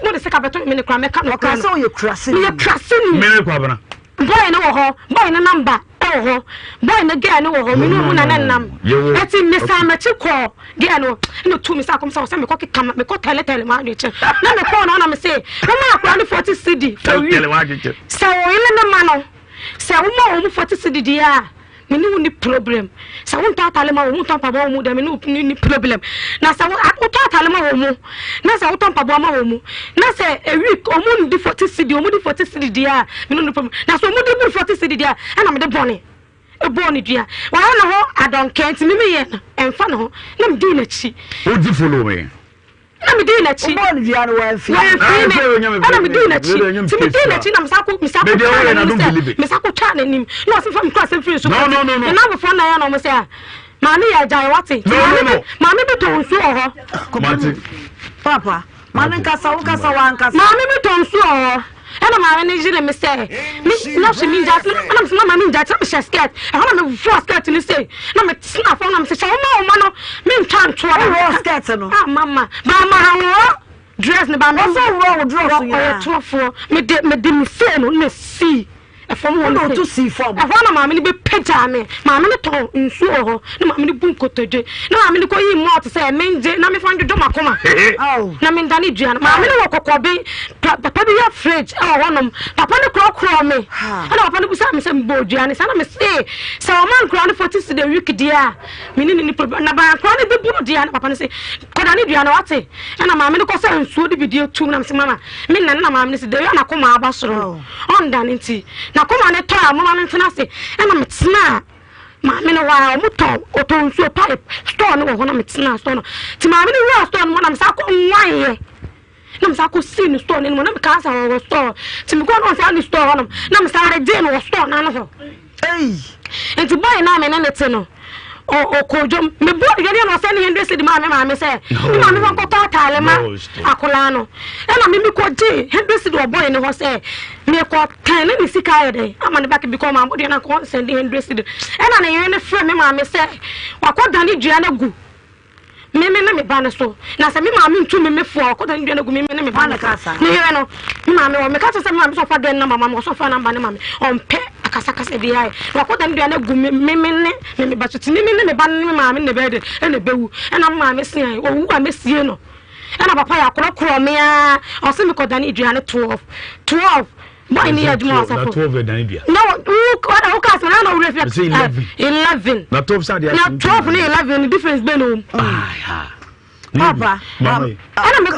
mo de se ka beto me ne kra me ka no ka say wo ye krase me kwa bana boy no wo ho boy no number oh boy no girl no wo me no na nam eti me sa ma chi ko girl no tu me sa kom sa me ko kama me ko tele ma de che na me ko na me say mama akwa ni 40 cd tele wa je so ile na ma no se wo ma wo 40 cd dia me ni problem se wo nta tale ma wo nta pa ba wo da me ni problem na se wo nta tale ma wo mu na se wo nta pa ba ma wo mu na se a week o mu ndi 40 cd o mu di 40 cd dia me no problem na so mu di 40 cd dia na me de bone e bone dia wa na ho adonket me ye emfa no ho na me di na chi o di follow me na me di na chi bone dia no wa fi na me di na chi ti me di na chi na me sa ko me sa ko twa na nim na so fa me class free so no na before na ya no me say mami ya jai wati mami be ton so ho mati papa mami kasa wo kasa wa nkasa mami be ton so ho ena mami ni jire me say me na she min jat na me mami jat me share skirt e ho na me full skirt ni say na me snap na me say o ma no me ntwan to o skirt no mama ba ma ha dress ni ba no so wo dress ya to for me de me say no na see from one to see from I want mammy be picture me mammy ton nsu ho na mammy bun kotoje na mammy ko yi mo to say menje na me fandu do makoma na me ndani dua na mammy wo kokobe papa bi ya fridge wonom papa ne kro me na papa ne busa me say mbo dua ne sana me say so man kro ne 40 cedi week dia me ni problem na ba kro ne be bunu dia na papa ne say koda ne dua na wate na mammy ne ko say nsu de video tu na me say mama me na mammy ne say de na koma abasoro on dan nti na koma ne to amama ne tena se na me tena ma me no wa mo to oton so pipe store no ho na me tena store no ti ma me no store no na me sa ko nwan ye na me sa ko see no store no na me ka sa wo store ti me ko no sa ni store no na me sa re je no store na no enti boy na me ne te no o kojom me bo yeri no se ni 100 cedi ma me se ma me ko ta tale ma akola no e na me ko je 100 cedi o boy ne ho se me ko tan ni sika ye de ama ne back because ma body na ko send 100 cedi e na ne yeri ne frɛ me ma me se wa ko dan ni dua na gu me na me ba ne so na se me ma me ntu me fo ko dan dua na gu me na me ba ne kasa me yeri no ma me o me ka se ma me so fa den na mama mo so fa na ba ne ma me on pe akasa bi ai wa ko dan dua na gu me ba tuti me ba ne ma me ne be de e ne bewu e na ma me se ai o wu a me sie no e na papa ya kro me a o se me ko dan dua na 12 boy ni aduma asafo na 12 dan dua no o ka se na no reflect 11 na 12 sa dia na 12 ni 11 difference be no Papa, ana me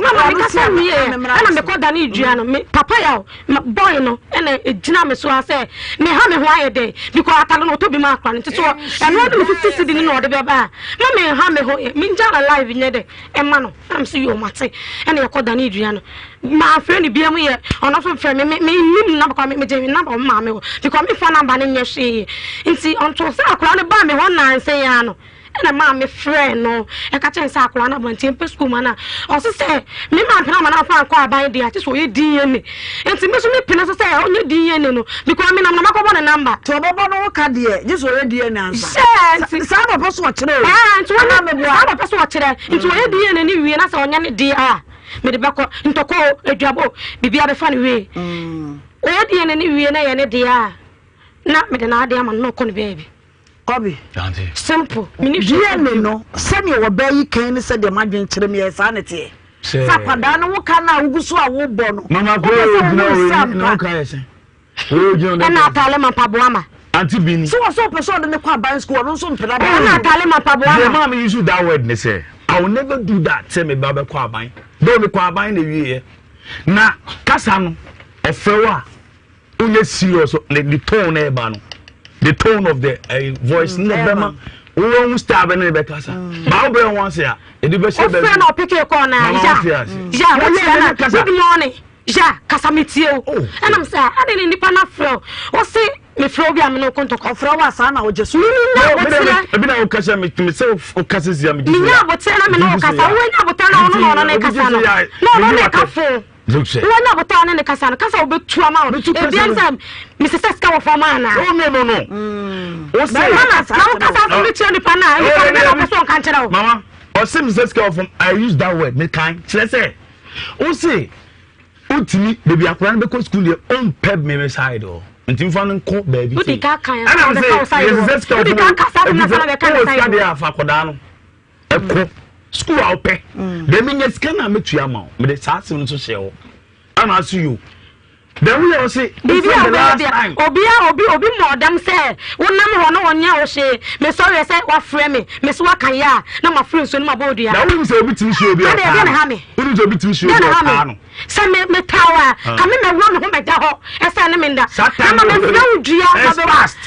kasa mi ana me ko da na idua no me papa ya boy no ena ejina me so ase me ha me ho ayede because atalo no to bi ma akra nti so eno de me 50 cedi ni no de be ba ma me ha me ho me njara live nye de e ma no am so yo mate ena ye ko da na idua no ma afre ni bia mu ye ono so fre me nim na ba me je na ba ma me because me fa number ne nye hwe nti onto sa akra ne ba me ho nan se ya no ena ma me friend no e ka chen sa akra na banti pe school mana o se me ma pena mana fa akwa aban dia ti so ye DNA enti me so me pena so se onye DNA no because me na ma ko bo ne number to bobo no ka de je so ye DNA ansa sa ba so kire enti wona me bua ba so kire enti wo ye DNA ni wie na se onye ne dia me de bako ntoko eduabo bibia be fa ne wie o ye DNA ni wie na ye ne dia na me de na dia ma no ko ne baby Kobi. Simple. DNA no. Sani wo bayi kan ni se de madwen kire me esa ne te. Sa kwada no wo kan na wuguso a wo bɔ no. Mama ko e gina we no kan yese. We gina na atale ma paboama. Anti bini. So so person de ne kwa ban school no so mpeda ba. Na atale ma paboama. The mama use that word ne say. I will never do that. Say me ba be kwa ban. Do me kwa ban na wie. Na kasa no efewa. Unye serious the tone e ba no. The tone of the voice no bema we won't stab any better sir ba obe won say a e di be say be friend o pick e call na ja good morning ja kasametie o and I'm say I didn't nipa na fro o say me fro bia me no konto ko fro wa sa na o jesu e bi na o kasa me say o kasa sia me di nya botere na me no kasa wo nya botere na no na kasa no na kafo Wana botana ne kasa obetua ma ebianza Mrs. Ska for mana no o say mama na kasa so me tia ni pa na e ka na person kan kira o mama o say Mrs. Ska from I use that word me kan kire say o say utimi baby akora na be ko school dey on peb me side o ntim fa no ko baby udi ka kan ana say Mrs. Ska udi ka kasa na fa na be kan side o dey afa koda no e ko school out pay dem me scan na metua ma me dey sa sim no so share o ana asu you then we all say obi modam say wonam ho no wonya wo she me sorry say wa frame me so wa kan ya na ma frame so no ma bodu ya na we say obi timi she obi na dey na ha me we say obi timi she obi no say me tawa ka me wo me ho me da ho e say na me nda na ma me fira udua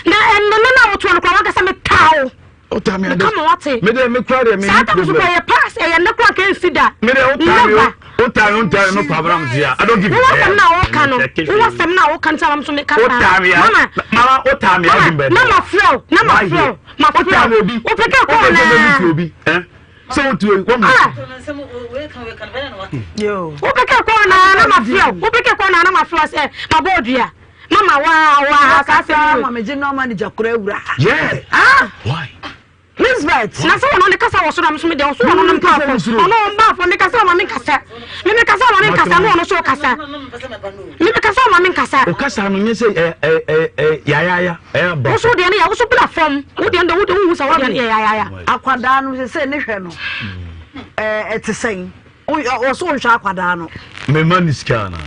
na na wo to no kwa wa ka say me tawo Otami ade. Come on, what? Me dey me crowd dey me. Satan so by pass e na kwa kan sida. Me dey otami no problem here. I don't give you. What na wo kan no? What sam na wo kan sam so me ka. Mama, otami ade be. Na ma flow. Ma otami obi. O peke ko na. Obi, so to one yo. O peke ko na ma flow. O peke ko na ma flow say ma bodua. Mama wa ka say mama je no manager kura ewura. Yeah. Why? Please right. Na so no ne kasa wo so na so me de wo so no no mpa fo. Ono mba fo ne kasa ma me kasa. Me kasa ma me kasa no no so kasa. Me kasa ma me kasa. O kasa no nye say ya ba. Wo so de ne ya wo so platform. Wo de ndo wo de hu sa wo de ya. Akwada no say ne hwe no. Etesen. O so nhwa akwada no. Me man is kana.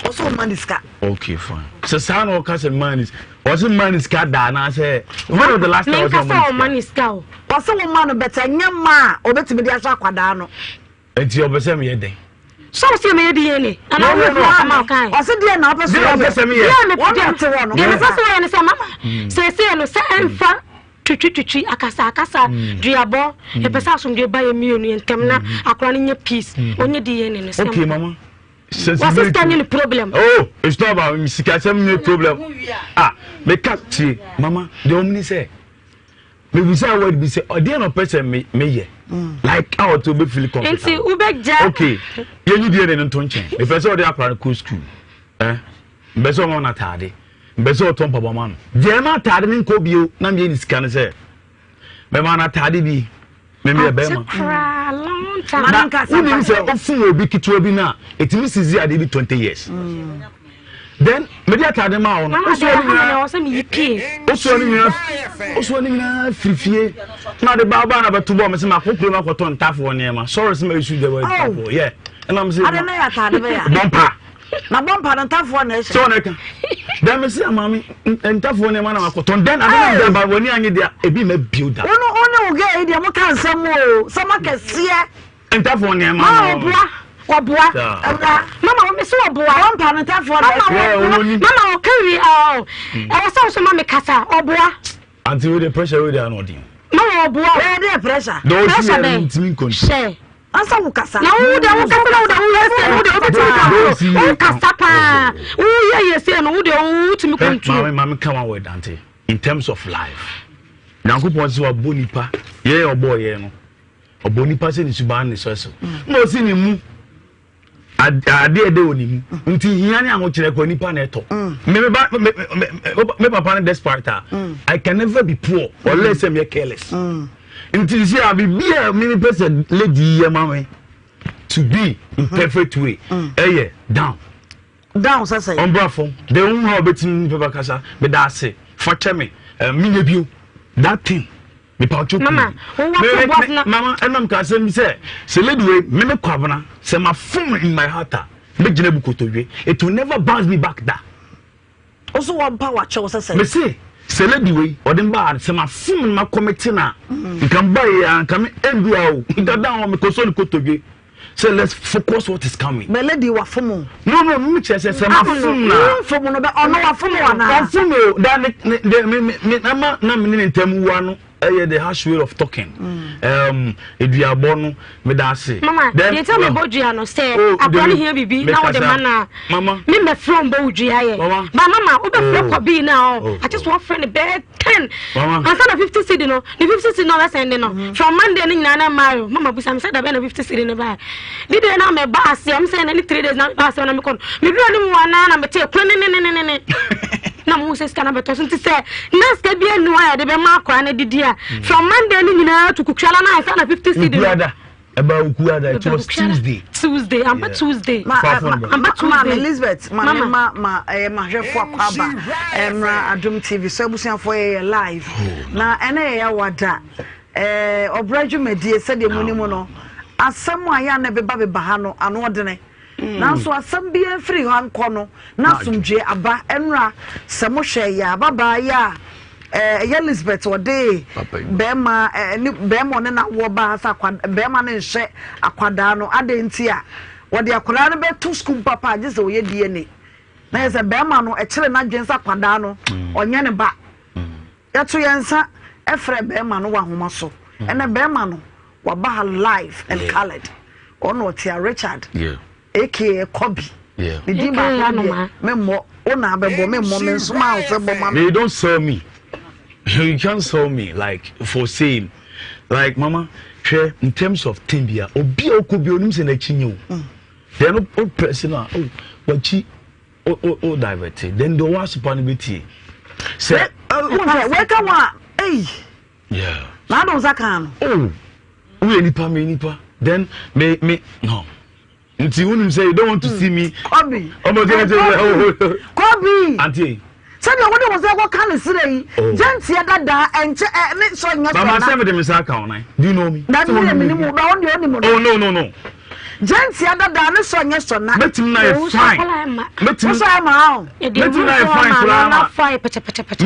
Also maniska. Okay, fine. So sound or cause man is was man is cat da na say one of the last time was man is cow. Was so man better nyama obetimi dia so akwada no. Enti obese me den. So see me dey any. And I will come kan. Was dia na obese me. Yeah, me dey one. Dey so so any say mama. Say no say emfa twitwi akasa duabo e pesa so dey buy me enu entem na akora nya peace. Onye dey any no say. Okay, mama. What's the problem? Oh, it's not about me. No problem. Me catch mama. The omni say, me we say what we say. Or the no person me ye. Like how to be feel comfortable. Okay. You need the no tonchen. The person dey apply to school. Be so mo na tade. Be so ton papa man. Je ma tade ni ko bio na me ni scan say. Me ma na tade bi. Me be ma. When say ofun obi kitwa bi na etimi sizi ade bi 20 years. Then media tade ma on. Oso ni na frifie. Na de baba na betubo me se makokro ma koton tafo ne ma. Sorry se ma issue the word tafo. Yeah. And I'm saying ade na ya tade be ya. Bompa. Na bompa na tafo na e. So na ka. Then me say mama ntafo ne ma na makoton. Then ade na ba woni anye dia ebi ma build up. Ono uge e dia mo kan sam o. Sama kese. ntafo ne ma Obua. Mama, me so obua. One pound ntafo na. Mama, o carry I was so mama kasa obua. Until the pressure we dey no dey. Mama obua. Where dey pressure? Pressure dey ntimi kon. Share. Asa wo kasa. Na wo de wo kasa pa. Wo ye say no wo de wo timi kontu. Mama come on with Dante in terms of life. Nyankopon se wa bonipa. Ye obo ye no. Obonipa se ni suban ni so so. Mo si ni mu. Ade oni mu. Nti hia ni aho kire ko nipa na eto. Me papa na desperate. I can never be poor unless I'm careless. Nti see I be me person lady ye mama to be in perfect way. Down say ombra from the one how betin papa kasa be da say for me me bio that thing me pa choku mama enam ka say me say lady way me kwabana say my phone in my heart me gina bukotodwe it will never bounce me back that also one power chow say me say lady way odin ba say my phone ma committee na nkan buy ya nkan me endu awo nkan down me koso ni kotodwe. So let's focus what is coming. Melody wa fumu. No, me chese say my fumu na. Fumu no be ono wa fumu wana. Fumu that na me ntem wa no the harsh way of talking. Eduabo no me da say. Mama, you tell me bodua no say abrani here bibi na wo de mana. Mama. Me from bodua ye. But mama, wo be from kobi na. I just want friend be 10. Mama. And sana 50 cedi no. The 50 cedi no send no. From Monday ni na mario. Mama bu sam say da be na 50 cedi ne ba. Di de na me ba say am say na ni 3 days na ba say na me kon. Me bi ani mu wana na me te kro ne. Na mo say scan na beto so nti say na ska bi anu ya de be ma akwa na didi a. From Monday ni nyina to kukwala na say na 50 cedi. About Ukuada, it was Tuesday. I'm back Tuesday. I'm back Tuesday. Elizabeth, ma hwefo akwaba. Emra Adum TV so busianfo ye live. Na ene ya wada. Obraju medie se de munimu no. Asam aya na beba ha no ano odene. Na so asam bia free han kɔ no. Na sumdwe aba enra se mo hwe ya baba ya. Elizabeth ode bema ne na wo ba sa bema ne hye akwada no adenti a wode akwada no betu school papa je se oye die ne na se bema no kire na dwensa akwada no onye ne ba yato yensa efre bema no wa homa so ene bema no wa ba live and colored ono tia Richard aka Kobe di ba no memmo ona abebo memmo me nsoma afebo ma they don't sell me. You can't sell me like for saying, like mama, in terms of timbia, or be a could be on him you. They're not all personal. Oh, but she diverted. Then the worst possibility. Say, where come on? Hey, yeah, I don't Zakan. Oh, we nipa. Then me no. Until when you say you don't want to see me, Kobe. Auntie. Said you was there what kind of say? Gently dada and so Mama said me account. Do you know me? That minimum down the only. Oh no. Gently dada and so na. Let him know fine. Let him know fine. Me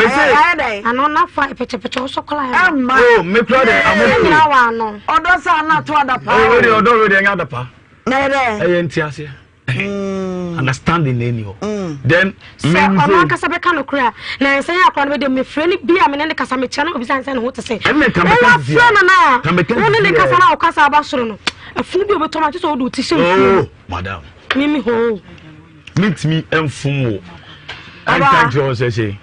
say I know not fine so call oh, me proud I'm no. Others are not to other power. Already another pa. Nere. Understanding anyhow. Then I'm kasabe kan okra na say akwa no be me freni bia me ne kasa me chana obi san ho to say me kan na woni ne kasa na okasa aba soro no afu bi obeto ma so do ti se oh madam mimi ho meet me enfum wo I can't just say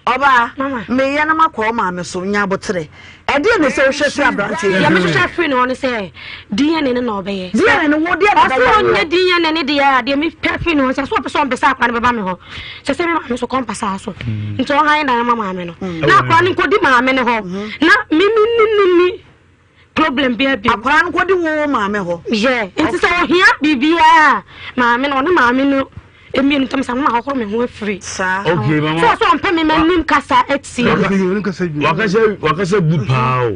Oba me ya na makọ ma me so nya botere e de ne se hwe fi abrante ya me hwe fi ne won say DNA ne na obeye DNA ne wo de da ya so DNA ne de ya de me fi ne won say so person be sa akwa ne baba me ho se me ma me so kompasa so nto han na mama me no na akwa ne nkodi ma me ne ho na mimi problem bia akwa ne nkodi wo ma me ho ye nti se ohia bibia ma me no ne ma me no emi no tam sama akọ me ho free okay mama so ampa me manim kasa etsi wakasa good pao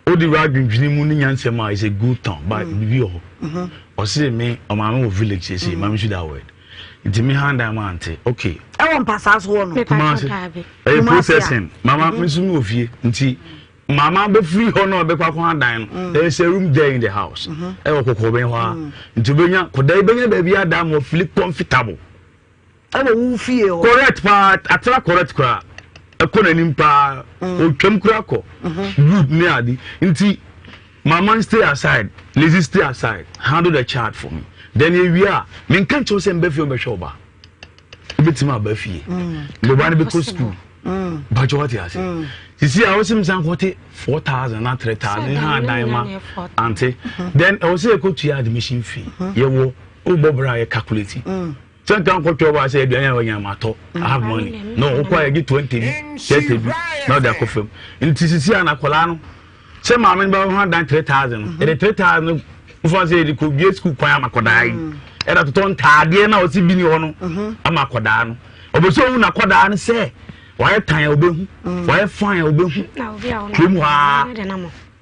o di radwini mu ni nyansem a is a good town but bibi ho o say me o ma me village say mama should that word it me hand am ante okay e won pasa so no processing mama me so me ofie nti mama be free ho no be kwakwa dan no there is a room there in the house e wo kokko ben ho a nti benya kodai benya ba bia da mo feel comfortable e wo fie ho correct pa atra correct kwa e ko nanim pa o twam kura ko good ne adi nti mama stay aside lazy stay aside handle the child for me then we are men kan cho se mbe fie be hwe oba betima ba fie le ba ne be ko school ba jo what you say see I was in San 4,000 not 3,000 ha daima ante then I was say go to admission fee ye wo o bobra ye calculate so kan ko twa ba say aduan ya mato I have money no o kwa get 20 30 now they are confirm nti sisi anakola no say ma me ba ho dan 3,000 e 3,000 ufo say di ko bi school kwa amakoda yi e da to ntaade na o si bi ni ho no amakoda no oboso hu na koda no say why time obehu why fine obehu krim ha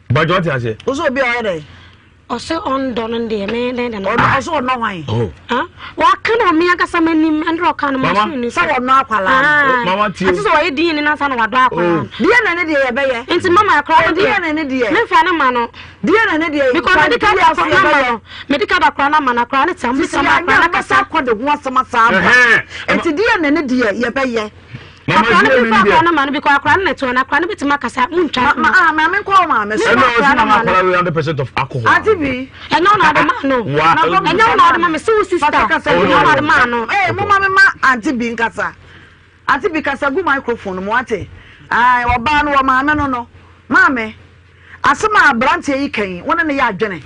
budget ase oso obi oyede ose on don de me de na oso no wan ha wa kana me aka samanim andro kana machine so wo no akwala mama tie ati so wa di ni na sa no wado akwala die na ne de ye be ye enti mama akra no die na ne de ye me fa na ma no die na ne de ye because medical akra na ma na akra ne tam sama akra na kasa kwode ho asama sa enti die na ne de ye be ye mama je mi dia na man because akra na to na akra na bitima kasa muntwa ma me ko ma me so no na ma akra 100% of alcohol ati bi eno na de ma no eno na de ma me so sister eno na de ma no mama me ma anti bi nkasa anti bi kasa gu microphone mo ate ai oba no ma me no ma me asema abrante yi kan wona ne ya adwene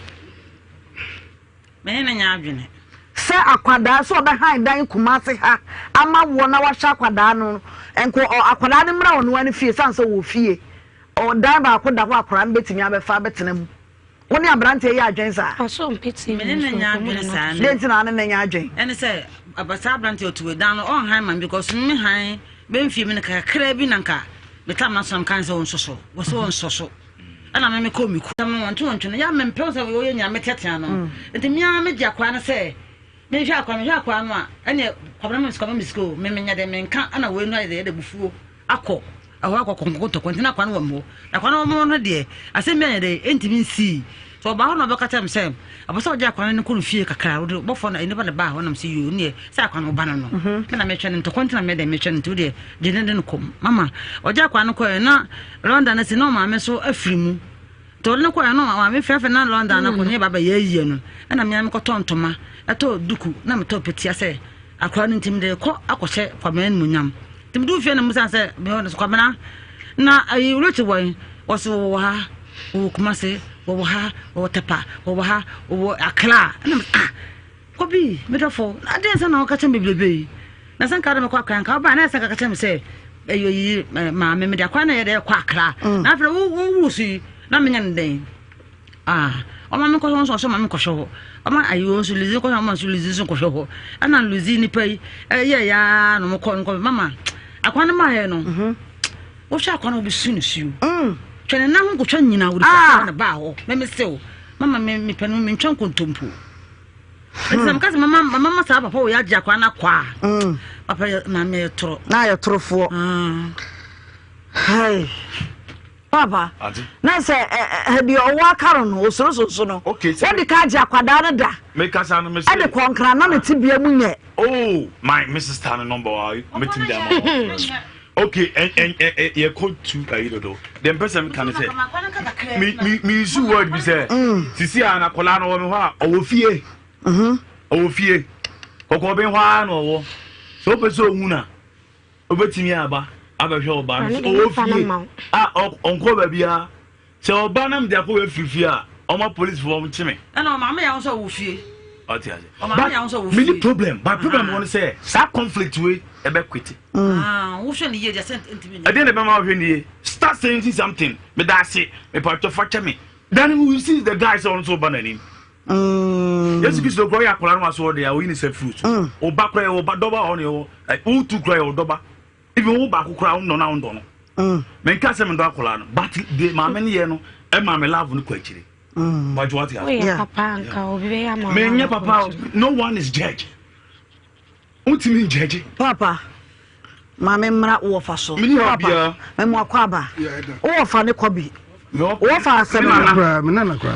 me ne nya adwene se akwada so be han dan kumase ha ama wo na wa sha akwada no enko akwada ne mra wono ani fie sanse wo fie o dan ba akwada ho akwara mbetimi abefa betenam woni abrante yi adwensa so mpeti me ne nya adwene sa ne ntina ne nya adwen ene se abasa abrante otuwe dan no on han man because me han be mfie me ne kakra bi nanka betam asom kan se won soso wo so won soso ana me ko mi ku tam won twon ya me mpɛ se wo ye nya metetea no enti me a me dia kwa na se me hwa kwa no a ene kwabra me skoma misko me nya de me nka ana we no de bufuo akọ aho akọ to kontina kwa no wo na kwa no mo no de asem me nya de enti mi si so ba ho no be katam sem aboso oja kwa no ko fie kakra wo bofo na ene ba ba ho nam se yo ne sa kwa no ba no na me twene to kontina me de me twene to de de ne ko mama oja kwa no ko na London na si no ma me so afrimu to ne ko no ma me fefe na London na ko ne baba ye yie no na me am ko tontoma ato duku na me to petia se akwa no ntim de ko akɔhye kwaman munyam tim du fie na musa se me ho so kwamana na ayi ulote won wo wo ha wo kumase wo ha wo tepa wo ha wo akla na ko bi me dofo na de se na o ka chembe blebe na san ka de me kwa kan ka ba na se ka chembe se eyo yi ma me de akwa na ye de kwa akla na afre wo wusi na me nyan den o ma me ko so ma me ko so o ma ayo so lizi ko ma so lizi so ko so ana lizi ni pai ye ya no mo ko mama akwa na ma he no wo sha akwa na obi su no su twene na ho ko twa nyina wo na ba ho me se mama me panu me ntwa kontompo Exam kasi mama sa papa wo ya gya kwa na kwa papa na me toro na ya torofo hai papa na se he owo akaro no osoro no okay so de ka gya kwada no da me kasa no me se e de konkra na me tibia mu nye oh my Mrs. Tana number why me tim dem okay and you code to do then person can say me use word be say sisi ana kola no me ho a owo fie owo fie kokko ben ho a no wo so pe so hu na obetimi aba abehwe oba no owo fie onko ba bia se oba na mde akọ efifie a oma police form chime ana mama ya so owo fie atiaje mama ya so owo fie many problem but problem won say sa conflict we e be quit wo hwe ne ye just intimi I didn't remember hwe ne start saying something me da say me part of me then we see the guys on so banani yes because the boy akola no so there we need say fruit oba kra oba doba on yo like who to cry odoba even who back kra no na ndo no men ka say me do akola no but the mama ne ye no e mama love no kwa chire but what yeah papa nka obi ya mama me nya papa no one is judge ultimate judge papa mama mra wo fa so me ni obia me mo akwa ba wo fa ne kobi wo fa asem na menana kwa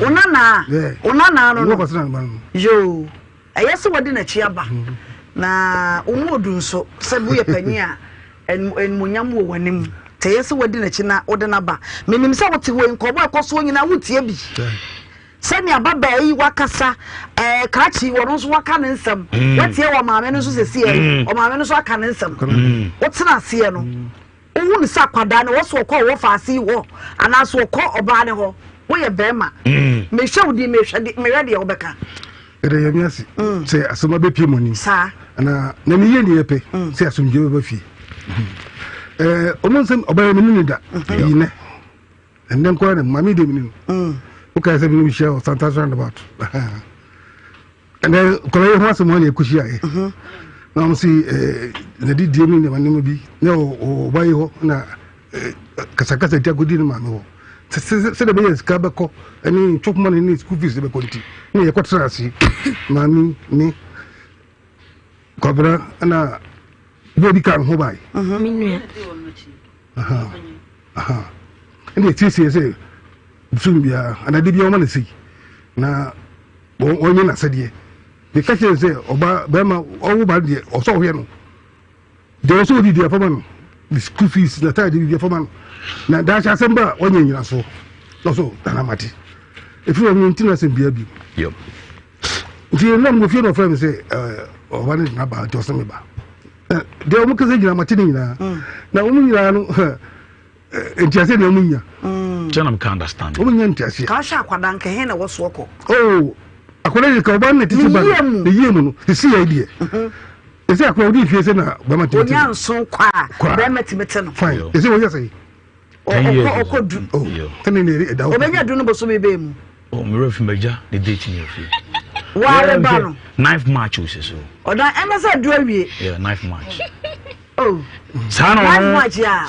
onana no yo ayese wodi na chi aba na omodu nso se bu ye panyi a enmunyam wo wanim te yese wodi na chi na wode na ba menim se wote wo nkobo ekoso nyina wotie bi sani ababa yi wakasa krachi wono so waka ne nsam watie wo maame no so sesi e o maame no so aka ne nsam wotena ase no owu ne sakwada ne wo so ko wo faase wo ana so ko oba ne ho wo ye bema me hwewdi me hwede me hwede wo beka ere yemiasi se asoma be pie moni sa ana na me ye ne yepe se asomje be fi omonsem oba me ni da yi ne enden ko ne mami de mi okay say we share Santa roundabout and then kolay ho asemo ne kushia na mo si na di die mi ne manem bi ne o bayi ho na kasakasa ti agodi ne ma me ho se de be ska be ko ani chop money ni school fees be ko nti ne ye ko trasi mami ni kobra na bo bi kan ho bai minua ndi ti se Sumbia and I did your money see. Now, only na said the catcher say, Oba Bema, all bad or so here. They also did the foreman. The school fees that I did the foreman. Now that's a samba on you so. Also, Tanamati. If you are maintenance in BB. Yep. If you are not with your friends, say, or one is about or something about. They are working in Matina. Now, only Entiase na munya. Chana mka understand. Munya entiase. Ka sha kwada nke he na wosoko. Oh, akwara ni ka oba na titi ba. The yemu no, the see idea. Ese akwara odi fiese na ba ma titi. Onya nso kwa. Ba ma timete no. Fine. Ese wo yasa yi. Okodu. Oh. Tani ne e da. Obenya du no boso bebe mu. Oh, me refi meja the date ni afi. Wa ba no. 9th March o se so. Oda emasa du awie. Yeah, 9th March. Oh. Sano 9th March ya.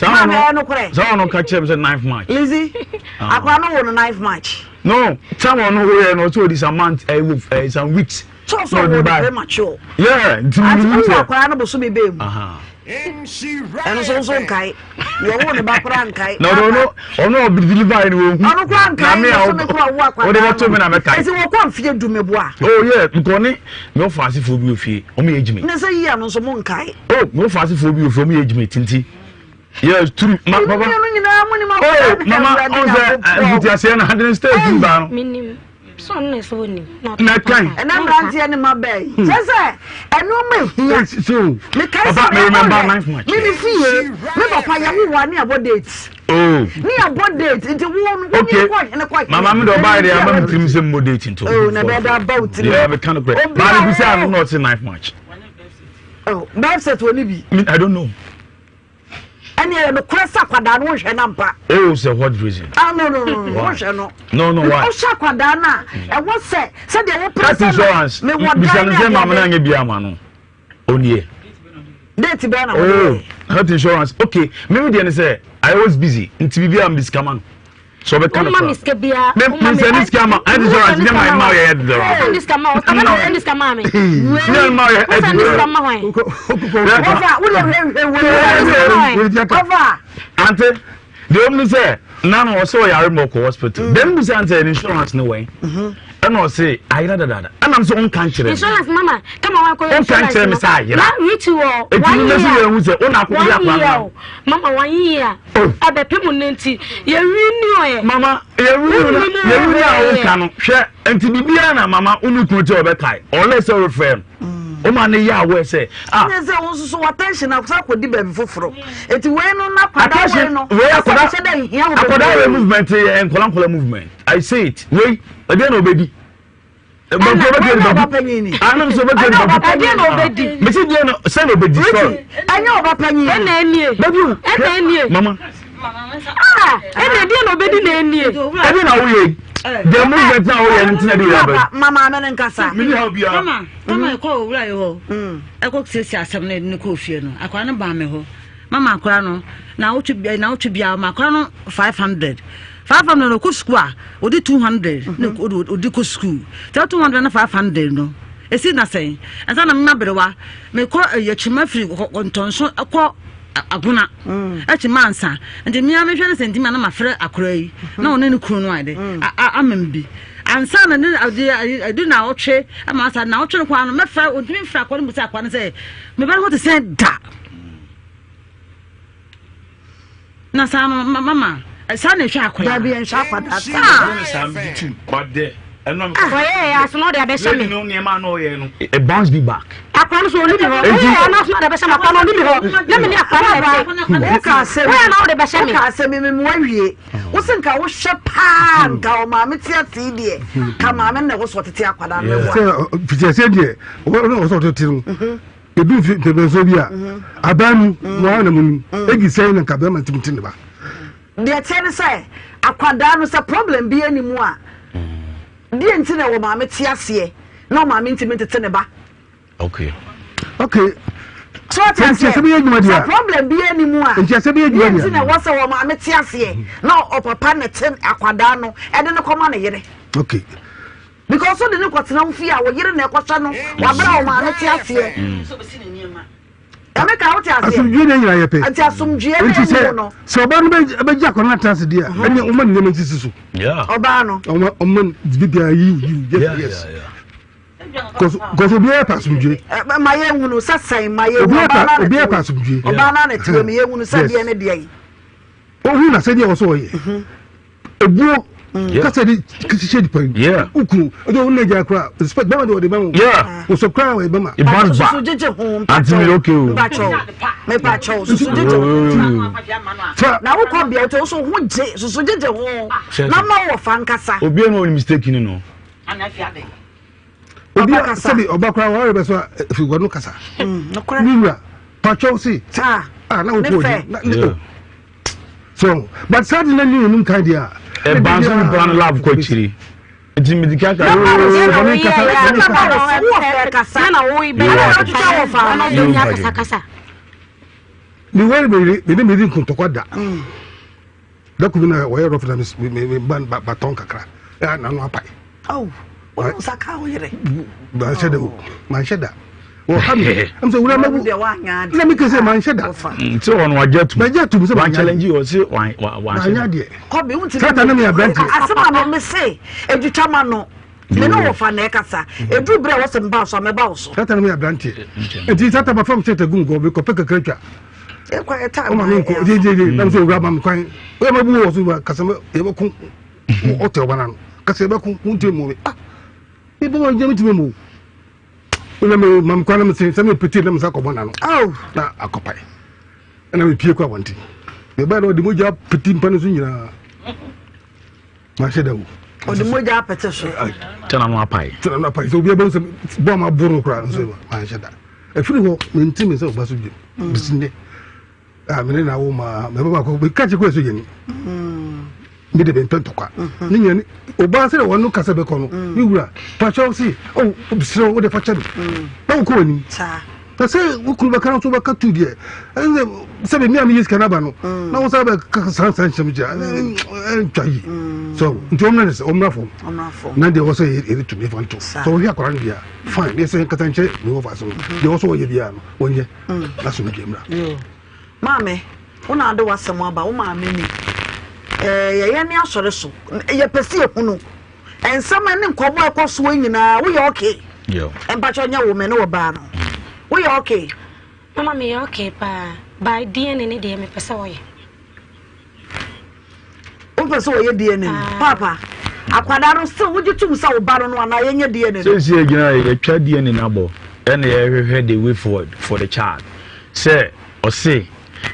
Sano catch him say 9th March. Lizzy. Akwa no wo 9th March. No, someone no we no so this a month some weeks. So very mature. Yeah, akwa no boso bebe mu. Eno so nkai. Yo wo ne ba kra nkai. No. Ono deliver ni wo. Ono kra nkai. So me kra wo akwa. O de to me na me kai. Ese wo kwa mfie du me boa. Oh yeah, nkoni me ofase fo bi ofie. O me ejime. Ne say yi anu so mo nkai. Oh, me ofase fo bi ofie o me ejime tinti. Yes, true. Baba. Oh, mama, on the Itiase na handling stage ba no. Minim. So na so ni. Na kan. E na brantie ni mabey. Sese, enu me hia. So, me kai Papa, me remember 9th March. Me ni fie. Me papa ya hu wa ni abo date. Oh. Ni abo date. Nti wo no Okay. Mama me do buy the am trim say mo date into. Oh, na be da about. Yeah, me kind of great. But we say I'm not say 9th March. Oh, best set we ni bi. I don't know. Any no kwasa kwada no hwe na mpa. Oh, so what reason? Ah no. Hwe no. No, why? O sha kwada na e wo se de wo That insurance. Me what say mama na nya bia ma no. Onie. Date be na. Oh, health insurance. Okay, maybe they say I was busy. Nti bibia am this man. So be kind of. Mama miske bia. Me say this scammer. I insurance me my ma ya head there. This scammer. Come this scammer me. Me ma ya head This scammer why? Cover. Ante, the only say none was so ya remoko hospital. Then we say insurance no way. And I say I da. And I'm so unconscious. Insurance mama. Come on go insurance. Me say ya. Na reach you. Mama 1 year. Abe pemu nenti. Ye renew. Mama, ye renew a kan hwe enti bibia na mama unu kunti obekai. Unless you refer. O ma ne ya we say ne say won so attention akwa kodi ba bi foforo eti we no na kwada we no we akoda movement enkola movement I say it we ade na obedi but go back to I'm so back to ade na obedi me say no say no obedi so anya oba panyin na anie mama ade na obedi na anie ade na we the movement now we are na mama me nkasa me how bia mama ko owura ye ho eko sesi asem na ne ko fie no akwa ne ba me ho mama akwa no na wotu bia ma akwa no 500 no ko school a odi 200 ne odi ko school 200 na 500 no esi na sen asa na me berewa me ko ye chima free kontonso ko aguna echi mansa nti me amehwe ne sentima na mafre akora yi na one ne kuru no ade amambi ansa na ne ade na otwe ama asa na otwe kwa no mefa odimi fra akwa ne musa akwa ne say me ba what to say da na sa mama sa na hwe akwa da bi en hwe akwa da sa but there yeah, I know they are best. It bounce me back. I promise you, I'm not the best. I'm not let me say, I know the best. I say, me, wasn't I was Shapan, go, mamma, tea, come on, and there was what to take. I said, yeah, what was to tell the beef to the Zobia. I ban one, Eggy saying and Cabana to Tinaba. The tennis say, I can't down a problem be anymore. Dear Tina, or mamma, tiasie, no, mamma, intimate teneba. Okay. So I tell you, problem be anymore. And just a bit, Tina was a mamma, tiasie, no, or papa, ten, aquadano, and then a command yet. Okay. Because so the new what's no fear, we're getting a question, or mamma, tiasie. I make out as some junior, and tell some junior. So, but Jack on that answer, dear, and your woman named Sisu. Yeah. Obano, yes. Because we are passing. My own will say, my own be a passing. Obana to me, who said the day. Oh, I said you also. A book. Yeah. Uku, don't let your crowd. Respect Bama or the Bama. Yeah. Was a crowd with Bama. It bounce back. Until okay. Me pacho. Now we come here to also would say, so did the home. No more fancasa. Obiano mistaken, you know. Obia sabi Obakra worry beso if you go no kasa. No correct. Nhyira, pacho si. Now we so, but suddenly you know kind dia. E banzo mi plan love ko chiri. Enti mi dikaka kasa na wo ibe na fa na nya kasa. Ni wori me di kuntokwa da. Da ku na wo yero fana me ban baton kakra. Ya na no apai. Oh, wo saka wo yere. Ba sheda. Oh, I'm so let me say man sheda. So on wajetu. Wajetu so one challenge you say one. Come be unti. Sata na me abranti. Asema me say edutama no. Me no wo fa na ekasa. Edu bre wo se mba so me ba so. Sata na me abranti. Enti sata ba from seta gungo be ko peka kratwa. E kwa eta. O ma me ko je na so grab am kwan. We ma bu wo so ba kasa me e ba kun. O te obana no. Kasa e ba kun kunte mu. Ah. E ba wo je mitime mu. Una me mam kwana me say me petit na msa ko bona no na akopai na me pie kwa wanti me ba no de moja petit mpa no so nyina ma sheda wo o de moja apete so tena no apai so bia ba so bo ma buru kra so ma sheda e firi ho me ntimi se oba so bi bisinde me na wo ma me ba ko be kache ko so yeni me de bento kwa ni nyani oba se wonu kasa be ko no ni wura pacho si o bisiro wo de facha do ba ko ni ta se wo kulu ba kan so ba ka tu die se be mi am yes kana ba no na wo sa ba ka san chemja twayi so ntom na se omrafo na de wo so e to me fanto so wi akora ndia fine ne se kata nche ni wo fa so de wo so wo ye bia no wonye na so mi mra mame una ado wasem aba wo mame ni ye ne asore so ye pese ehunu ensama ne nkobo ekoso nyina wo ye okay yo empacho nya wo me ne wo ba no wo ye okay mama me okay pa by DNA ne de me pese wo ye o pese wo ye DNA papa akwada no so wo jitum sa wo ba no ana ye nya DNA so si agina ye twa DNA na bo ene ye hwehwe the way forward for the child say o say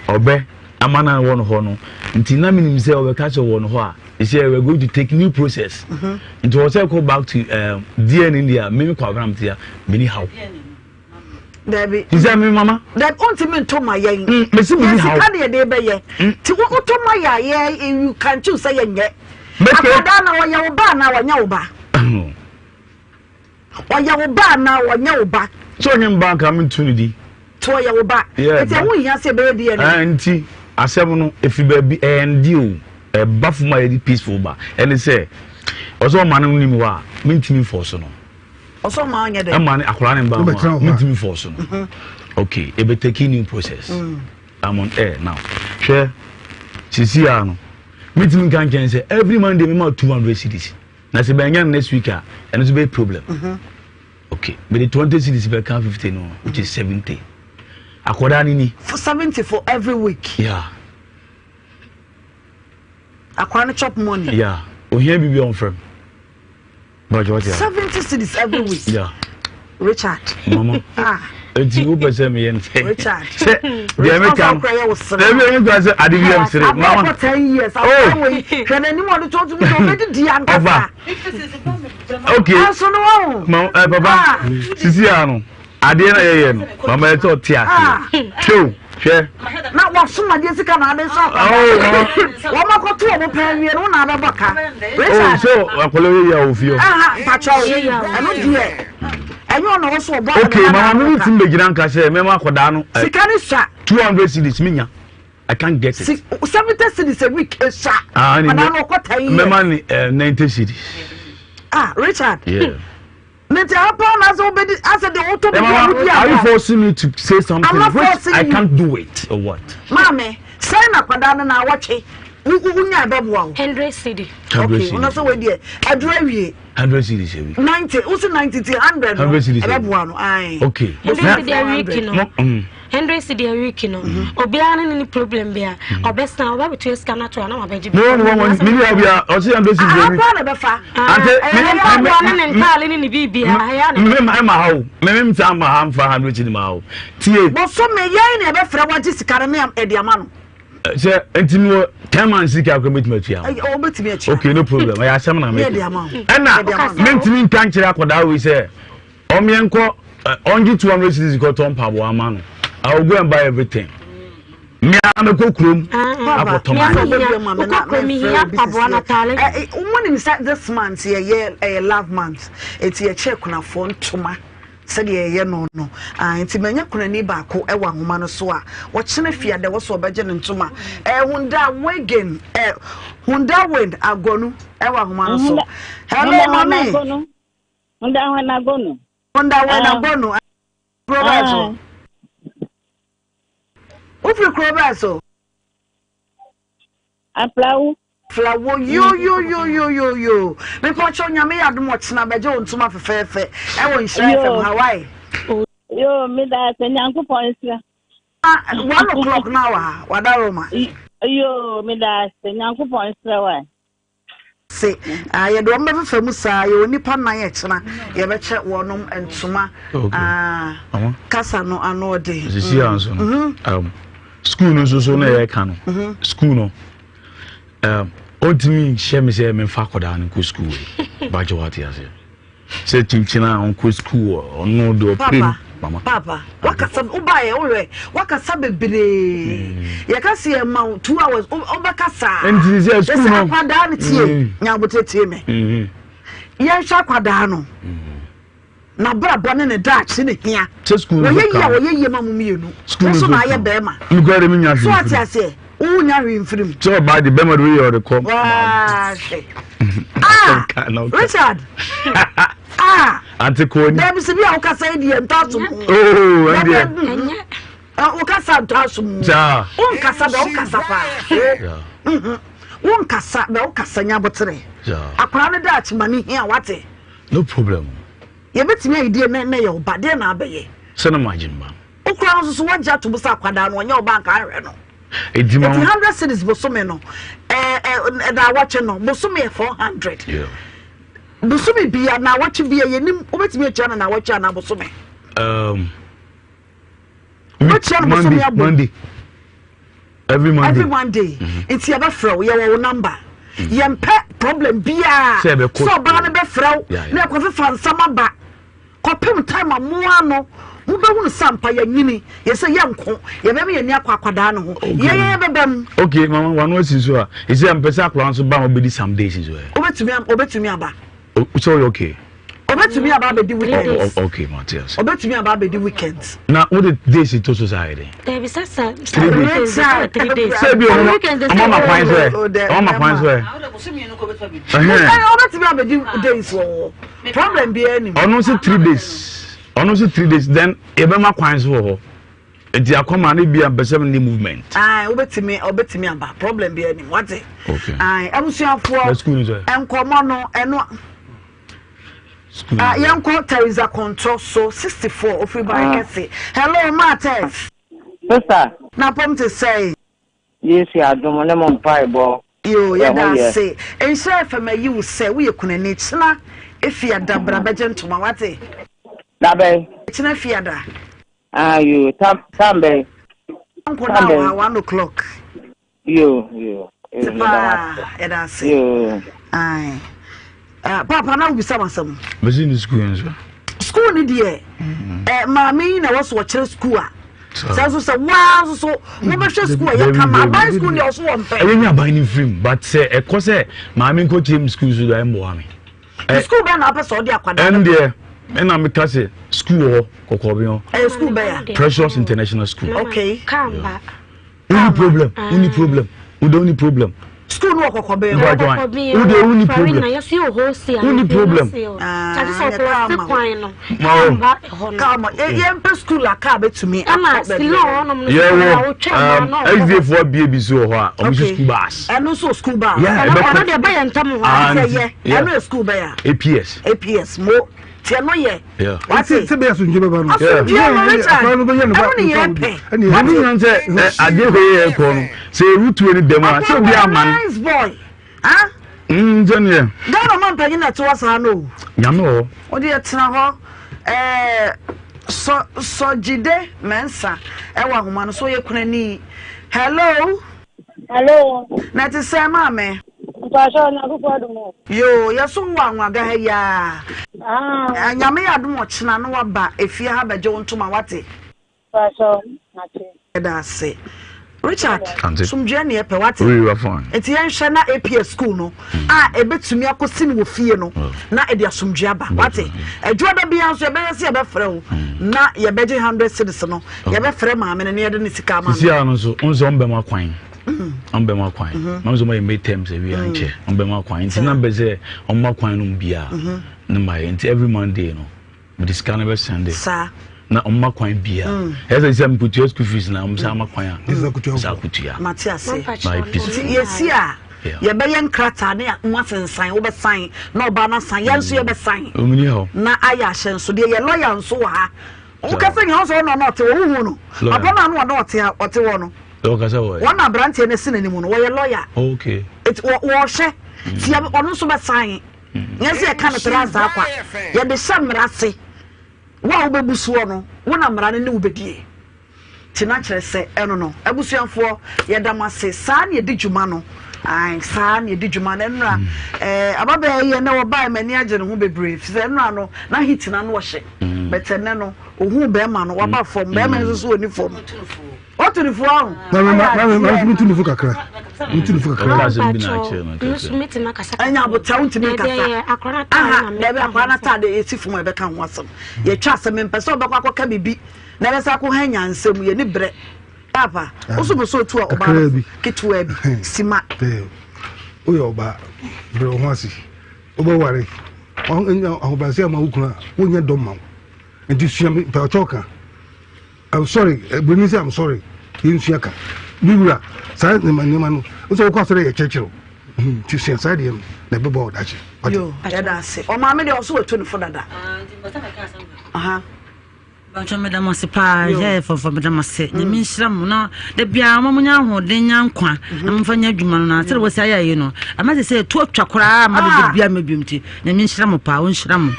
obe amana won ho no nti na minim say obeka wo no ho a say we are going to take new process into what I go back to DNA India me ko abram tia mini how Debbie is that me mama that ultimate to my yen me see me how can dey be ye ti wo to my ye you can choose say yen akada na wo ye ba na wo nya wo ba wo ye wo ba na wo nya wo ba so nyem bank am tunidi to ye wo ba eti wo hia se be dey na anti asem no efi ba bi o bafuma yedi peaceful ba and say oso man no nim wa mentimi force no oso ma anya de man akora ne ba mentimi force no okay e be taking new process I'm on air now. Share. Sisiano. Meeting can say every Monday, me 200 cities. Now, say by next week, and it's a big problem. Okay, but the 20 cities per count 15, no, which is 70. According for 70 for every week. Yeah. According chop money. Yeah. We here be on firm. But what 70 cities every week. Yeah. Richard. Mama. It's you person me and say. Richard. They make come. They make say I didn't even say. Mama. For 10 years. Oh. Can anyone talk to me already Diana? Okay. Mama, Papa. Sisiano. Adena yeye. Mama eto tia. Show. Share. Na wa suma de sika na be so. Oh. Wa makoto omo pan wie no na be baka. Oh, so akolo ya ofio. Pacho. Eno die. Enyo na wo so obo. Okay, mama me tin be gina nka say mema akoda no. Sika ni sha. 200 cedis minya. I can't get it. 70 cedis a week is sha. Mama no kwata yi. Mema ni 90 cedis. Richard. Yeah. Are you forcing me to say something which I can't do it or what? Mommy, say na kwadana na watch. Unya bebo 100 cedi. Okay, una so we there. Adrewie 100 cedis a week. 90, also 90 to 100. 100 cedis. Bebo no. Ai. Okay. 100 cedi a week no. 100 cedi a week no. Obiara ni problem bia. Obesta oba betu scanner to na mabeji. No, me bia o say 100 cedi a week. Ah, na befa. Ante me bibia. Me ma hawo. Me mta ma ha mfa 100 cedi ma hawo. Tie. Bo so me yen na be fra waji sikare me e dia ma no. Say entimi 10 man sika ko metimi atua. O betimi atua. Okay, no problem. I asem na me. Na mentimi nkan kire akoda we say o me enko only 200 cedis go ton pabo ama no. I will go and buy everything. Me am a cook room. This month, a love month. It's a check on a phone to my. Said ye no. It's many kunani bako, a one woman so. Watching if there was so budget and tuma. Wunda wagon, Wunda wind, a gonu, a one woman so. Hello, mommy. Wunda when I go no. Wunda when I go no. If you cry so, a flower, you. Because on your me, I don't watch now, but you want to my fair. I won't share from Hawaii. You made that and Uncle Points. 1 o'clock now, what are you made that and Uncle Points. Say, I don't remember for Musa, you only pan my ex, you ever check one and Suma. Casano, I know day. School no so na e kan school no odimi she me say me fa koda na ko school ba je what ya say chinchina on ko school no do pin mama papa wakasa ubaye owe wakasa bebre ya kasi e ma 2 hours obakasa enti say school no kwada na tie nya botetie me ya sha kwada no na bra bone ne daach ne hia school no ye ma mumienu so na ye be ma ngore me nya so atiase u nya hwe mfirim so ba de be ma do ye come Richard ante ko ni dem se bia ukasa e die ntaso ande ukasa ntaso ja unkasa be ukasa pa unkasa be ukasa nya botere ja akora ne daach ma ne hia wate no problem. You bet me idea na your bad na abeye. Sena majimba. Okra so waja to busa kwada no nya oba nka hwe no. Edima 100 cedis bosome no. Na watch no bosome 400. Yeah. Bosome bia na watch bia yenim obetimi acha na watch na bosome. Monday. Every Monday. It's your friend, your number. Yempe problem bia. So ba na be friend. Na ko fe fansama ba. Kopem time amoa no. Mu be hu sampa ya nyini. Ye se yenko. Ye be me ye ni akwakwada no ho. Ye bebem. Okay, mama, one was so a. Is there mpesa akwa so ba obedi some days is well. Obetumi aba. So okay. Obetumi aba be di weekends. Okay, Matthias. Obetumi aba be di weekends. Now what the days to society? There be such 3 days. Say be on my points where. On my points where. Obetumi aba di days wo. Problem be any. Ono say 3 days. Ono say 3 days then e be ma points wo. enti akoma ne bia mpese me movement obetimi aba problem bi ani what okay abusuafo enkomo no eno yanko Teresa Control so 64 ofri barakese hello Martes sister na pom to say yes ya domo ne mo pai bo yo ya da say ense fama yi wo say we kunani china efia da brabeje ntoma what dabe china fiada you tambe uncle now 1 o'clock yo ya da say yo ai papa na ubisa masam machine school ni die mami na was watch school a so wow so mo be school ya kama by school ni also won pe enya ban ni film but say e ko say mami nko team school so do embo ami school be na person dey akwada and there na me ka say school ho kokobi ho school be ya Precious International School okay kamba only problem school no kokobe who the only problem na yesi o hosi only problem tadi so ko se kwan no kama yempe school aka betumi ama silo onom no SDF BB so ho a o school bus eno so school bus eno de ba yentam ho eno school ba ya APS mo tie no ye what say be aso nje baba no no be ye no ba ani yan say ade ho ye ko no say rutu ni dem a say bi aman nice boy ah jeniye gano man pagi na to wasa no nyame o de tena ho so jide mensa e wa homa no so ye kunani hello na ti say mame yo yeso nwa ga ya nyame ya dum ochina no waba efie ha beje wontuma wate da se Richard sumje ne epe wate enti yen hwe na APS school no ebetumi akosi ni wo fie no na edi asumje aba wate adwo da bia so ebe se ebe frɛ wo na ye beje 100 cedis no ye be frɛ maame ne ye de ne sika ma sia no so onzo mbema kwan ombema kwan mamzo my make terms e wi anche ombema kwan nti na beze omma kwan no bia na my nti every Monday no we discuss every Sunday na omma kwan bia eza isem put your school fees na omsa ma kwan za kutua Matias yesi a ye be yen krata na nwasensan wo be san na oba na san yenso ye be san omni ho na aya hyenso de ye lawyer nso wa ha wo ka se nyo so no no te wo hu no abona no no ote wo no one brand here na nimu no we lawyer okay it wo hye ti ono so be san nyese e ka no traza akwa ye de shamrase wa obebusuo no wo na mra ne ubedie ti na kire se eno no abusuanfo ye damase saa ne di djuma no ai saa ne di djuma na nra ababe ye na wo bai mani age ne ho bebre fi se nra no na hit na no wo hye betene no ohu be ma no wa ba form be ma nso oni form what to the phone na mutunifu kakra anya abota untimi kasa aha bebe akwana tade esifu mo ebeka ho asem ye twa asem mpese obekwa akoka bibi na besa akọ hanya nsem ye ni bre papa osuboso tu oba kitwa bi sima oyo oba bre ho asi oba ware oba se ma ukuna wonya dom ma enti suam pa choka I'm sorry, Benisi, I'm sorry. In Siaka. Bibra, Side Nemano, also costed a church. To see inside him, never bought that. You, I say, or mamma also a 24 that. Bacha madam sipa je for madam se ni minshram no da bia mamunya hoden yankwa amfanya adwuma no na tire wo sai ayi no amase se to twakora ma de bia mabimti ni minshram pa wo nhram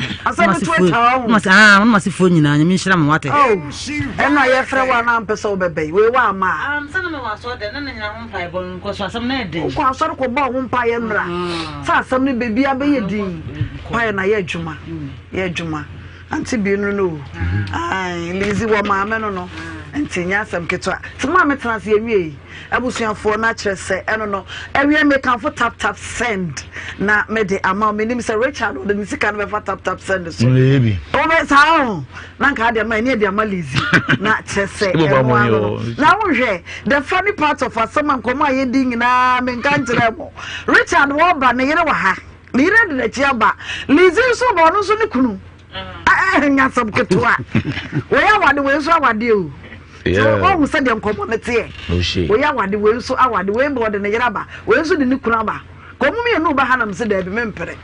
masifo nyina ni minshram wate eno ye frɛ wa na mpesa wo bebe we wa ma sana me waso de na nyina ho mpa ibon ko so asam na ede ko asɔre ko ba ho mpa ye mra sa asam ne bebi abeye din pa na ye adwuma anti bi no ai lazy wo maame no anti nya asam ketwa ti maame transe ewie abusuafo na kyerɛ sɛ ɛno no ewie me kan fo tap send na me de ama me nim sɛ Richard o de nisika no be fa tap send so lebi o be sao na nka de ma ne de ama lazy na kyerɛ sɛ na wo hwɛ the funny part of asam nkomo aye di nyina me nka nkyerɛ mo Richard wo ba ne yere wa ha ne yere de na chia ba lazy so bo no so ne kunu nya sab ketwa we ya wade we so awade o so all we said dem community no shame we awade we so awade we mbo de ne yeraba we so de ne kuna ba komu me no ba hanam se da bi mempere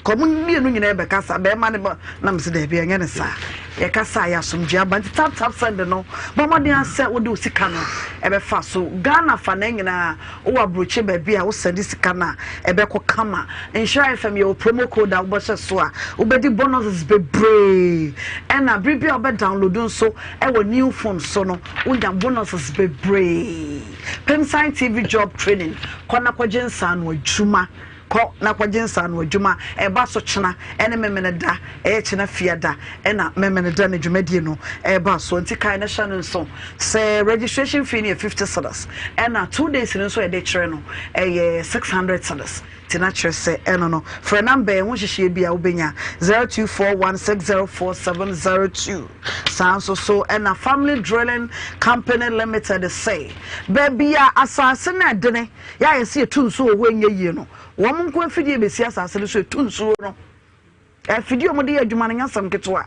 komu me no nyina be kasa be ma ne na me se da bi enye ne sa ye kasa ya somdua ba tap send no ba mo de ase wo de sika no e be fa so Ghana fa na nyina wo abroche ba bi a wo send sika na e be ko kama Nhyira FM your promo code a wo bo so a wo be di bonuses be brave and na bribi obe download so e wo new phone so no wo nya bonuses be brave Pemsign TV job training kona kwajensa no adwuma ko na kwajensa no adwuma e ba so chena ene memene da e chena fiada e na memene da na dwumadie no e ba so nti kai na channel so say registration fee ne $50 and na 2 days no so e de chere no e $600 tina chere say eno no for number e ho hihye bia obenya 0241604702 sanso so and na family drilling company limited say baby ya asase na de ne ya yesi etunso owenye yie no womun nko afidie besi asase so etunso no afidie mo de adwuma na nyasam ketwa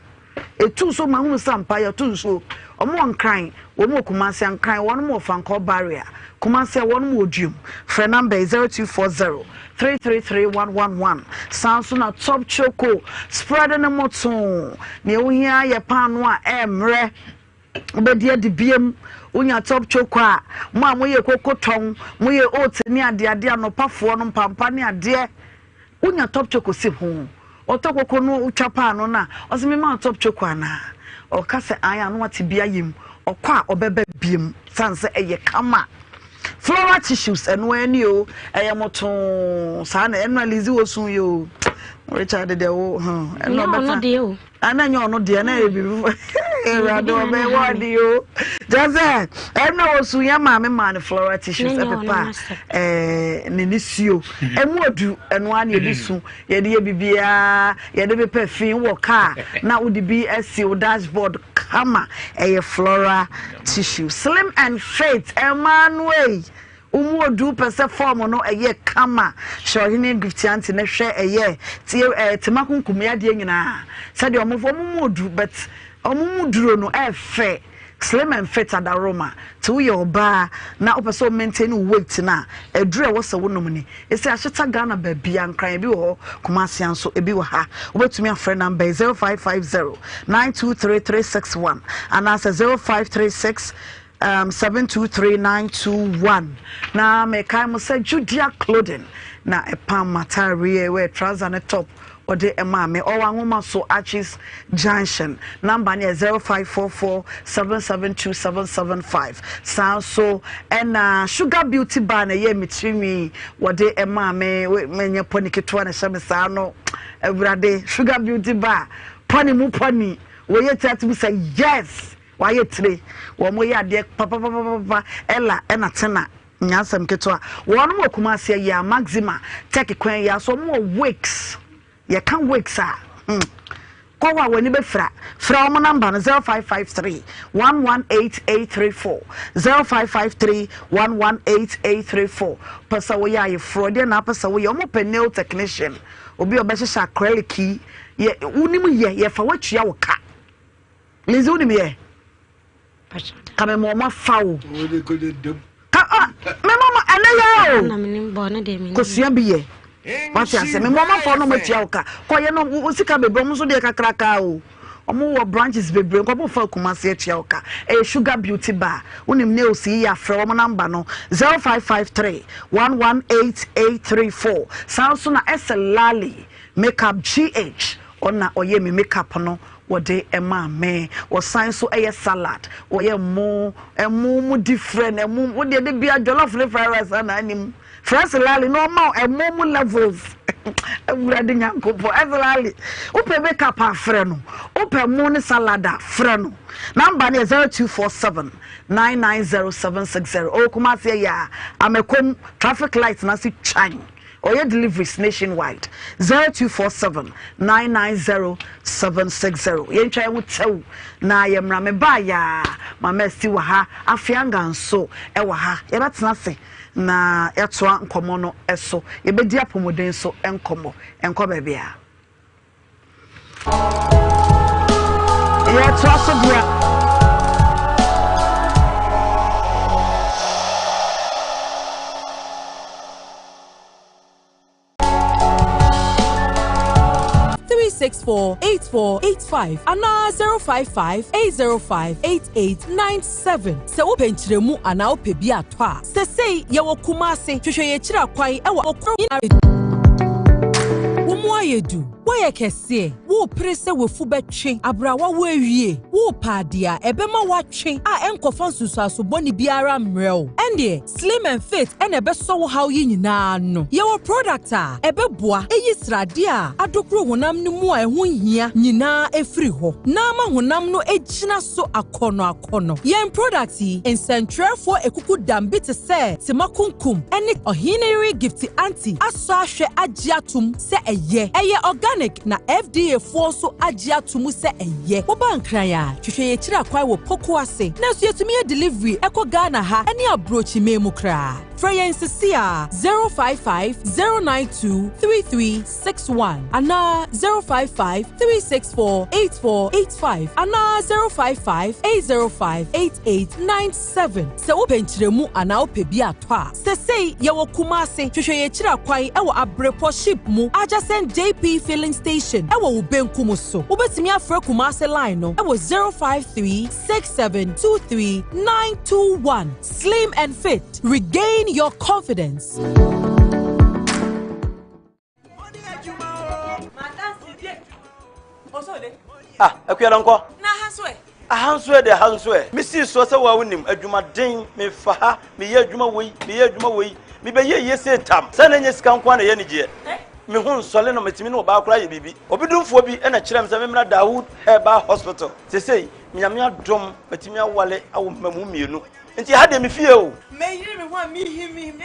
etunso ma hu sampa ya tunso omo nkran womo kumase nkran wono mo fanko barrier kumase wono mo odum for number 0240333111 sanso na top choco spread na moton ne ohia ye pano a emre obedie de biem unya top choco a mo amoye kokoton moye oat ni ade anopafo no mpampa ni ade unya top choco si ho otokoko no utwapa no na osime ma top choco ana o kase aya no ati bia yim okwa obebe biem sanse eye kama floral tissues eno ani o eye moto sa na analyze wosun yo Richard de wo eno beta ananya ono de na ebibu erado be wadi yo jaze eno wosun ya ma me man floral tissues epepa ninisio emodu eno ani edisu ye de bibia ye de be fin wo car na udi BSC o dashboard kama floral tissue slim and fit Emmanuel umuodu pese form no kama shohine gift anti na hwe timakunkum ya de nyina said omofo umuodu but omumuduro no efe slim and fit adaroma to your bar na opeso maintain weight na edure wo se wonom ni ese aheta Ghana ba bia nkran bi wo Kumasi anso ebi wo ha obetumi afre number 0550923361 and as 0536 72391 na me kai mo say Judia clothing na epam matari we trouser na top ode emame owanwoma so Archis Junction number ne 0544772775 so and Sugar Beauty bar na ye mitrimi wode emame menye poni ketwa na hyemesa no awurade Sugar Beauty bar poni mu poni we ye tatu say yes why tre wo mo ya de papa ella na tena nyasam ketwa wonu mo Kumasi ya maxima take kwan ya so mo weeks ya kan weeks kwa wani be fra mo number 0553 118834 0553 118834 pasa wo ya fraud na pasa wo ya mo nail technician obi obehye acrylic ye unim ye fa watua wo ka lezi unim ye kame mo fawo me mama anayo na menimbo na de me kosua biye wati ase me mama fawo no matua oka koye no usika bebro mo so de kakraka o omo wo branches bebre ko fa Kumasi atua oka Sugar Beauty bar unim ne osi ya fra mo number no 0553 118834 sanso na Lali makeup GH ona oye me makeup no wode ema me wo sign so salad oye mo different wo de bia jollof fried rice na anim fresh lali no ma emo levels awurade nyankopo lali upe makeup afre no upe mo ne salad afre no number ne 0247 990760 o Kumasi ya amekom traffic lights na si twan or deliveries nationwide 0247 990760 yencha wutew na yemra me ba ya mama sti wa ha afianga nso e wa ha ye betena se na yetoa nkomo no eso ye bedi apomoden so enkomo enko ba bia yetoa so bia 0548485 and 055-805-8897. Se wo penchiremu ana wo pebi atwa. Se sei ye wo kumase hwehwe ye kira kwan e wo okro Yedu, why kese, wo prese we fubetwe, abrawa wo awie, wo padia, ebema watwe, enkofan susaso boni biara mreo. Ende, slim and fit, and ebe so how yi nyina no. Your product ebe boa, eyi srade a, adokro honam no mu a eho hia, nyina efri ho. Na ma honam no ejina so akono. Yen product yi, ensentrefo ekuku dambi te se, makunkum, ene ohineri gifti anti, aso ahwe agiatum se eye. Eye organic na FDA so agya tumu se eye. Wo bankran ya, hwehwe ye kira kwai wo poko ase. Na so yetumi ye delivery eko Ghana ha, ene abrochi memu kra. Freya Sia 055-092-3361 ana 055-364-8485 ana 055-805-8897. Se wo benchiremu ana wo pebi atwa. Se sei ye wo kumase hwehwe ye kira kwai e wo abrepo ship mu adjacent JP filling station e wo benkum so. Wo betimi afre kumase line no e wo 053-6723-921. Slim and fit. Regain your confidence. Akuyalanko. Na hanswe. Hanswe. Me see so say wa wonim adwumaden me fa me ye adwuma wei, me be ye yese tam. Say na nye sika nkwa na ye nigye. Me hu nsole no metimi no ba akora ye bibi. Obidumfo bi na kyerem say me mna Dawood Herbal Hospital. Say nyame adom metimi awale awo mamu mienu. Nti ha de me fie o. Me yiri me ho a me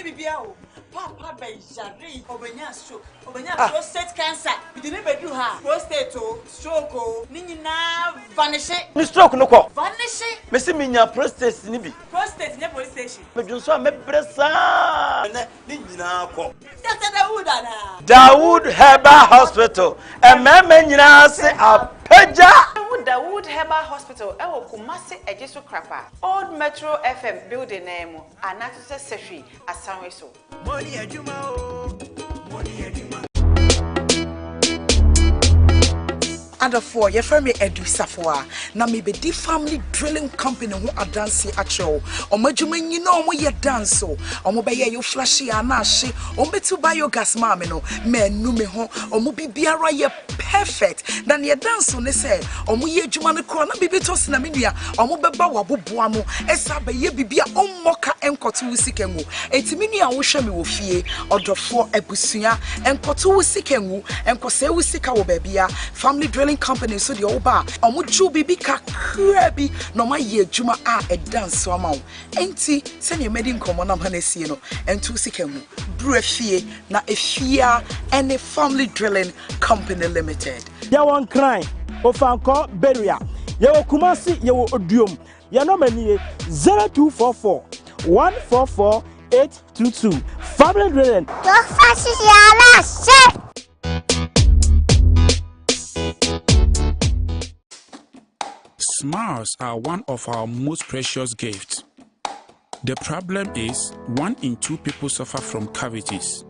bibia o. Papa be jari obenya stroke. Obenya prostate cancer. We didn't bedu ha. Prostate o, stroke o, ni nyina vanish. Ni stroke no ko. Vanish. Me se me nya prostate ni bi. Prostate ne police station. Me dwonso a me bresa. Ni nyina ko. Dr. Dawood ana. Dawood Herbal Hospital. E me nyina se apeja. Dawood Herbal Hospital ewo Kumasi Ejisu Krapa Old Metro FM building name Anatose Sefi Asanwe so Money ejuma o money ejuma Adafo ye frame Edu Safoa na me be di family drilling company ho adanse acho omadwuma nyina omo ye dance o omo be ye yo flashy ana ahye omo betu biogas ma me no menu me ho omo bibiara ye perfect na ne dance ne say omo ye adwuma ne kro na bibi to se na menua omo beba waboboa mo esa be ye bibia ommoka enkoto wisikengu etiminu wo hwe me wo fie odofo abusua enkoto wisikengu enkose wisika wo babia family drilling company so the oba omuju bibi kakra bi no ma ye adwuma a dance o ma wo enti se ne medi nkomo na ma na sie no entu sikemu brefie na efia any family drilling company limited ya won cry ofanko beria ya Kumasi ya Oduom ya no mani 0244 144 822 family drilling Smiles are one of our most precious gifts. The problem is 1 in 2 people suffer from cavities.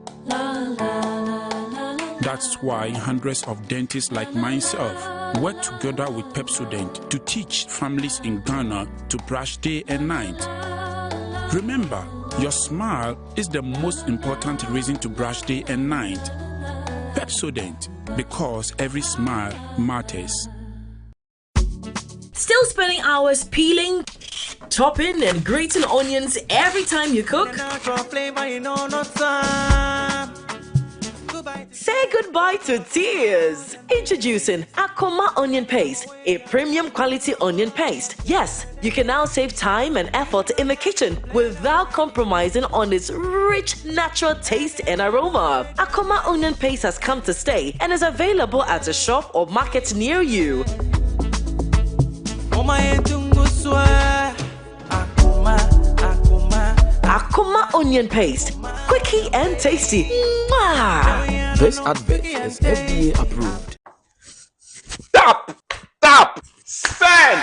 That's why hundreds of dentists like myself work together with Pepsodent to teach families in Ghana to brush day and night. Remember, your smile is the most important reason to brush day and night. Pepsodent, because every smile matters. Still spending hours peeling, chopping, and grating onions every time you cook? Say goodbye to tears. Introducing Akoma Onion Paste, a premium quality onion paste. Yes, you can now save time and effort in the kitchen without compromising on its rich, natural taste and aroma. Akoma Onion Paste has come to stay and is available at a shop or market near you. Akoma Onion Paste, quickie and tasty. Mwah! This advert is FDA approved. Tap, send.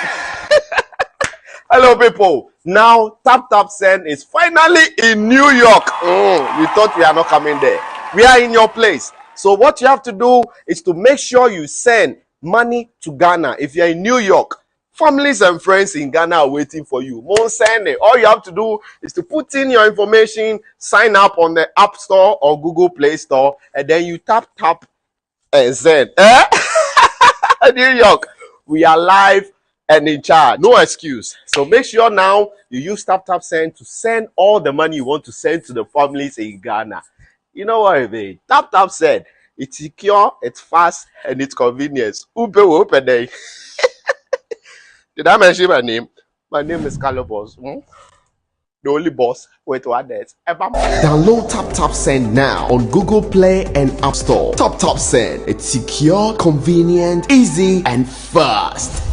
Hello, people. Now, Tap, send is finally in New York. You thought we are not coming there. We are in your place. So what you have to do is to make sure you send money to Ghana. If you're in New York, families and friends in Ghana are waiting for you. More send it. All you have to do is to put in your information, sign up on the App Store or Google Play Store, and then you tap and send. New York, we are live and in charge. No excuse. So make sure now you use tap send to send all the money you want to send to the families in Ghana. You know what I mean? Tap send. It's secure, it's fast, and it's convenience. Upe open day. Did I mention my name? My name is Carlo Boss. The only boss. Wait, what that? Download Tap Send now on Google Play and App Store. Tap Send. It's secure, convenient, easy, and fast.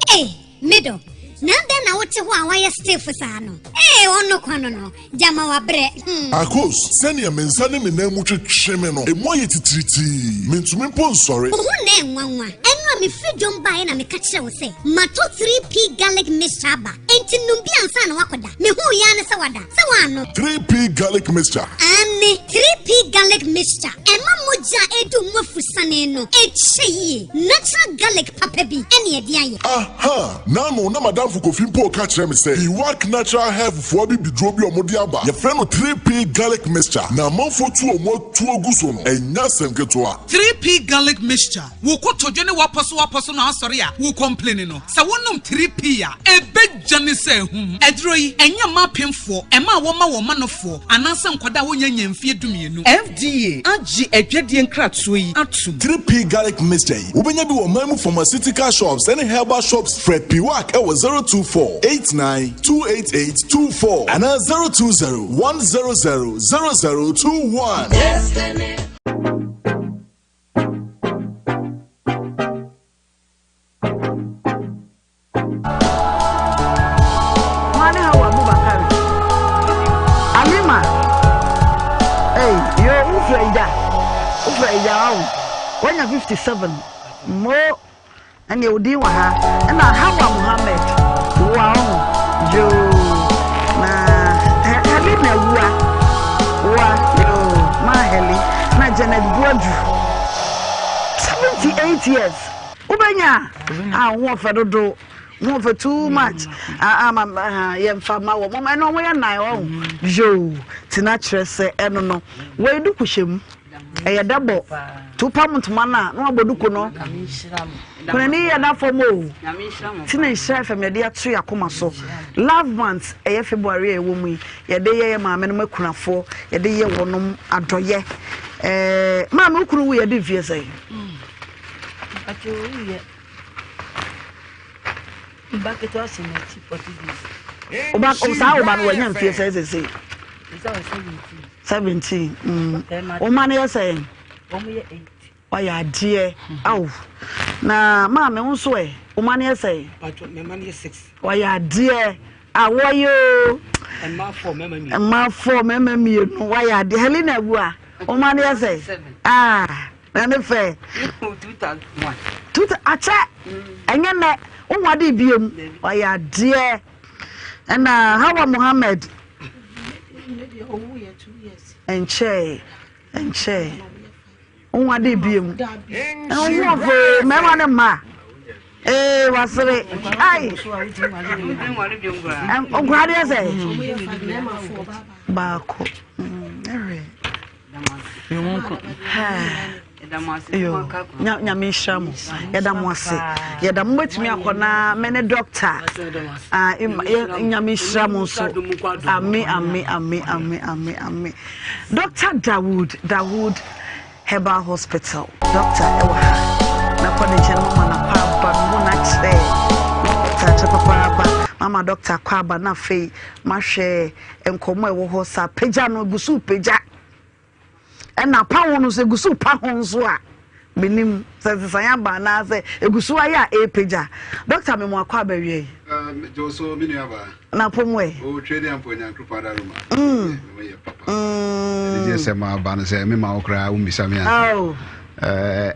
Hey, middle. Nanda na wote ho a waya stiff sano. Ono kwano no. Jama wa bre. Akos, send your mensane me na mu twetwe no. E moye titiriti. Mentumi mpo nsore. Ho na enwanwa. Enwa me freedom buy na me ka kire wo se. Mato 3P garlic mixture ba. Enti numbi ansa na wakoda. Me hu ya ne se wada. Se wano. 3P garlic mixture. Ane 3P garlic mixture. Ema moja edu mwafusane no. Echeyi. Natural garlic papa bi. Ene edi aye. Aha. Nano na madam Fukofi mpo ka kire me say. He work natural health for bi bidrobi omodi aba. Ye friend no 3P garlic mixture. Na manfo tu omo tu oguso no. Enya semketo a. 3P garlic mixture. Wo ko todwe ne waposo na asori a. Wo complain no. Sa wonum 3P a. Ebe jane se hum. Edro yi enya mapemfo. Ema woma no fo. Anansa nkwada wo nyanya mfie dumienu. FDA agi edwedie nkratso yi atum. 3P garlic mixture. Wo benya bi wo mamu pharmaceutical shops and herbal shops. Fred P Work e wo 024-89-288-24 and 020-100-0021. Destiny. Hey, you're when you're 57 more and you do and I have Muhammad. Wow, yo, na heli na wa yo, ma heli na Janet Brodru 78 years. Ubenya, won for do, won for too much. Yem fama wo mama no we na wo. Yo, tina kire se eno no. We du kuhyem. Eye double. Tupa mutuma na aboduko no. Kuna ni ya na fomo. Tina Nhyira FM de atu yakoma so. Love month eye February e wo mu. Ye de ye maame no makunafo, ye de ye wonom adoye. Maame ukuru wo ye de vie sai. Acho ye. Mbake to asimeti Portuguese. Oba osa oba no nya mfie sai sai. Is that 17. O man ye say. Omo ye 8. Why dear? Oh, na maame unso e. O man ye say. But me man ye 6. Why dear? Why you? And ma 4 mema mi. And ma 4 mema mi no why dear? Helena bua. O man ye say. Ah, na ne fe. 2001. Acha. Enye me. O wade biem. Why dear? And how Muhammad? Enche. Wade biem. Oh, me wan ma. Wasere. Ai. Ograde say. Baako. Yo, Nhyira mo. Yeda mo ase. Yeda mo betumi akona mene doctor. Nhyira mo so. Ami. Dr. Dawood Herbal Hospital. Doctor ewa. Na kone cheno mama na papa mo na che. Doctor papa mama doctor kwaba na fei mahwe enkomo ewo ho sa peja no gusu peja. Na pa no se gusu pa ho so a benim sanya ba na se egusu aya peja. Doctor me mo akwa ba wie Joso minu aba na pomwe o trade am po nyankru pada ruma me ye papa je se ma ba no se me ma okra wo mbisa me oh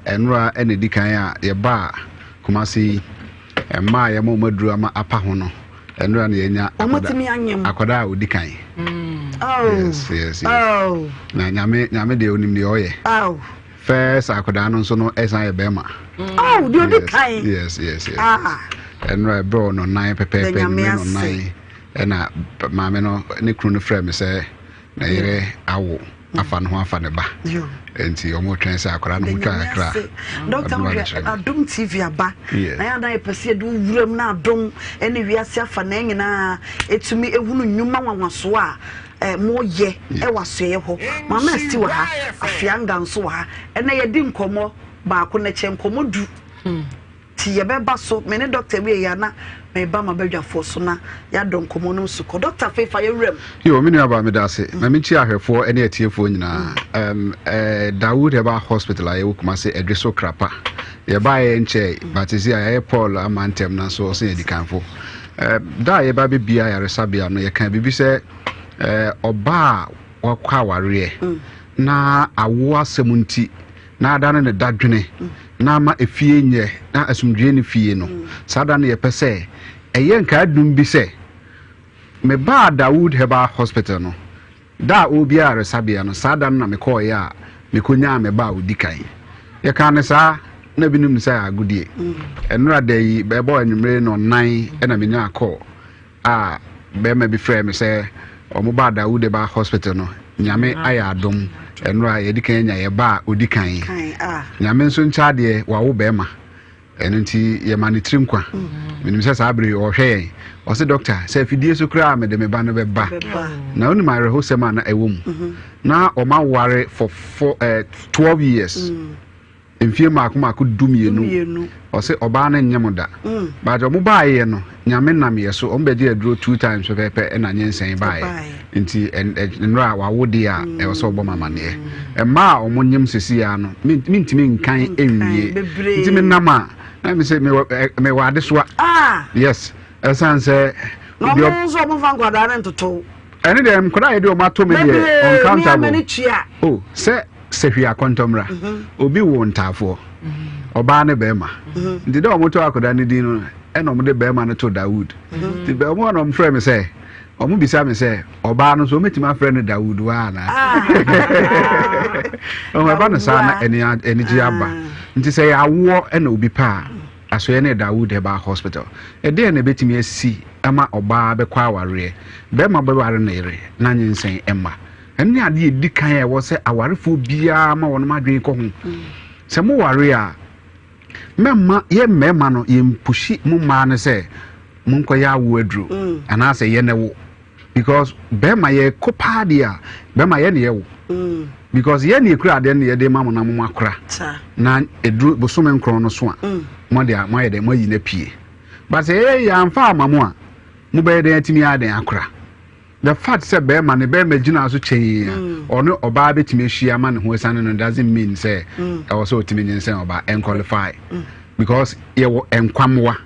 enura ene dikan a ye ba kumasi ma ye mo maduru ama apa ho no enura na ye nya akoda a odikan Yes. Na nyame de onim de oye. First akoda no so no esan e bema. The other kind. Yes. And right bro no 9 pepe no 9. And maame no ne kru no frɛ me sɛ na yere awo afa no ho afa ne ba. Enti omo twen sɛ akoda no mutwa akra. Doctor Adom TV aba. Na ya dan pese du wuram na Adom ene wiase afa na nyina etumi ehunu nnwuma wanwaso a mo ye e wasoe ho mama sti wa ha afianga nso wa ha ene ye di nkomo ba ko na che nkomo du ti ye beba so me ne doctor we ya na me ba ma badwafo so na ya don nkomo no so ko doctor fefa ye rem yo me nua ba me da se na me chi ahwefo ene atiefo nyina Dawood Eba Hospital aye wokuma se edweso krapa ye ba ye nche batisi aye Paul amantem na so se edikanfo da ye ba bia ya resabia no ye kan bibi se oba wakwa ware na awo asemunti na adane ne dadwene na ma efie nye na asumdwe ne fie no sada ne ye pese eye nka adum bi se me ba Dawood Eba Hospital no da obi a resabia no sada na me call ya me konya me ba odikan ye kan ne sa na binum sa agudie enura da yi be bo anwumre no 9 na me nya call be ma bi frɛ me sɛ omo ba Dawood Eba Hospital no nyame aya adom enura ye dikan nya ye ba odikan nyame nso ncha de wa wo be ma eno nti ye manitrim kwa minim sɛ sa abre o hwɛ o se doctor sɛ fidie so kra me de me ba no be ba na oni ma reho sema na ewom na o ma ware for 12 years emfie maako dumienu o se oba na nyem da ba jo mo ba ye no nyame nam ye so o mbe de aduro 2 times pepe na nyensen ba ye nti enra wa wodi a e so obo mama ne e ma o mo nyem sesi ya no mintimi nkan enwie nti me nama na me se me wade so yes esan se no mo so mo fan kwada na ntoto ene dem kwada ye de o ma to me de uncountable oh se sehwi akontomra obi wo ntafo oba ne bema ndi de omoto akoda ne din no ena omde bema no to Dawood ndi be omo no mfrɛ me sɛ omo bisa me sɛ oba no so metima frɛ ne Dawood wa na omo ba no sa na eni ji aba nti sɛ ya wo ena obi pa asoye ne Dawood Eba Hospital de na betimi asi ama oba be kwa aware bema be ware na ire na nyensen emma enne ade edi kan e wo se awarefo bia ma wono madwen ko ho se mo ware a memma ye memma no ye mpushi mo ma ne se mo nko ya wo aduro ana se ye ne wo because bema ye kopa dia bema ye ne ye wo because ye ne kura de ne ye de ma mo na mo akora na eduro bosome nkron no so a mo de mo ye de mo yi na pie but ye ya mfa amamo a mo be de atimi aden akora the fact say bema ne bema gina so chee ono oba betimi ahia ma ne ho esane no doesn't mean say e was so timi nyensen oba en qualify because ye wo enkwamwa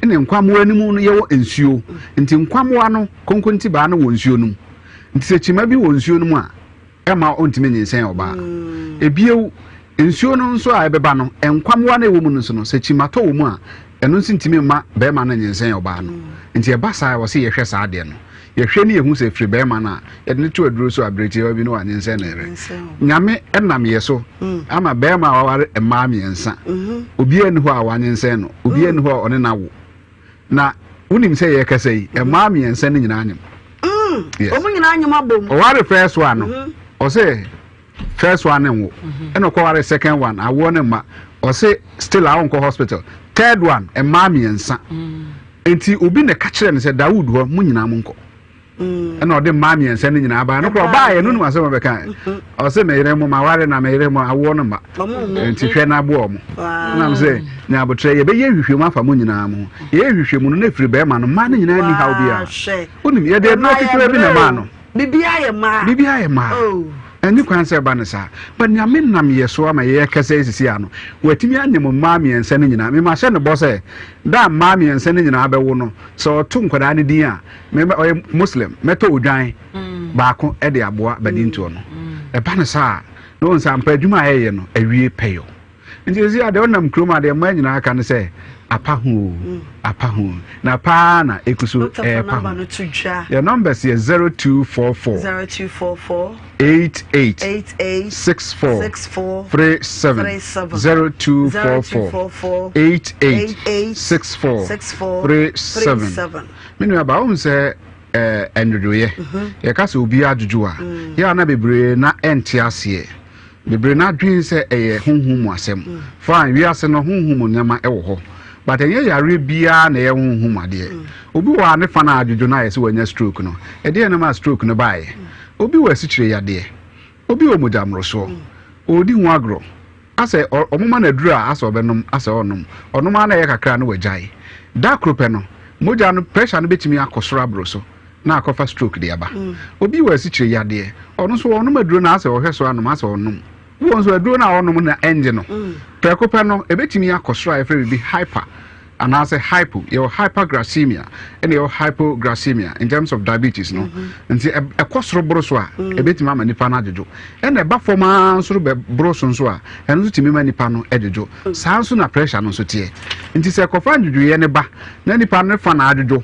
ene enkwamwa ni mu no ye wo ensuo nti enkwamwa no konkonti ba no wo nsuo no nti se chima bi wo nsuo no mu a e ma ontimi nyensen oba ebiew nsuo no nso a ebeba no enkwamwa na ewo mu no so no se chima to wo mu a eno ntimi ma bema na nyensen oba no nti e ba sa wo se ye hwɛ sa de no ye hwɛ ni ehu se firi bema na ye ne to aduro so abreti obi no anyensen na ere nyame enam ye so ama bema waware ema miensa obi eni ho a wanyensen no obi eni ho a one na wo na unim se ye kasa yi ema miensa ni nyina anyem omo nyina anyem abom o ware first one no o se first one nwo eno ko ware second one awo ne ma o se still awon ko hospital third one ema miensa enti obi ne ka kire ne se Dawood ho mu nyina mu nko ena ode mami ense ne nyina ba no ko ba ye no nu asem be kan o se meire mo ma ware na meire mo awo no ma enti hwe na bo mo na me se nya abotre ye be ye hwehwe mu afa mo nyina mo ye hwehwe mu no na firi be ma no ma ne nyina ni ha obi a onim ye de no kikira bi na ma no bibia ye ma eni kwan se ba ne sa but nyame nam ye so ama ye kasa esisi ano watimi anem mami ense ne nyina me ma hye ne bo se da mami ense ne nyina abewo no so to nkwada ne din a me muslim meto odwan baako e de aboa badinto no e ba ne sa no nsa mpa adwuma ye no awie peyo nti ezi ade onam kroma de ma nyina aka ne se apahu na pa na ekuso pahu. Your numbers here 0244 88 64 37 0244 88 64 37. Minu aba o say endodoye ye ka se obi adwojo a ya na bebre na ente ase bebre na dwen se eye honhum asem fine wi ase no honhum nyama ewo ho but eye yare bia na ye honhum ade obi wa ne fa na adwojo na ye se wanya stroke no e de na ma stroke no bae obi wa sikyire yade obi o mojamroso odi hu agro ase omuma na dura ase obenom ase onom onoma na ye kakra na wajai da krope no moja no pressure no betimi akosoro abroso na akofa stroke de aba obi wa sikyire yade ono so onoma duro na ase ohweso anom ase onom won so duro na onom na engine no prekope no ebetimi akosoro afa bi hyper and as a your hyperglycemia and your hypoglycemia in terms of diabetes no nti a kosoro broso a ebetima ma nipa na adwojo and eba forma so be broso nso a eno timi ma nipa no adwojo saa nso na pressure no so tie nti se kofa adwojo ye ne ba na nipa no fa na adwojo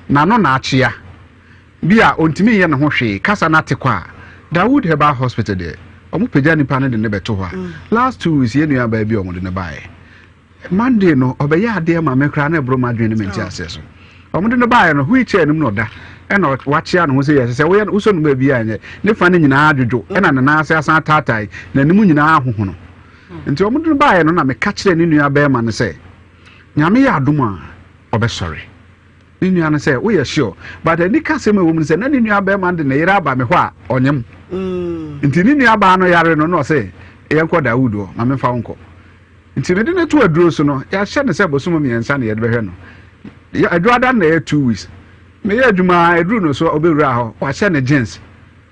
na no na achia bia ontimi ye ne ho hwe kasa na tekwa Dawood Herbal Hospital there omu peja nipa no de ne beto ho last 2 weeks ye nua ba bi omu de ne bae Monday no obeya ade ma mekra na ebro madwen me nti aseso omo de no bae no wheelchair nim no da e na wachia no ho se yese we uso no ba bi anye ne fa ne nyina adwojo e na na ase asan tatai na nimu nyina ahoho no nti omo de no bae no na me ka kire ne nua ba ma no se nyame ya adoma obesori ne nua no se we ye sure but ani ka se ma wo mu se na ne nua ba ma de ne yira ba me ho a onyem nti ne nua ba no yare no no se yenko Dawood o ma me fa wonko nti me de ne to aduro so no ya hye ne se bosom mi ensa ne ye de behwe no ya adwada na 2 weeks me ye adwuma aduro no so obewura ho wa hye ne jeans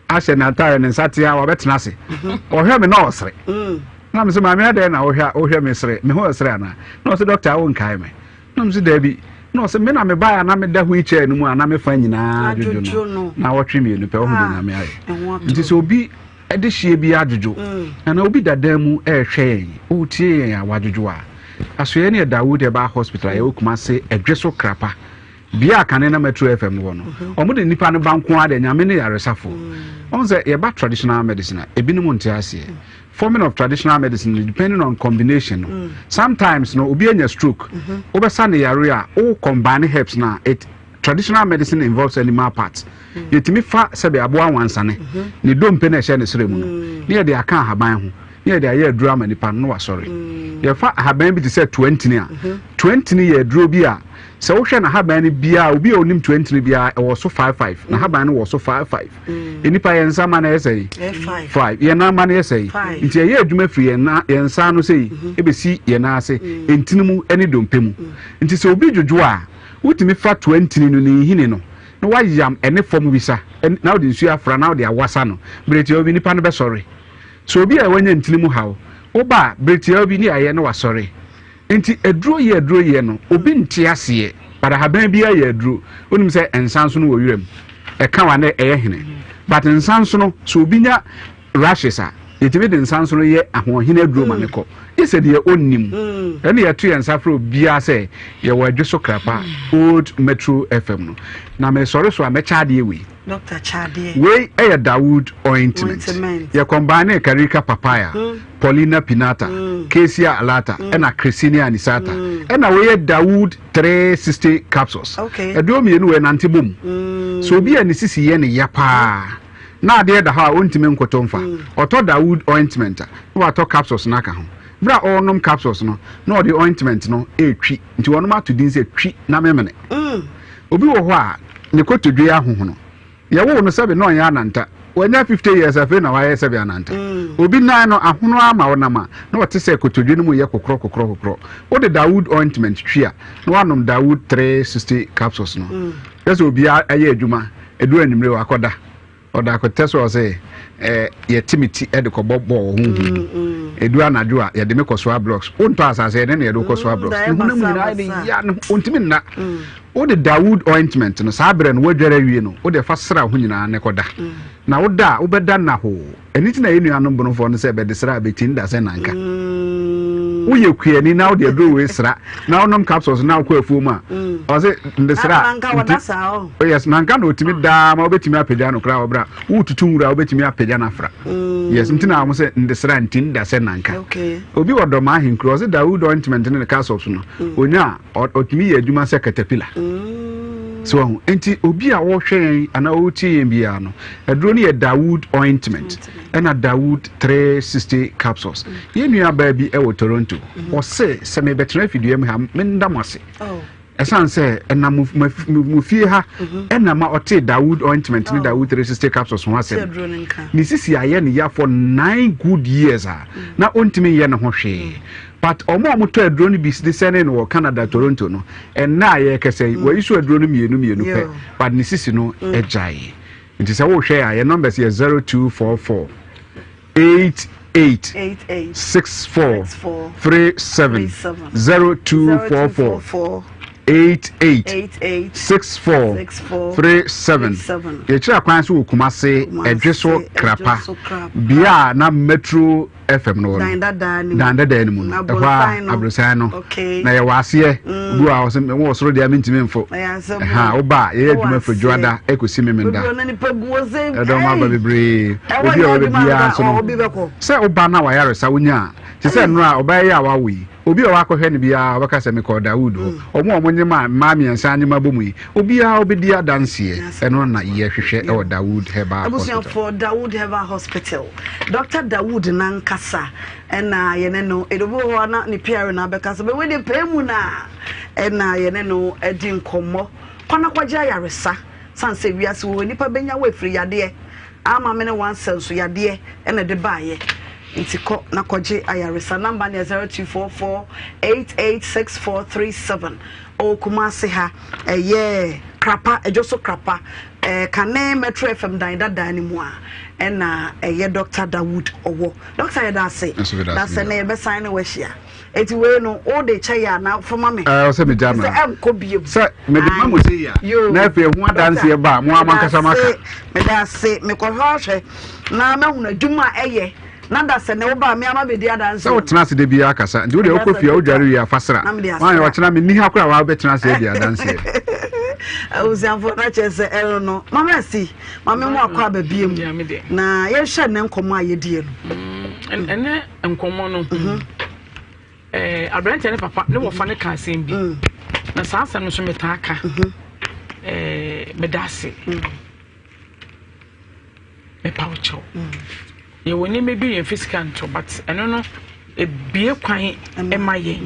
a hye na tire ne nsatia wa betena se o hwe me na osre na me se ma me ade na o hwe me sre me ho osre ana na so doctor a won kai me na me se da bi na so me na me ba na me da hu iche no mu ana me fa nyina adwojo no na wo twe me no pe ho de na me aye nti so obi ede hie bi adwojo na obi dadamu ehwe o tie ya wadwojo a asoye ne Dawood Herbal Hospital ya okuma se edweso krapa bia kane na Metro FM wo no omo de nipa no banko ade nyame ne yaresafo on say ye ba traditional medicine ebinum nte ase forming of traditional medicine depending on combination sometimes no obi anya stroke obesa ne yare a o combine herbs na it traditional medicine involves animal parts yetimi fa sebe aboa wansane ne dompe na ehye ne seremu no ne de aka haban ho ne de aye adura manipa no wasori ye fa haban bi te say 20 ni a 20 ni ye aduro bi a se wo hwe na haban ni bia obi a onim 20 ni bia e wo so 55 na haban no wo so 55 enipa ye nsa ma na yesai 5 ye na ma na yesai nti ye aduma firi ye na ye nsa no sei ebesi ye na ase entinimu eni dompe mu nti se obi dwojo a wutimi fa 20 ni no ni hini no na wayam ene form bisa na wo de nsu afra na wo de awasa no breti obi nipa no be sorry so obi a wanya ntinimu hawo oba breti obi ni aye no wasori enti eduro ye no obi nti ase para haban bia ye eduro onim se ensanso no wo wirem e ka wa na eye hene but ensanso no so obi nya rashes a yetime de ensanso no ye ahohene eduro ma ne ko ise de onnim ene ye to ensafro bia se ye wa dweso krapa old Metro FM no na me sorry so a me chade we Dr. Chade we Dawood ointment ye combine karika papaya Paulina pinata Cassia alata ena Crescinia anisata ena we Dawood 360 capsules edo mienu we nante bom so bi ani sisi ye ne yapa na de da ha ontime nkotomfa oto Dawood ointment wa to capsules na ka ho bra onom capsules no na the ointment no etwi nti wonom atodin se twi na memene obi wo ho a ne kotodwe ahoho no ye wo no sebe no ya ananta wanya 50 years afi na waye sebe ananta obi nan no ahono ama wonama na wote se kotodwe no mu ye kokro wo de Dawood ointment twi a na wanom Dawood 360 capsules no yeso obi aye adwuma edu animre wakoda oda ko teso se ye timiti e de ko bobo edu anadwo a ye de me kosoa blocks unto asase ne ye de kosoa blocks hunam nyina de ya no ontimi na o de Dawood ointment no sabre no wadwara wie no o de fasra ho nyina ne koda na wo da wo beda na ho eni tina ye nuanom bonofo no se be de sra be tin da se nanka wo ye kwiani now the do we sra now nom capsules now kwa fuma o say the sra yes nanka no timi da ma obetimi apagya no kra obra wututu nwura obetimi apagya na fra yes ntina am say the sra ntin da se nanka obi wodo ma hin cross Dawood ointment ne capsules no onya otimi ye adwuma se caterpillar so enti obi a wo hwen ana wo tie bia no aduro ne ye Dawood ointment and a Dawood 360 capsules ye nua ba bi e wo Toronto o se me betra fidua me ha me ndamase esan say na mu fie ha na ma ote Dawood ointment ni Dawood 360 capsules ho asem ni sisi aye ne ya for 9 good years na ontimi ye ne ho hwe but omo to aduro ni bi de sene no Canada Toronto no and na ye kese we isu aduro no mienu pe but ni sisi no ejai nti se wo hwe aye numbers here 0244 88 64 37 0244 88 64 37 ye kira kwan so Kumase edweso krapa bia na Metro FM no danda ni mu ehwa abrosan no na ye wase bu a wo soro dia mentimi mfo ha oba ye adwuma fodwada ekosi memenda edo ma ba bebre obi o be bia so no se oba na wa yare sa wonya ti se no a oba ye a wa wi obi o akọhwe ne bia obaka se me ko Dawood omo nyema maami ensa nyema bomu obi a obedi adanse eno na ye hwehwe e Dawood Herbal Hospital for Dawood Herbal Hospital Dr. Dawood Nankasa ena yene no edobo ho na ne PR na beka so be we de pemu na ena yene no edi nkomo kwana kwaja yaresa sanse wiase wo nipa benya we free yade ama me ne wan senso yade ena de baaye Intiko na koje ayaresa number 0244886437 o Kumase ha krapa ejoso krapa kane Metro FM danda ni mu a na Dr. Dawood owo Dr. Yeda say that's na be sign we hia eti we no all the chaya na for mama say me jama say enko biem say me de mamu say ya na efe hu adanse e ba mo amankasa maka me da say me ko hwehwe na ma hu na dwuma nanda se ne oba me ama be dia dance so wotena se de bia akasa ndi wo de okofia wo dware wi afasra wan yo tena me ni ha kura wa betena se dia dance awuzianfo na chese elo no mama si mama mu akwa ba biem na ye hwe ne nkomo ayedie no ene nkomo no abrante ne papa ne wo fa ne ka asem bi na saasa no so metaka medase me paucho ye woni maybe in physical to but eno no e bie kwan emaye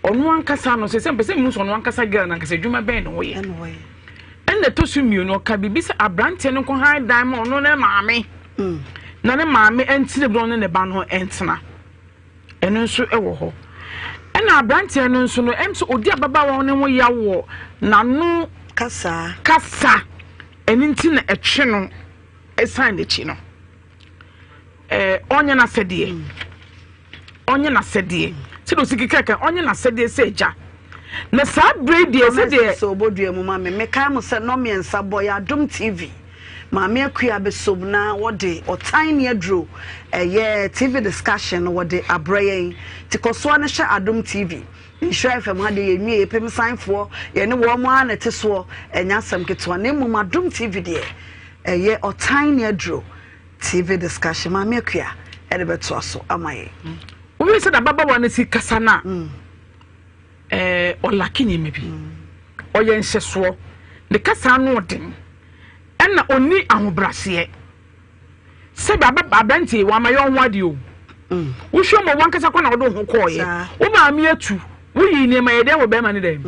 onu ankasa no se pese mu so onu ankasa girl na ankasa dwuma ben no ye enne to su miu no ka bibi se abrante no ko high diamond no na maame na ne maame entine bro no ne ba no entena eno nso ewo ho ena abrante no nso no emso odi ababa won ne ho yawo na no kasa eninti na etwe no esan de chi no onye na sedie sido sikikeka onye na sedie seja na sa brady sedie so bodua mu ma me ka mo se no me ensa boy Adom TV ma me akua be sobna wode otan ne adro TV discussion wode abrayen tikoso na hye Adom TV Nhyira FM ha de yemi epem sanfo ye ne wo mo ana teso enya sam ketwa ne mu Adom TV de otan ne adro TV discussion ma me akua ede beto aso amaye we said baba wan si kasa na olaki ni mebi oye nhyeso de kasa no odin ena oni ahobrase se baba abanti wa ma yo nwade o wo hwe mo wan kasa kwa na odo ho koye wo ma me atu wo yi ni ma ye de wo be ma ni de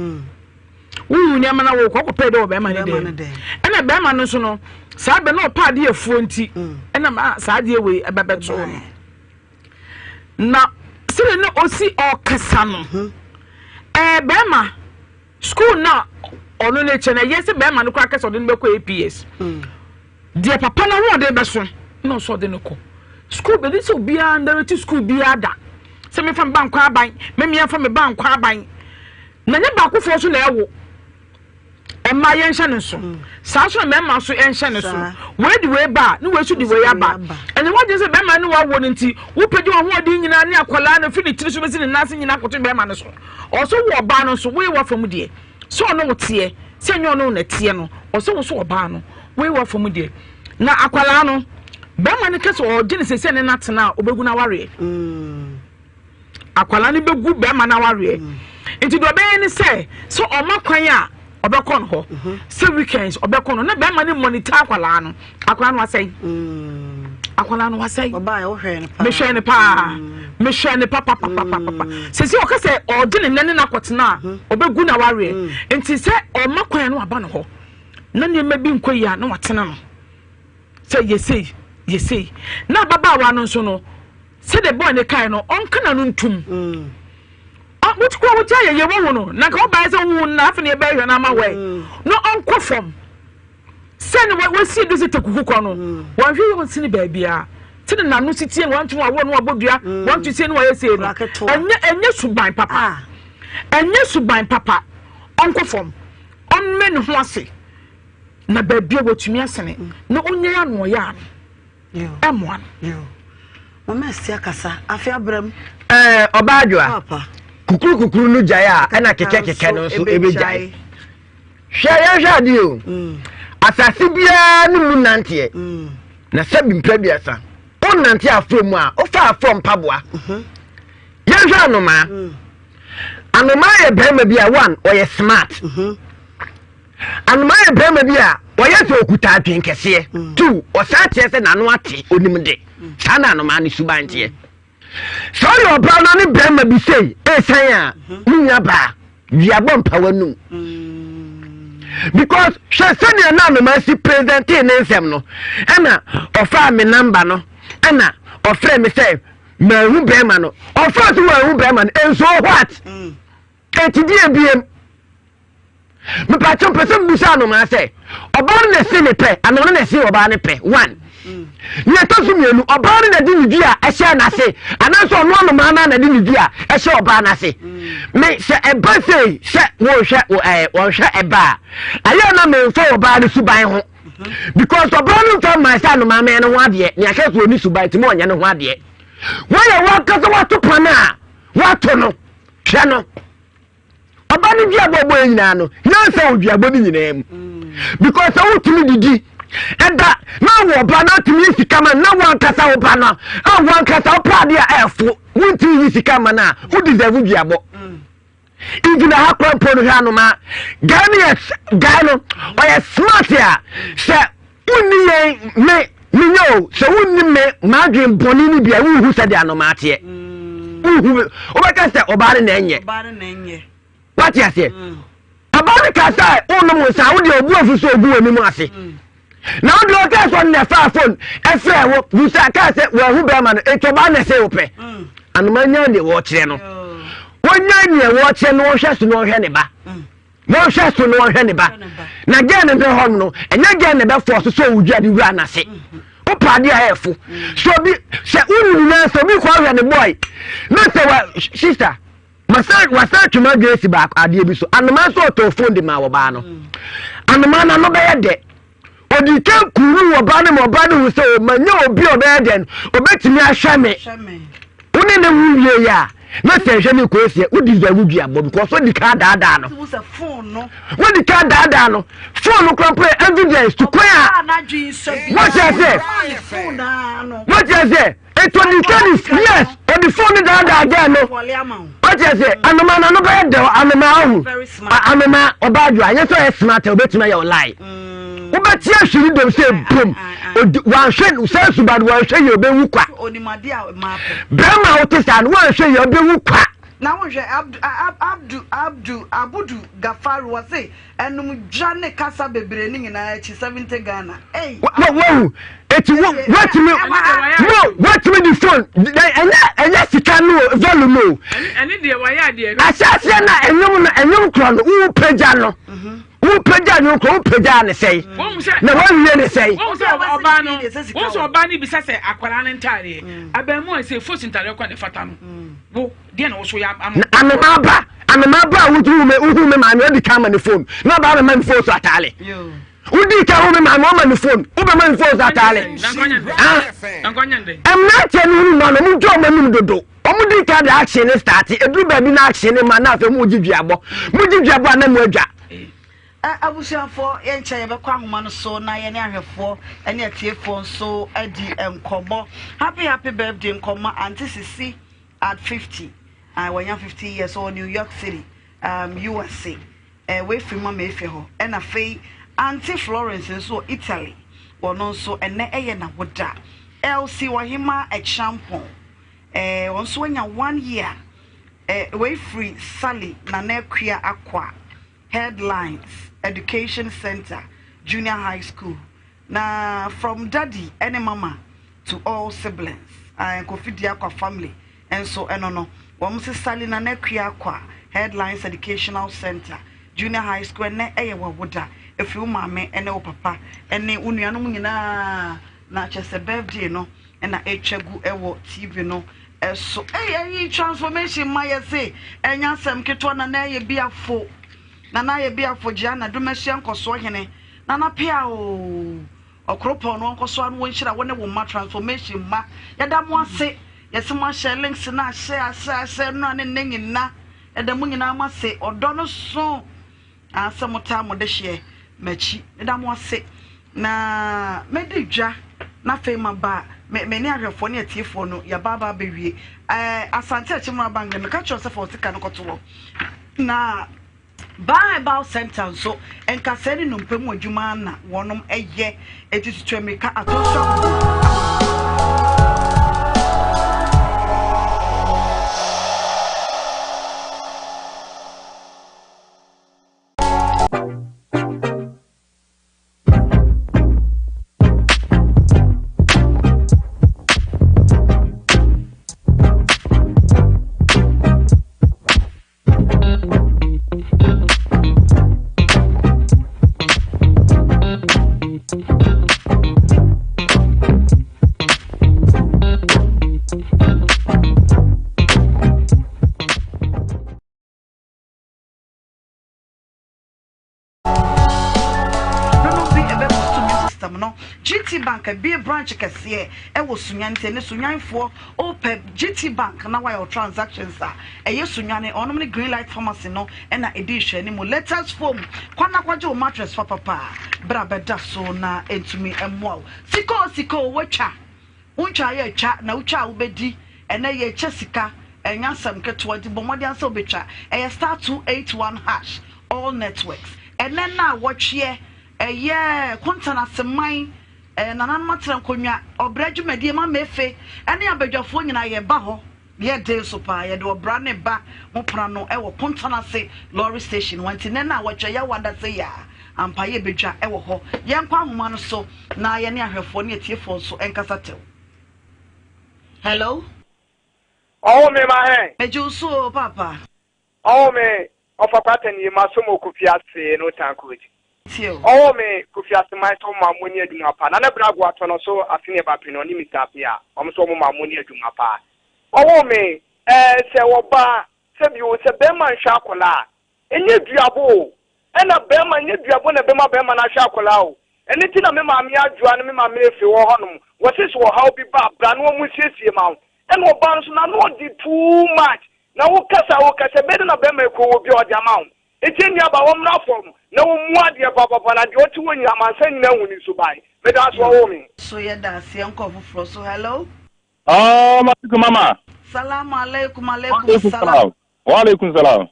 wo yi ni ma na wo ko pe de wo be ma ni de ena be ma no so no sa be no pa de afuo nti ena ma sa de we ebebeto na sile no osi okasa no bema school na ono ne chene yes bema no kwa kasa de no beko APS de papa na ho de beso no so de no ko school be this obi under to school bi ada se me fam bank aban me me fam bank aban na nya ba ko fo so na ewo emma yen hye ne so saa so memma so en hye ne so we di we ba ne we su di we aba ene wo je se memma ne wo no nti wo pagi wo ho odi nyina ne akwala na fi ne tiri so besi ne nase nyina koto memma ne so oso wo ba no so we wo fam de so no wo tie se nyo no na tie no oso wo so wo ba no we wo fam de na akwala no memma ne kese o je ne se ne natena obegu na ware akwala ne begu memma na ware nti do be ni say so o makwan a obekon ho say weekends obekon na be ma ni monitor akwala no wasai akwala no wasai baba e wo hwe ne pa me hwe ne pa se o ka say o de ne nane na kwotena obegu na ware nti say o makwan no aba no ho na ne ma bi nkoyi a na watena no say yesei na baba wa no so no say the boy ne kai no on kana no ntum what ko wo tell ye wo no na ka ba se wo na afa ne ba hwe na ma we no onko from send we see do se tekuku ko no wan hwe yon sini ba bia tini na no sitie wan tun awo no abodua wan tu se no ye se no enye suban papa onko from on men ho ase na ba bia wotumi asene na onye ya no ya emoan mama sia kasa afi abram obadwa papa kukuru no jaya ana keke no so ebe jai hwa di o asase bia no mu nante na sabi mpaduasa o nante afom a o fa afom paboa ye hwa anoma ye bema bia one o ye smart anoma ye bema bia o ye so okuta atwen kese two o sa tiese na no ate onimde sana anoma ni subante so your brother ni bema bi say esan a munya ba wiabo mpawanum because she send na no ma si president in nsem no na ofa me number no na ofre me say ma hu bema no ofa to wa hu bema no enso what etidi ebiem me pa chon person busa no ma say oba na se ne pe ano na se oba ne pe one ni etosu mienu oba na di nidi a ehye na se anaso ono no ma na di nidi a ehye oba na se me se eba se wo hwe eba aye na me fo oba ne suban ho because oba no fo ma sa no ma me no ho ade ni ahye so ni suban ti mo onya no ho ade wo ye wa kasa wa to pana wa to no hwe no oba ni dia bobo nyina no na se odua bobi nyina mu because wo timi didi eda na wo ba na timi sikama na wan kasa wo ba na wan kasa wo pa dia efo wo timi sikama na wo deserve duabo igina ha kwampo no hwa no ma gano o ye smart ya se unni me nyo se unni me madwen boni ni bia wo hu se dia no ma ate hu o ba ka se obare na enye what you say obare ka se onu mo sa wo de obu afu so obu ani mu ase na wo de o ka so na fa phone efe wo bu sa ka se wo hu be ma no eto ba na se wo pe anuma nya de wo kire no wonya ne wo kire no wo hwe so no hwe ne ba wo hwe so no hwe ne ba na gen ne ho no enya gen ne be force so wo dua de wura na se o pa de a efu so bi se unu na so bi kwa hwe ne boy na se wa sister wasa tuma grace ba ade bi so anuma so to phone de ma wo ba no anuma na no be ye de odi kan kuru wo ba ne mo ba ne so manya obi o be ye de obetimi ahwe me woni ne wuye ya na se hwe ne ko sie odi za wudu abo because odi ka daada no wo se phone no wodi ka daada no phone no kran play evidence to kwea what you say what you say it on the yes on the phone daada again no what you say anoma na no be de anoma ahu anoma obadwa anye so smart obetuma your lie obeti ahwiri dem say boom wan hwe say subad wan hwe ye obewu kwa onimade a ma bema otisa no wan hwe ye obewu kwa na wo hwe abudu gafaru wa say enum dwane kasa bebre ni nyina echi 70 Ghana wo eti what me the phone enya sika no volume no eni de wa ya de asase na enyum kro no wo pagya no Who peja no ko peja ne sei. Na wan wie ne sei. Won so oba no. Won so oba ni bisa say akwara ne ntare. Abamu an say fosi ntare kwa ne fata no. Wo de na wo so ya am. Amaba uhu me ma no di kama ne phone. Na ba me man phone so atale. Yo. Udi ka hu me ma no man phone. Ube man phone so atale. Nankonyande. I'm not telling you man mu jo manum dodo. Omudi ka da action start. Edru ba bi na action ma na afa mu giduabo. Mu giduabo na mu adwa. Abusiafo yencha yebekwa ahoma no so na ye ne ahwefo ene atiefo so adi enkomo happy birthday enkomo Auntie Sisi at 50 when you're 50 years old, New York City USA we from mama efe ho ena fei Auntie Florence so Italy wono so ene eye na woda LC wahima a shampoo won so nya 1 year we free Sally na na kwia akwa Headlines Education Center Junior High School. Now from daddy and mama to all siblings and Kofidia kwa family and so no. Wamsi Salina Nekia kwa Headlines Educational Center Junior High School ne eyewa woda if you mama and no papa and ne unianu na chese birthday no and na echegu ewo TV no so transformation my say enya sem ketwa na ye biafo na ye bia fogia na domahia nkoso hene na na pia okropo no nkoso anu wonhira wone wo ma transformation ma yada mo ase yesema share links na share no ane nyina yada mo nyina ma se odo no so asamota mo de hye machi yada mo ase na medidwa na fema ba me ne ahwefo ne atiefo no ya baba bewie asante achimra bank me ka chose for tika no koto na Bible Center so enka seni no mpemu adwuma na wonom eye etitutwa meka atosho GT Bank a be branch kese e wo sunyante ne sunyanfo open GT Bank na why your transactions are e ye sunyane onom ne green light pharmacy no e na edition ni mo letters form kwana kwaje o mattress for papa bra beda so na entumi emwa siko watcha uncha ye cha na ucha ubedi e na ye che sika enya sam keto di bomodi ansa obetwa e star 281 hash all networks and then na watch ye yeah kontana seman nanan matran konwa obradwumadi ma mefe ene abadwafo nyina ye ba ho ye de so pa ye de obra ne ba mo pra no e wo kontana se lorry station wanti ne na watwa ya wada se ya ampa ye bedwa e wo ho ye nkwa homa no so na ye ne ahwefo ne tiefo so enkasa tew hello oh me ma he ejuso papa oh me ofakwata ni masomo kufiase no tankuji oh me kufiase mai to mamoni aduma pa na na brago ato no so afine ba pino ni mitapia omso mo mamoni aduma pa oh me se wo ba se bi o se be man hwa akola enye duabo ena be man nye duabo na be ma na hwa akola o eni ti na me ma me adua na me ma me efi wo honom wo se so how bi ba bra no mu siesie ma ena wo ba so na no di too much na wo kasa be na be ma ko wo bi o di ama eti nya ba wo mra fom na wo mu ade papa na de o ti wo nya mansa nyina huni so bai me da so wo mi so ye da se enko fufuro so hello mama salamu alaikum salam wa alaikum salam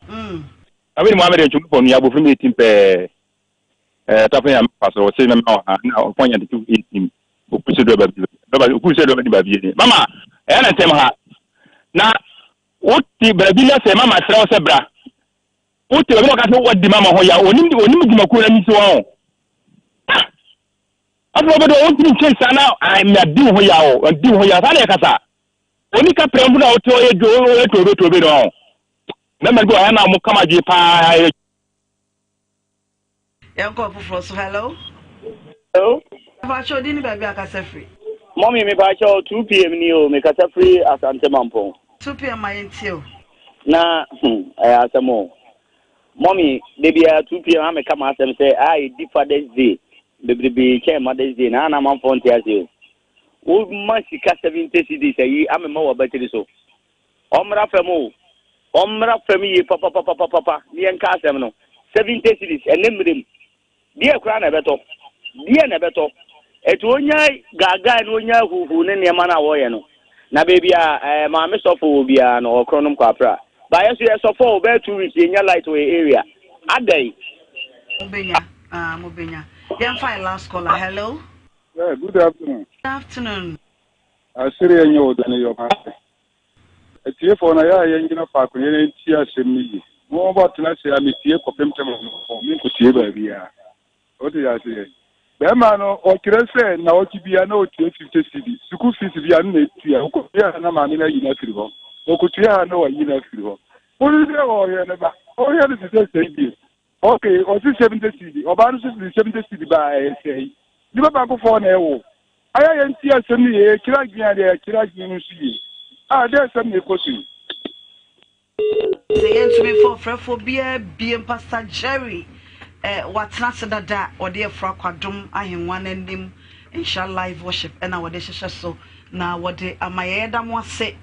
abi Muhammad en chumpo ni abo fimi timpe tafa ya paso o se me ma na o ponya de 18 o puse do ba bi mama na tem ha na o ti bra bi na se mama sra o se bra o ti ba ka se o di mama ho ya onim djuma ko na mi so ho aso ba do o ti chen sana ai me di ho ya sa na ka sa oni ka prembu na o to ye jo to be no na me go na mo kama je pa Yanko for so hello. Hello. Pacho dini baby akasa free. Mommy me pacho 2 p.m. ni o me kasa free asante mampon. 2 p.m. my intio. Na asamo. Mommy they be 2 p.m. me come asem say I di Father's Day. Be chair Mother's Day na mampon ti ase. O man sika 70 cedis ayi amema wa battery so. Omra famo. Omra fami ye papa ni enka asem no. 70 cedis enemrem. Die kra na beto. Die na beto. Etu onya gaga na onya huhu ne ne ma na wo ye no na baby ma me sofo obi a no okronom kwapra ba yeso ye sofo o be 2 weeks enya light way area adai mobenya yan fine last caller hello yeah good afternoon asiri enye odane yo ma etie for na ya ye ngina pa ko ye nti asem ni mo ba tena se ametie kopem tem no me ko tie ba bia o ti ya se Bema no okirese na okibia na otie 50 cedi school fees bia na etua okobia na maame na yina firi ho okutua na wa yina firi ho olu de o ye ne ba o ye de se bi okay o si 70 cedi oba no si 70 cedi ba e sei ni ba ko fo na ewo aya ye nti asem ni e kira gyan de kira gyan no si de asem ni ko si say ent me for frefobia bi Pastor Jerry what's not said that or dear Frakwadum, I am one ending inshallah live worship and our decision so now what the Amayeda was say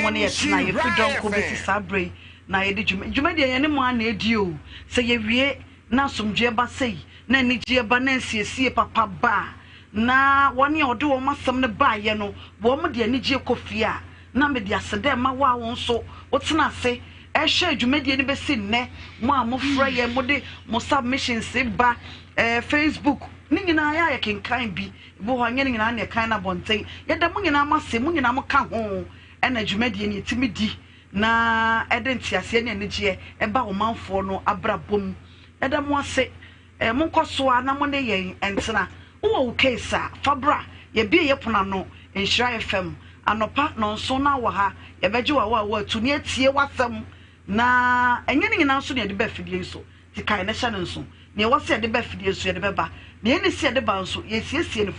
money at night if you don't go to Sabre now you did you made anyone need you say ye now some jeba say nanny jeba nancy see papa ba na one year or do almost some the buy you know woman dear need you coffee na me dia sede ma wa won so what's not say share dwumadi ne besi nne mo amofra ye mo de mo submission se ba Facebook ni nyina ya kenkan bi bo ho anya ni nyina na kan na bonten ye da mo nyina ma se mo nyina mo ka ho na dwumadi ne timidi na edentiase ne anigye e ba wo manfo no abrabom e da mo ase mo nkoso na mo ne ye entena wo case fabra ye bi ye pona no Nhyira FM anopa no nso na wo ha ye beje wa tu ne atie wasam na enye ne nyina nso ne de ba fidie so ti kai ne hye ne nso ne wose de ba fidie so ye de beba ne ne se de ba nso ye siesie ne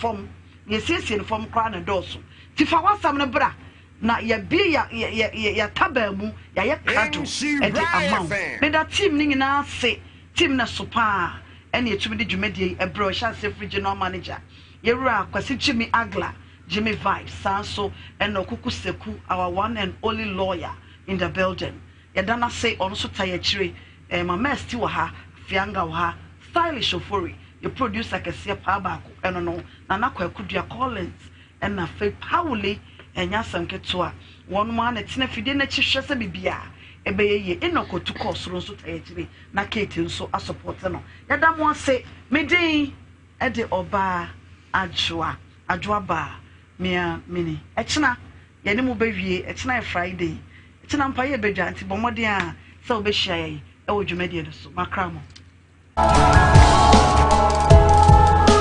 form kra na doso ti fa wasam ne bra na ye bi ya tabamu ya ye kado e de amount me da team ne nyina se team na sopa ene etumi de dwumadie e bro sha se regional manager ye wura kwasi Jimmy Agla Jimmy Vibes Sanso and Okukuseku our one and only lawyer in the building. Yadana say also tayachiri my mesti waha fianga waha stylish ofori the producer kesia pabako and no nana kwakudia Collins and na fe Pauli and yasam ketua one man at tinafide na chishese bibia ebeye ye enokotu course so tayachiri na Kate so a support no yadamo say medin ede oba ajwa ba mia mini echina yene mu bewie echina Friday echina mpa ye bedwa nti bomode a se obehia ye e wo dwumade so makramo